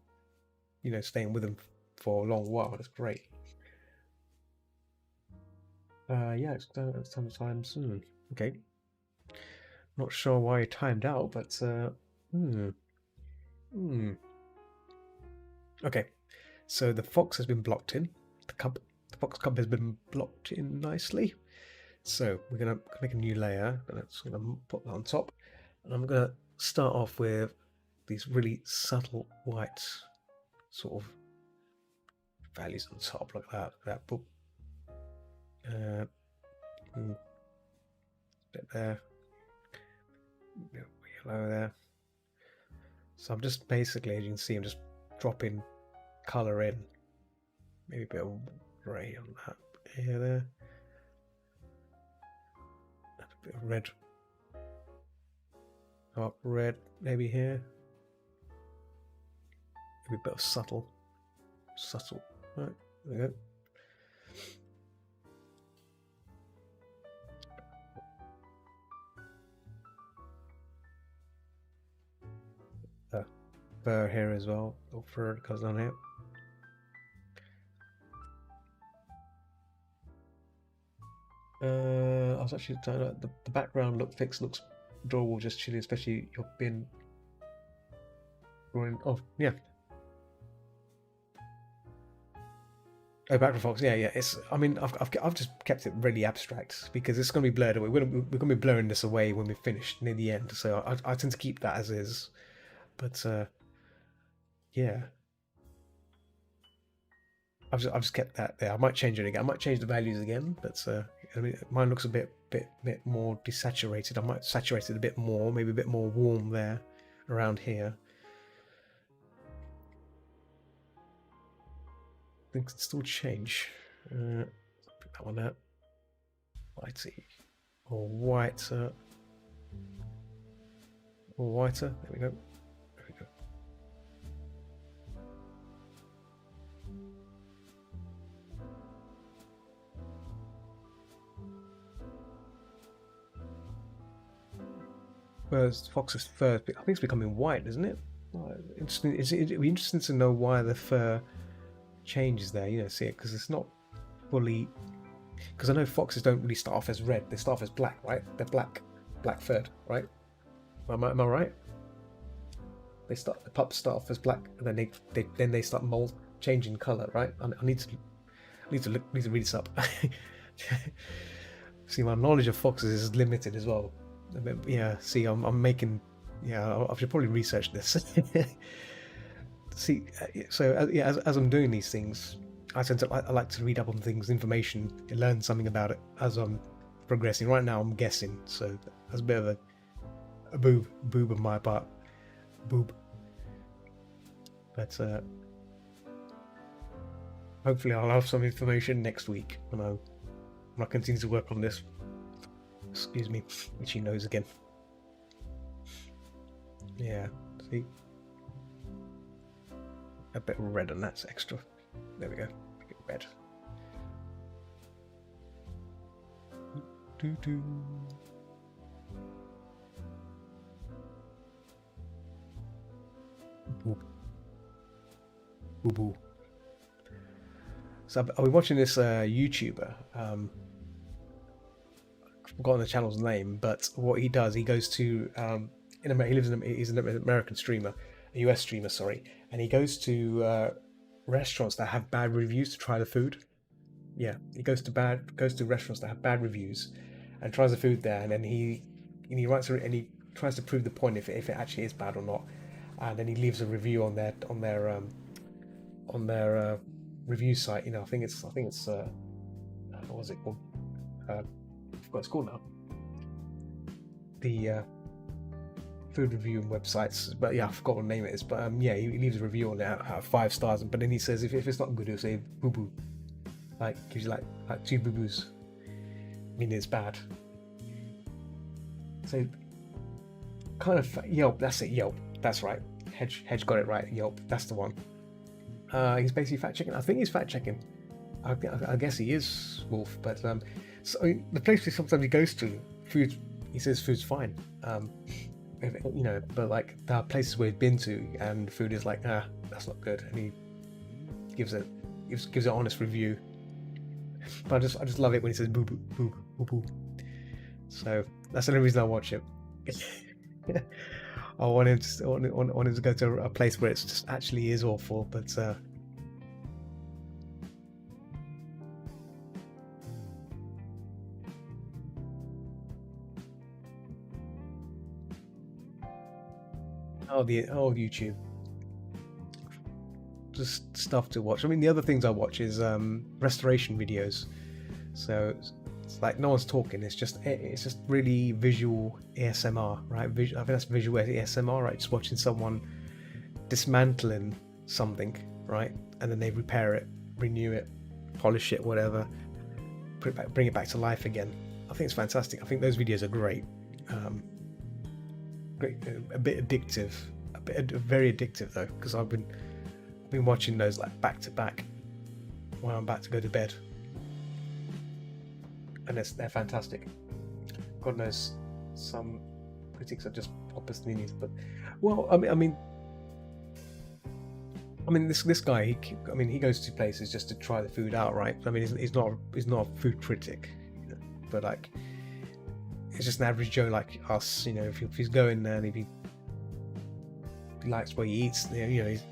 staying with them for a long while. It's great. Yeah, it's sometime soon. Okay. Not sure why it timed out, but Okay. So the fox has been blocked in. The fox cub has been blocked in nicely. So we're gonna make a new layer, and I'm gonna put that on top. And I'm gonna start off with these really subtle white sort of values on top, like that. Bit there, bit yellow there. So I'm just basically, as you can see, I'm just dropping color in, maybe a bit of grey on that here, there, a bit of red, dark red maybe here, maybe a bit of subtle. Right, there we go. Fur here as well. Fur goes on here. I was actually trying to, the background looks adorable, just chilly, especially you've been drawing. Oh yeah. Oh, background fox. Yeah, yeah. It's. I mean, I've just kept it really abstract because it's going to be blurred away. We're going to be blurring this away when we finish near the end. So I tend to keep that as is. But yeah. I've just kept that there. I might change it again. I might change the values again, but I mean, mine looks a bit more desaturated. I might saturate it a bit more, maybe a bit more warm there, around here. things can still change. Put that one out. Whitey or whiter or whiter. There we go. There we go. First, fox's fur. I think it's becoming white, isn't it? Interesting. It'd be interesting to know why the fur changes there. You know, see it because it's not fully. Because I know foxes don't really start off as red; they start off as black, right? They're black furred, right? Am I right? The pups start off as black, and then they start changing color, right? I need to read this up. See, my knowledge of foxes is limited as well. Yeah, see, I'm making. Yeah, I should probably research this. See, so yeah, as I'm doing these things, I like to read up on things, information, and learn something about it as I'm progressing. Right now, I'm guessing, so that's a bit of a boob on my part, boob. But hopefully, I'll have some information next week when I continue to work on this. Excuse me, itchy nose again. Yeah, see, a bit red on that's extra. There we go, make it red. Doo-doo. Boo. Boo boo. So I've been watching this YouTuber. I've forgotten the channel's name, but what he does, he goes to he's an American streamer, a US streamer, sorry, and he goes to restaurants that have bad reviews to try the food. Yeah, he goes to restaurants that have bad reviews and tries the food there, and then he tries to prove the point if it actually is bad or not, and then he leaves a review on their review site. You know, I think it's what was it called? I forgot what it's called now. The food reviewing websites, but yeah, I forgot what name it is. But yeah, he leaves a review on it out of 5 stars, but then he says if it's not good, he'll say boo boo, like gives you like 2 boo boos, meaning it's bad. So kind of Yelp. That's it. Yelp. That's right. Hedge got it right. Yelp. That's the one. He's basically fact checking. I think he's fact checking. I guess he is, Wolf. But so the place sometimes he goes to, he says food's fine. You know, but like there are places where he's been to and food is like, that's not good, and he gives an honest review. But I just love it when he says boo boo boo boo boo. So that's the only reason I watch it. I want him to go to a place where it just actually is awful, but YouTube, just stuff to watch. I mean, the other things I watch is restoration videos. So it's like no one's talking. It's just really visual ASMR, right? I think that's visual ASMR, right? Just watching someone dismantling something, right, and then they repair it, renew it, polish it, whatever, bring it back to life again. I think it's fantastic. I think those videos are great. Great, a bit addictive, very addictive though, because I've been watching those like back to back while I'm about to go to bed, and they're fantastic. God knows some critics are just opportunities, but well, I mean, this guy, he goes to places just to try the food out, right? I mean, he's not a food critic, you know, but like, it's just an average Joe like us, you know. If he's going there and if he likes what he eats, you know, he's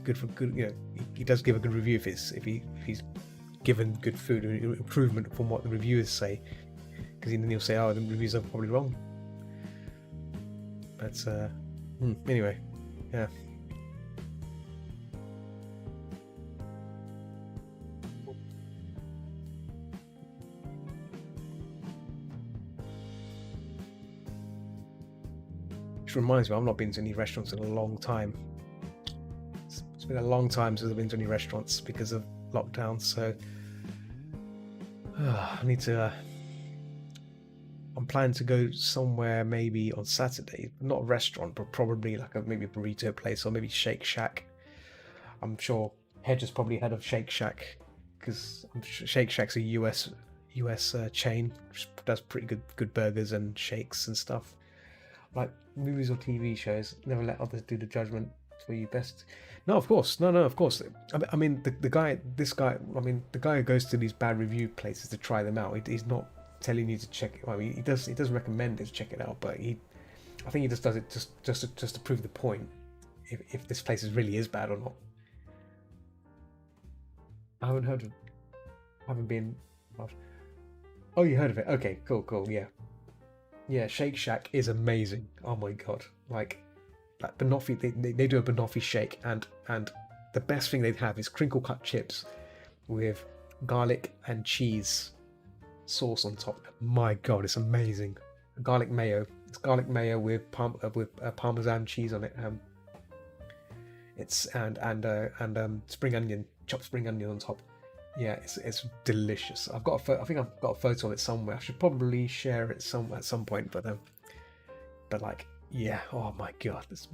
good for good. You know, he does give a good review if he's given good food or improvement from what the reviewers say, because then he'll say, oh, the reviews are probably wrong. But anyway, yeah. Which reminds me, I've not been to any restaurants in a long time. It's been a long time since I've been to any restaurants because of lockdown. So I need to. I'm planning to go somewhere maybe on Saturday, not a restaurant, but probably like maybe a burrito place or maybe Shake Shack. I'm sure Hedge has probably heard of Shake Shack because Shake Shack's a US chain, which does pretty good burgers and shakes and stuff. Like movies or TV shows, never let others do the judgment for you. Best. No, of course, no, of course. I mean, the guy, this guy. I mean, the guy who goes to these bad review places to try them out. He's not telling you to check it. I mean, he does recommend it to check it out, but I think he just does it just to prove the point. If this place really is bad or not. I haven't heard of. I haven't been. Oh, you heard of it? Okay, cool. Yeah. Shake Shack is amazing. Oh my god, like banoffee. They do a banoffee shake, and the best thing they have is crinkle cut chips with garlic and cheese sauce on top. My god, it's amazing. Garlic mayo. It's garlic mayo with parmesan cheese on it. It's and spring onion, chopped spring onion on top. Yeah, it's delicious. I think I've got a photo of it somewhere. I should probably share it at some point. But like, yeah. Oh my god, it's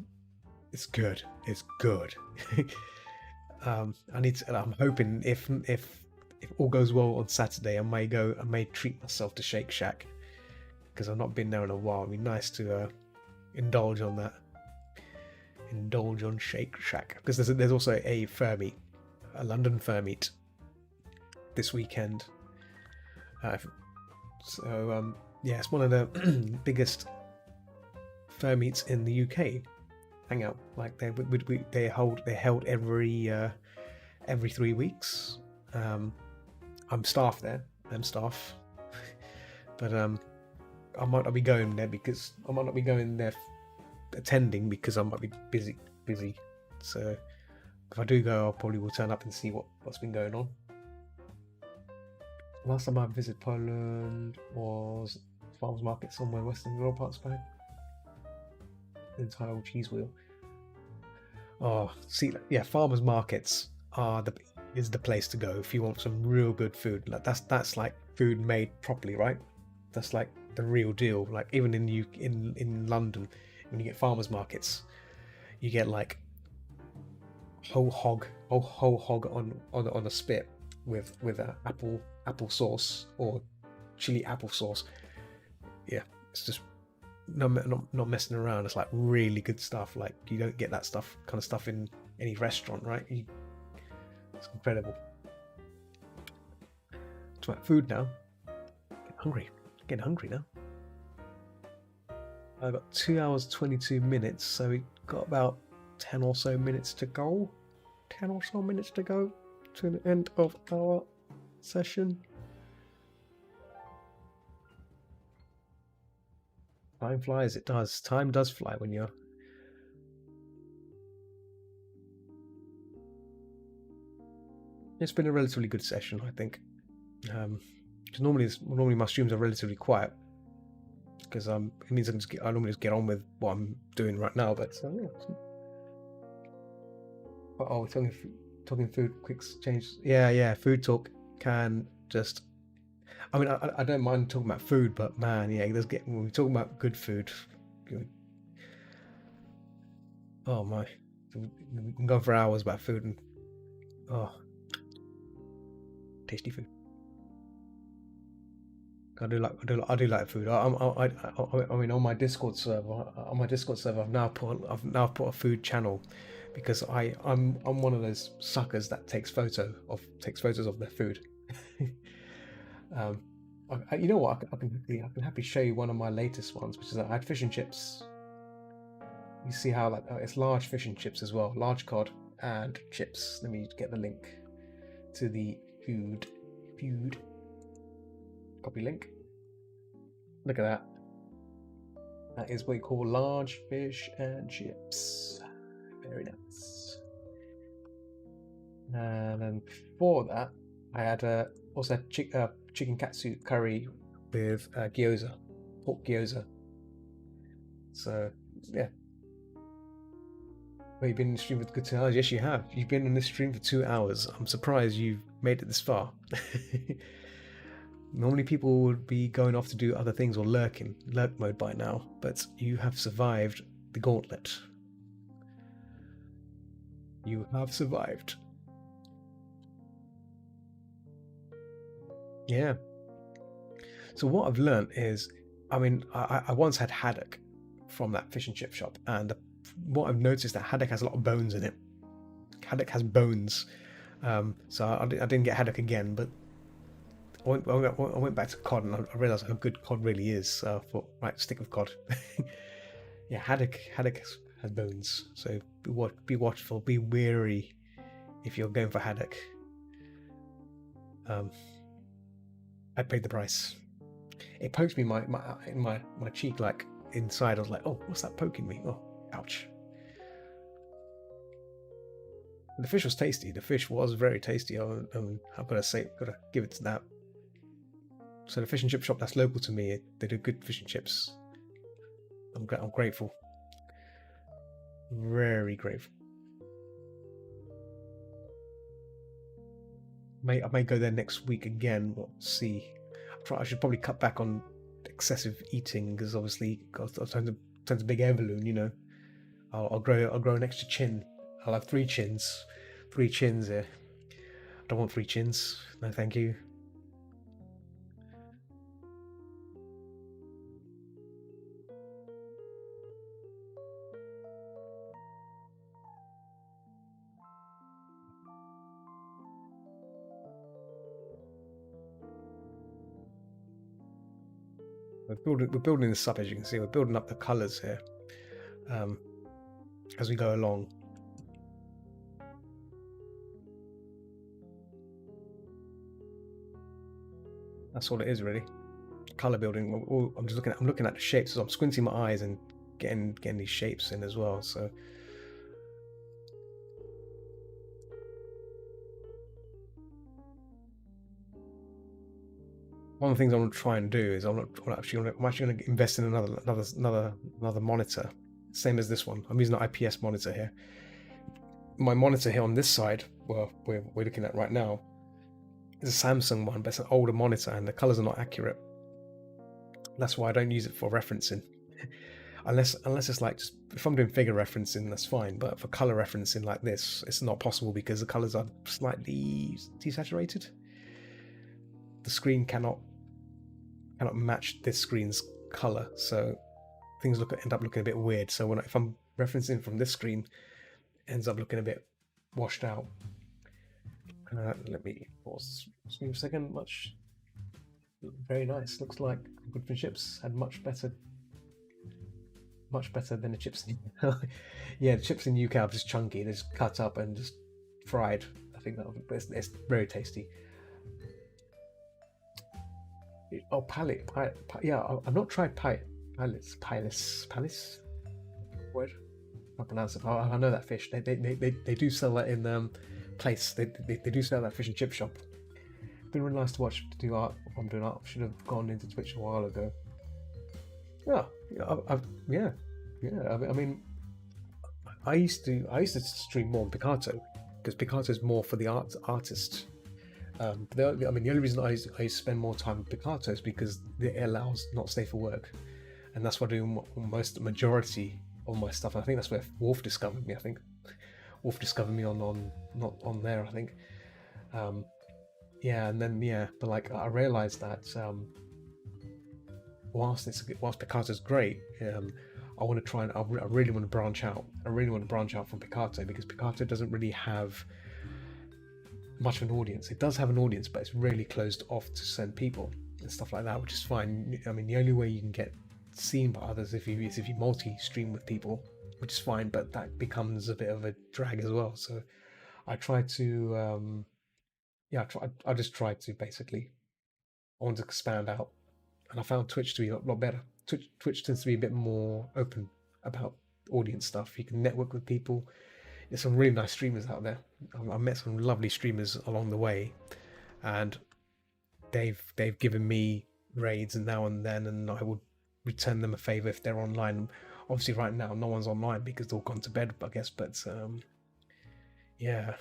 good. It's good. I'm hoping if all goes well on Saturday, I may treat myself to Shake Shack because I've not been there in a while. It'd be nice to indulge on that. Indulge on Shake Shack because there's also a London fur meet this weekend. Yeah, it's one of the biggest fur meets in the UK. Hang out like they held every 3 weeks. I'm staff there. I'm staff, but I might not be going there because I might not be going there attending because I might be busy. So if I do go, I probably will turn up and see what's been going on. Last time I visited Poland was farmers market somewhere in Western Europe, parts back. The entire cheese wheel. Oh, see, yeah, farmers markets is the place to go if you want some real good food. Like that's like food made properly, right? That's like the real deal. Like even in London, when you get farmers markets, you get like whole hog on a spit with a apple sauce or chili apple sauce. Yeah, it's just not messing around. It's like really good stuff. Like you don't get that kind of stuff in any restaurant, right? It's incredible. It's about food now. Getting hungry now. I've got 2 hours 22 minutes, so we've got about 10 or so minutes to go. 10 or so minutes to go to the end of our session. Time flies, it does. Time does fly when you're... It's been a relatively good session, I think. Because normally my streams are relatively quiet. Because it means I normally just get on with what I'm doing right now. But yeah. Oh, talking food, quick change. Yeah. Food talk can just. I mean, I don't mind talking about food, but man, yeah, when we talk about good food. Oh my, we can go for hours about food and tasty food. I do like food. I mean, on my Discord server, I've now put a food channel because I'm one of those suckers that takes photos of their food. You know what? I can happily show you one of my latest ones, which is I had fish and chips. You see how it's large fish and chips as well, large cod and chips. Let me get the link to the food. Copy link. Look at that. That is what we call large fish and chips. Very nice. And then before that, I had also chicken katsu curry with gyoza, pork gyoza. So yeah. Well, you've been in the stream for good 2 hours. Yes, you have. You've been in this stream for 2 hours. I'm surprised you've made it this far. Normally people would be going off to do other things or lurk mode by now, but you have survived the gauntlet. You have survived. Yeah. So what I've learned is, I mean, I once had haddock from that fish and chip shop, and what I've noticed that haddock has a lot of bones in it. Haddock has bones, so I didn't get haddock again, but I went back to cod and I realised how good cod really is. So I thought, right, stick with cod. Yeah, haddock has bones, so be watchful, be wary if you're going for haddock. I paid the price. It poked me in my cheek, like inside. I was like, oh, what's that poking me? Oh, ouch. The fish was tasty. The fish was very tasty. I've got to give it to that. So the fish and chip shop that's local to me, they do good fish and chips. I'm grateful. Very grateful. I may go there next week again. We'll see. I should probably cut back on excessive eating because obviously I'll turn to big air balloon. You know, I'll grow an extra chin. I'll have 3 chins. 3 chins here. I don't want 3 chins. No, thank you. We're building this up, as you can see. We're building up the colours here as we go along. That's all it is, really. Color building. I'm looking at the shapes. So I'm squinting my eyes and getting these shapes in as well. So one of the things I'm going to try and do is I'm actually going to invest in another monitor, same as this one. I'm using an IPS monitor here. My monitor here on this side, well, we're looking at right now, is a Samsung one, but it's an older monitor and the colors are not accurate. That's why I don't use it for referencing, unless it's like just if I'm doing figure referencing, that's fine. But for color referencing like this, it's not possible because the colors are slightly desaturated. The screen cannot match this screen's color, so things end up looking a bit weird. So if I'm referencing from this screen, it ends up looking a bit washed out. Let me pause a second. Very nice. Looks like good fish chips had much better than the chips in yeah, the chips in UK are just chunky. They're just cut up and just fried. I think it's very tasty. Oh, yeah, I've not tried Palace. Word? I pronounce it. I know that fish. They do sell that in place. They do sell that fish and chip shop. It's been really nice to watch do art. I'm doing art. I should have gone into Twitch a while ago. Yeah. I mean, I used to stream more on Picarto because Picarto is more for the artist. The only reason I spend more time with Picarto is because it allows not safe for work, and that's why I do majority of my stuff. And I think that's where Wolf discovered me. I think Wolf discovered me on not on there. I think, yeah, and then but like I realized that whilst Picarto's great, I want to try and I really want to branch out. I really want to branch out from Picarto because Picarto doesn't really have much of an audience. It does have an audience, but it's really closed off to certain people and stuff like that, which is fine. I mean, the only way you can get seen by others is if you multi-stream with people, which is fine, but that becomes a bit of a drag as well. So I try to I just try to basically I want to expand out, and I found Twitch to be a lot better. Twitch tends to be a bit more open about audience stuff. You can network with people. There's some really nice streamers out there. I've met some lovely streamers along the way, and they've given me raids and now and then, and I would return them a favor if they're online. Obviously, right now no one's online because they've all gone to bed, I guess. But yeah,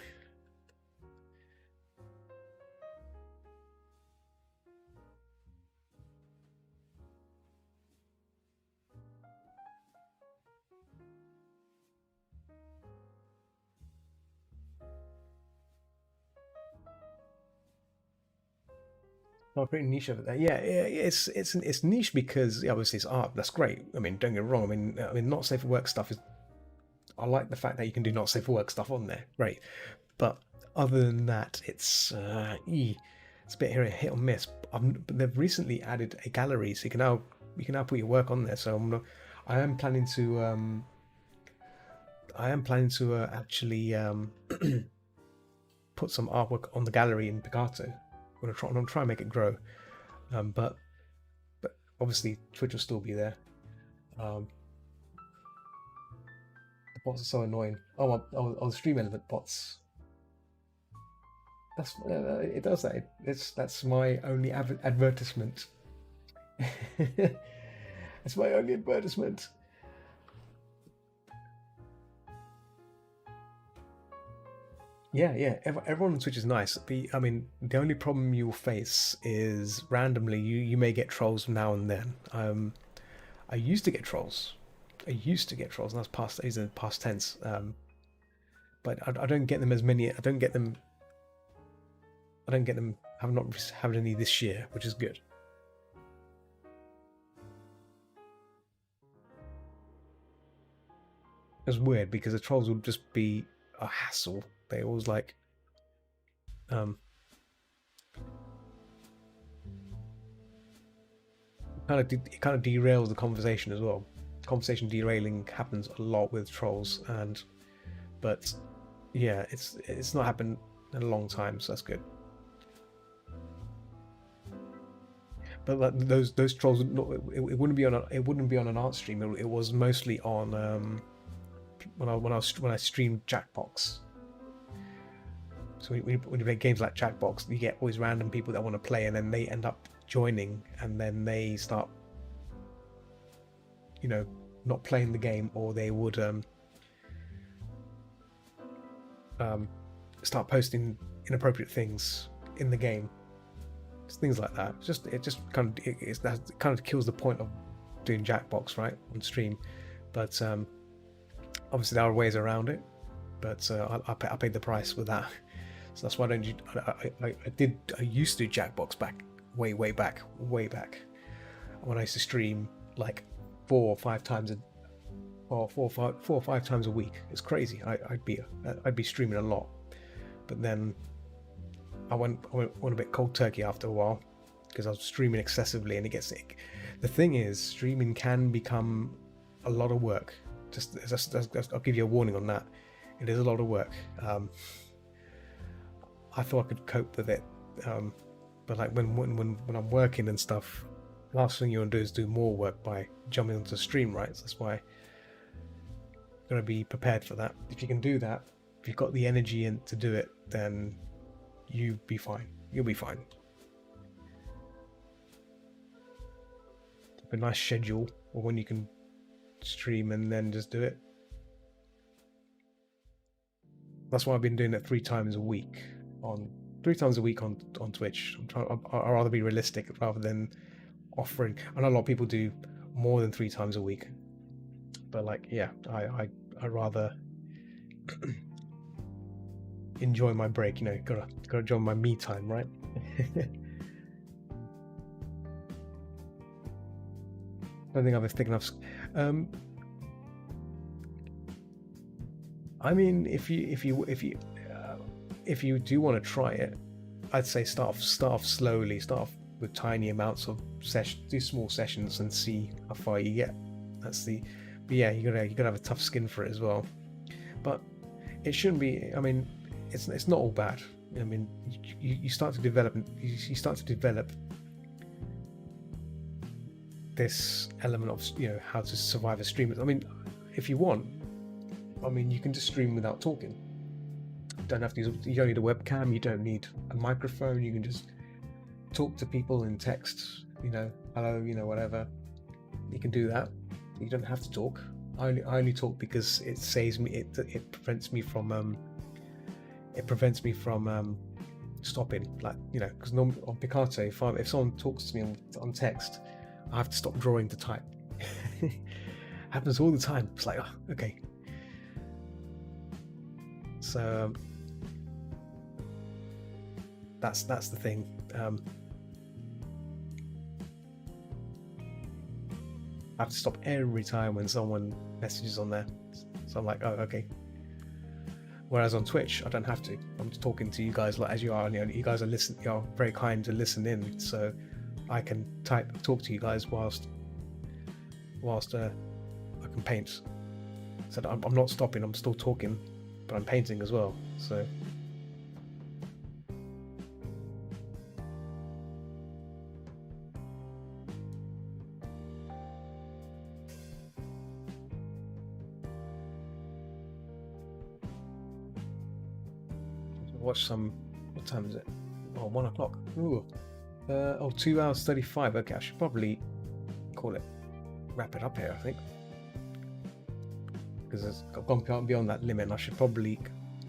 Oh, pretty niche over there. Yeah, yeah, it's niche because yeah, obviously it's art. That's great. I mean, don't get me wrong. I mean, not safe for work stuff is. I like the fact that you can do not safe for work stuff on there. Great, but other than that, it's a bit here hit or miss. But they've recently added a gallery, so you can now put your work on there. So I am planning to actually put some artwork on the gallery in Picato. I'm gonna try and make it grow. But obviously Twitch will still be there. Um, the bots are so annoying. Oh, the stream element bots. That's it does that. That's my only advertisement. It's my only advertisement. Yeah, yeah. Everyone on Twitch is nice. The only problem you'll face is randomly you may get trolls now and then. I used to get trolls. And that's past. These are past tense. But I don't get them as many. I don't get them. I don't get them. Have not had any this year, which is good. It's weird because the trolls would just be a hassle. They always like um it kind of derails the conversation as well. Conversation derailing happens a lot with trolls, and but yeah, it's not happened in a long time, so that's good. But like, those trolls, it wouldn't be on an art stream. It was mostly on when I streamed Jackbox. So when you play games like Jackbox, you get always random people that want to play, and then they end up joining, and then they start, you know, not playing the game, or they would um, start posting inappropriate things in the game. Just things like that. It just kind of that kind of kills the point of doing Jackbox right on stream. But obviously there are ways around it. But I paid the price with that. So that's why I don't. I used to do Jackbox back way back when I used to stream like 4 or 5 times four or five times a week. It's crazy. I'd be streaming a lot, but then I went a bit cold turkey after a while because I was streaming excessively, and it gets sick. The thing is, streaming can become a lot of work. I'll give you a warning on that. It is a lot of work. I thought I could cope with it, but like when I'm working and stuff, last thing you want to do is do more work by jumping onto stream, right? So that's why I'm gonna be prepared for that. If you can do that, if you've got the energy to do it, then you'll be fine. You'll be fine. A nice schedule, or when you can stream and then just do it. That's why I've been doing it 3 times a week on Twitch. I'd rather be realistic rather than offering. I know a lot of people do more than 3 times a week, but like, yeah, I'd rather enjoy my break. Gotta enjoy my me time, right? I don't think I've taken enough. I mean, if you do want to try it, I'd say start off slowly. Start off with tiny amounts of sessions, do small sessions, and see how far you get. But yeah, you gotta have a tough skin for it as well. But it shouldn't be. I mean, it's not all bad. I mean, you start to develop this element of how to survive as streamers. I mean, if you want, you can just stream without talking. You don't need a webcam, you don't need a microphone, you can just talk to people in text, hello, whatever. You can do that. You don't have to talk. I only talk because it saves me. It prevents me from stopping. Like, because normally on Picato, if someone talks to me on text, I have to stop drawing to type. Happens all the time. It's like, oh, okay. So that's the thing. I have to stop every time when someone messages on there. So I'm like, oh, okay. Whereas on Twitch, I don't have to. I'm just talking to you guys like as you are. You guys are listening. You're very kind to listen in, so I can talk to you guys whilst I can paint. So I'm not stopping. I'm still talking, but I'm painting as well. So. Watch some. What time is it? Oh, 1 o'clock. Ooh. 2 hours 35. Okay, I should probably wrap it up here, I think, because I've gone beyond that limit, and I should probably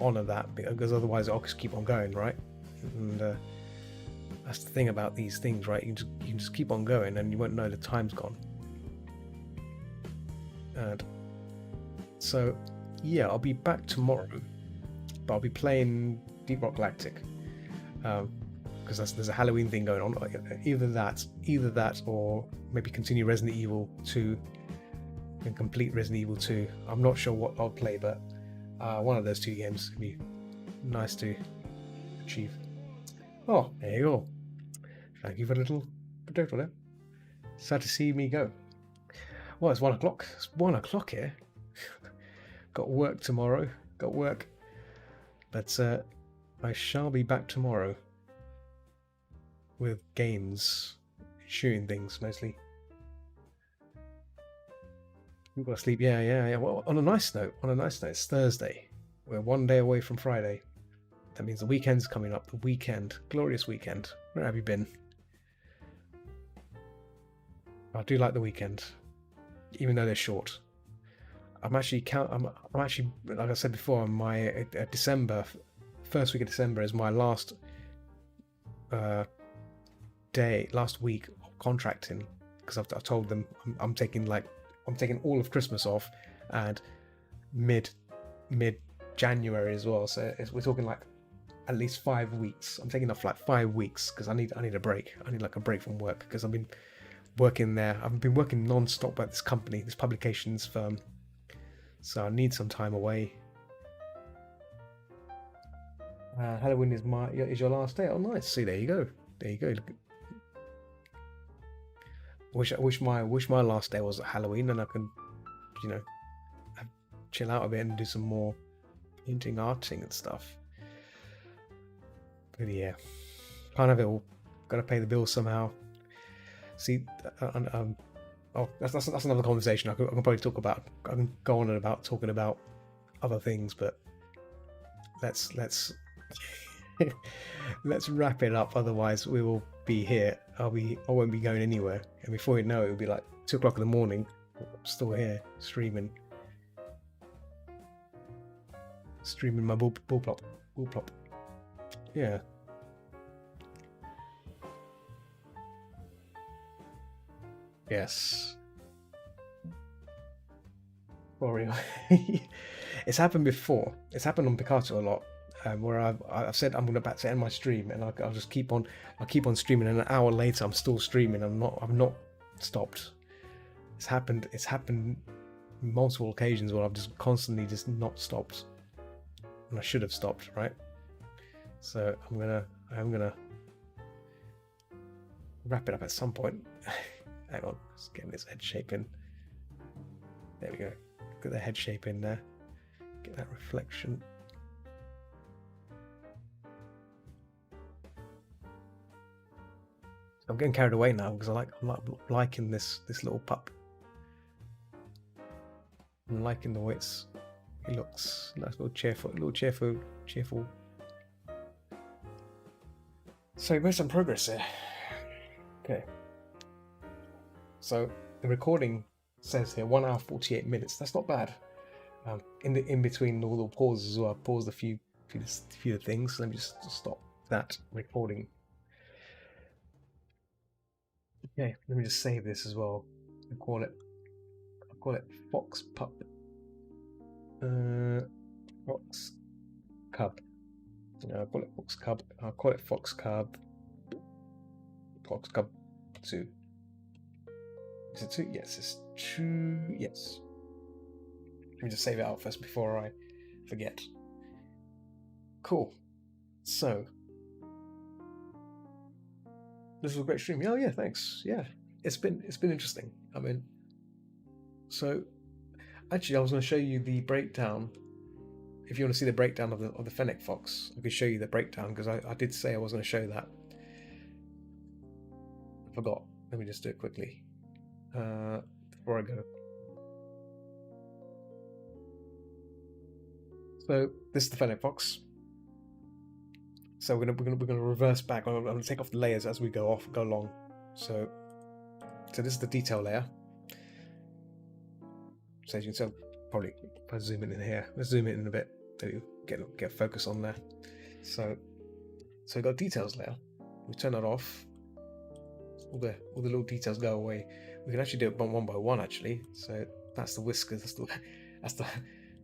honor that, because otherwise I'll just keep on going, right? And that's the thing about these things, right? You can just keep on going, and you won't know the time's gone. And so, yeah, I'll be back tomorrow, but I'll be playing Deep Rock Galactic, because there's a Halloween thing going on. Either that, or maybe continue Resident Evil 2 and complete Resident Evil 2. I'm not sure what I'll play, but one of those two games would be nice to achieve. Oh, there you go. Thank you for the little potato there. Sad to see me go. Well, it's 1 o'clock. It's 1 o'clock here. Got work tomorrow. But I shall be back tomorrow with games, shooting things mostly. We've got to sleep. Yeah. Well, on a nice note, it's Thursday. We're 1 day away from Friday. That means the weekend's coming up. The weekend, glorious weekend. Where have you been? I do like the weekend, even though they're short. I'm actually, like I said before, my December, first week of December is my last week of contracting, because I've told them I'm taking all of Christmas off, and mid January as well. So we're talking like at least 5 weeks. I'm taking off like 5 weeks because I need a break. I need like a break from work, because I've been working there. I've been working non-stop at this company, this publications firm. So I need some time away. Halloween is your last day. Oh, nice. See, there you go. Wish my last day was at Halloween, and I can, chill out a bit and do some more painting, arting, and stuff. But yeah, can't have it all. Gotta pay the bills somehow. See, that's another conversation. I can probably talk about. I can go on and about talking about other things, but let's let's wrap it up. Otherwise, we will be here. I won't be going anywhere, and before you know it, it'll be like 2 o'clock in the morning. I'm still here streaming my bullplop. Yeah. Yes. For real. It's happened before. It's happened on Picasso a lot, where I've said I'm about to end my stream, and I'll just keep on streaming, and an hour later I'm still streaming. I'm not stopped. It's happened multiple occasions where I've just constantly just not stopped, and I should have stopped, right? So I'm gonna wrap it up at some point. Hang on, just getting this head shape in. There we go. Get the head shape in there. Get that reflection. I'm getting carried away now because I'm liking this little pup. I'm liking the way he looks. Nice little cheerful. So we made some progress here. Okay. So the recording says here 1 hour 48 minutes. That's not bad. In between all the pauses as well, I've paused a few things. Let me just stop that recording. Okay, let me just save this as well. I'll call it Fox Pup. Fox Cub. I'll call it Fox Cub. I'll call it Fox Cub. Fox Cub 2. Is it 2? Yes, it's 2. Yes. Let me just save it out first before I forget. Cool. So this was a great stream. Oh yeah, thanks. Yeah, it's been interesting. I mean, so actually, I was going to show you the breakdown. If you want to see the breakdown of the Fennec Fox, I could show you the breakdown because I did say I was going to show that. I forgot. Let me just do it quickly before I go. So this is the Fennec Fox. So we're gonna reverse back. I'm gonna take off the layers as we go along. So this is the detail layer. So as you can tell, probably if I zoom in here, let's zoom in a bit to get focus on there. So we've got details layer. We turn that off. All the little details go away. We can actually do it one by one actually. So that's the whiskers.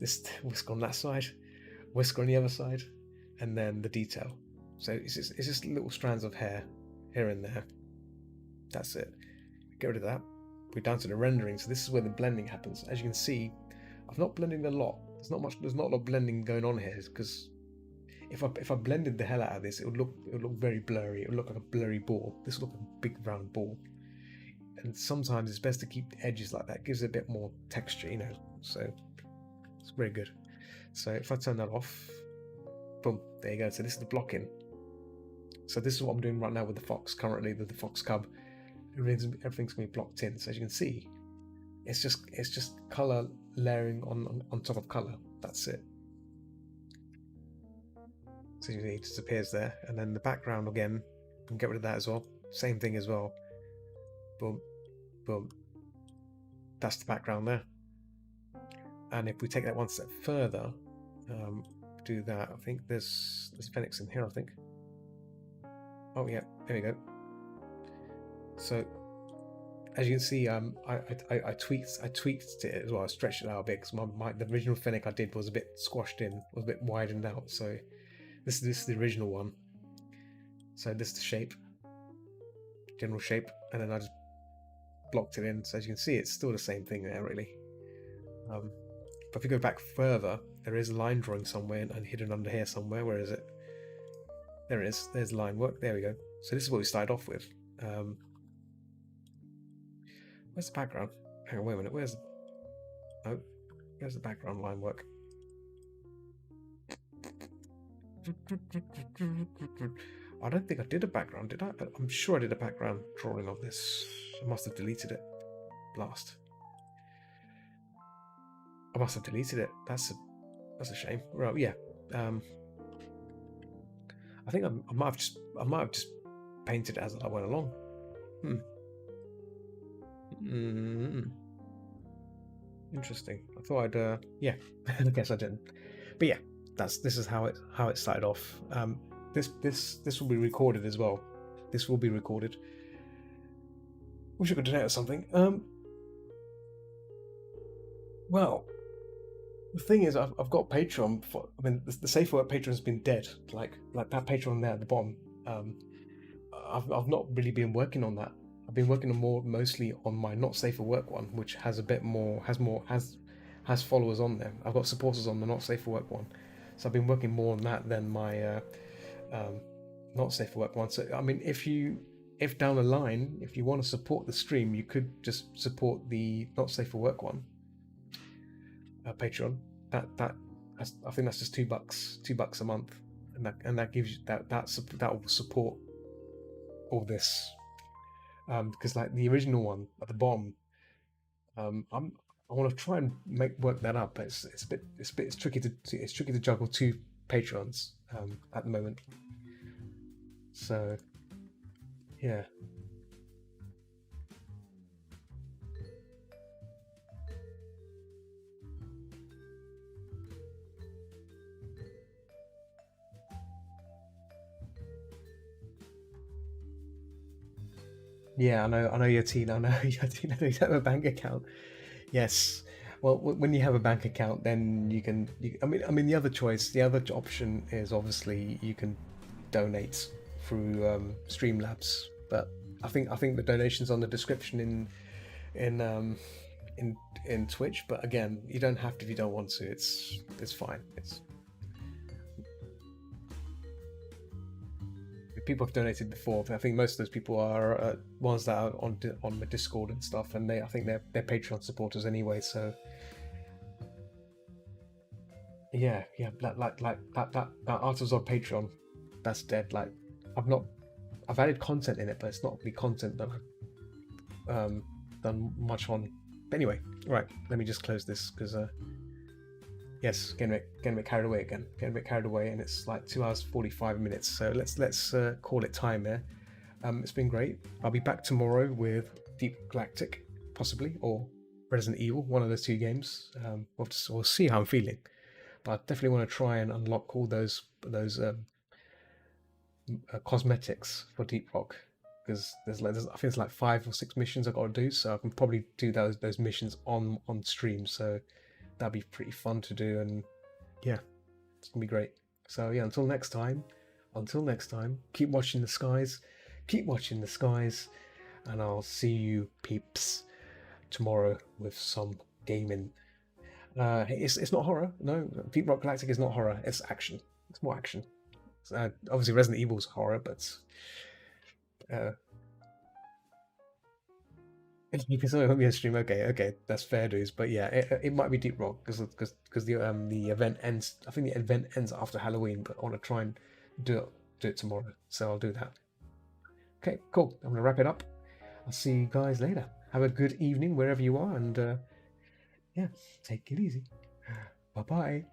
This whisker on that side, whisker on the other side, and then the detail. So it's just little strands of hair here and there. That's it. Get rid of that. We're down to the rendering. So this is where the blending happens. As you can see, I've not blended a lot. There's not a lot of blending going on here because if I blended the hell out of this, it would look very blurry. It would look like a blurry ball. This would look like a big round ball. And sometimes it's best to keep the edges like that. It gives it a bit more texture, you know. So it's very good. So if I turn that off, boom, there you go. So this is the blocking. So this is what I'm doing right now with the Fox currently, the Fox Cub. Everything's going to be blocked in. So as you can see, it's just color layering on top of color. That's it. So you see it just appears there. And then the background again, we can get rid of that as well. Same thing as well. Boom, boom. That's the background there. And if we take that one step further, do that. I think there's Phoenix in here, I think. Oh yeah, there we go. So as you can see, I tweaked it as well. I stretched it out a bit because the original Fennec I did was a bit squashed in, was a bit widened out. So this is the original one. So this is the shape, general shape, and then I just blocked it in. So as you can see, it's still the same thing there, really. But if you go back further, there is a line drawing somewhere and hidden under here somewhere. Where is it? There it is. There's line work. There we go. So this is what we started off with. Where's the background? Hang on, wait a minute. Where's the background line work? I don't think I did a background, did I? I'm sure I did a background drawing of this. I must have deleted it. Blast. I must have deleted it. That's a shame. Well, yeah. I think I might have just painted it as I went along. Interesting. I thought I'd yeah. I guess I didn't. But yeah, this is how it started off. This will be recorded as well. This will be recorded. Wish I could donate or something. Well, the thing is, I've got Patreon. I mean, the Safe Work Patreon's been dead. Like that Patreon there at the bottom. I've not really been working on that. I've been working mostly on my Not Safe for Work one, which has a bit more has followers on there. I've got supporters on the Not Safe for Work one, so I've been working more on that than my Not Safe for Work one. So I mean, if down the line, if you want to support the stream, you could just support the Not Safe for Work one. Patreon. I think that's just $2 a month, and that gives you that will support all this. Because like the original one at the bottom, I want to try and work that up, but it's tricky to juggle two Patreons at the moment. So yeah. Yeah, I know your teen. I know your teen. You have a bank account. Yes. Well, when you have a bank account, then you can. I mean, the other option is obviously you can donate through Streamlabs. But I think the donations on the description in in in Twitch. But again, you don't have to if you don't want to. It's fine. It's people have donated before. I think most of those people are ones that are on the Discord and stuff, and I think they're Patreon supporters anyway. So yeah, that Artist on Patreon, that's dead. Like I've added content in it, but it's not really content that I've done much on. But anyway, right, let me just close this because yes, getting a bit carried away again. Getting a bit carried away, and it's like 2 hours 45 minutes. So let's call it time here. It's been great. I'll be back tomorrow with Deep Galactic, possibly, or Resident Evil, one of those two games. We'll see how I'm feeling, but I definitely want to try and unlock all those cosmetics for Deep Rock because I think it's like 5 or 6 missions I've got to do, so I can probably do those missions on stream. So that'd be pretty fun to do, and yeah, it's gonna be great. So yeah, until next time, keep watching the skies, and I'll see you peeps tomorrow with some gaming. It's not horror. No, Deep Rock Galactic is not horror. It's action. It's more action. Obviously, Resident Evil's horror, but you can still be a stream. Okay, that's fair dues. But yeah, it might be Deep Rock because the event ends. I think the event ends after Halloween, but I want to try and do it tomorrow. So I'll do that. Okay, cool. I'm gonna wrap it up. I'll see you guys later. Have a good evening wherever you are, and yeah, take it easy. Bye bye.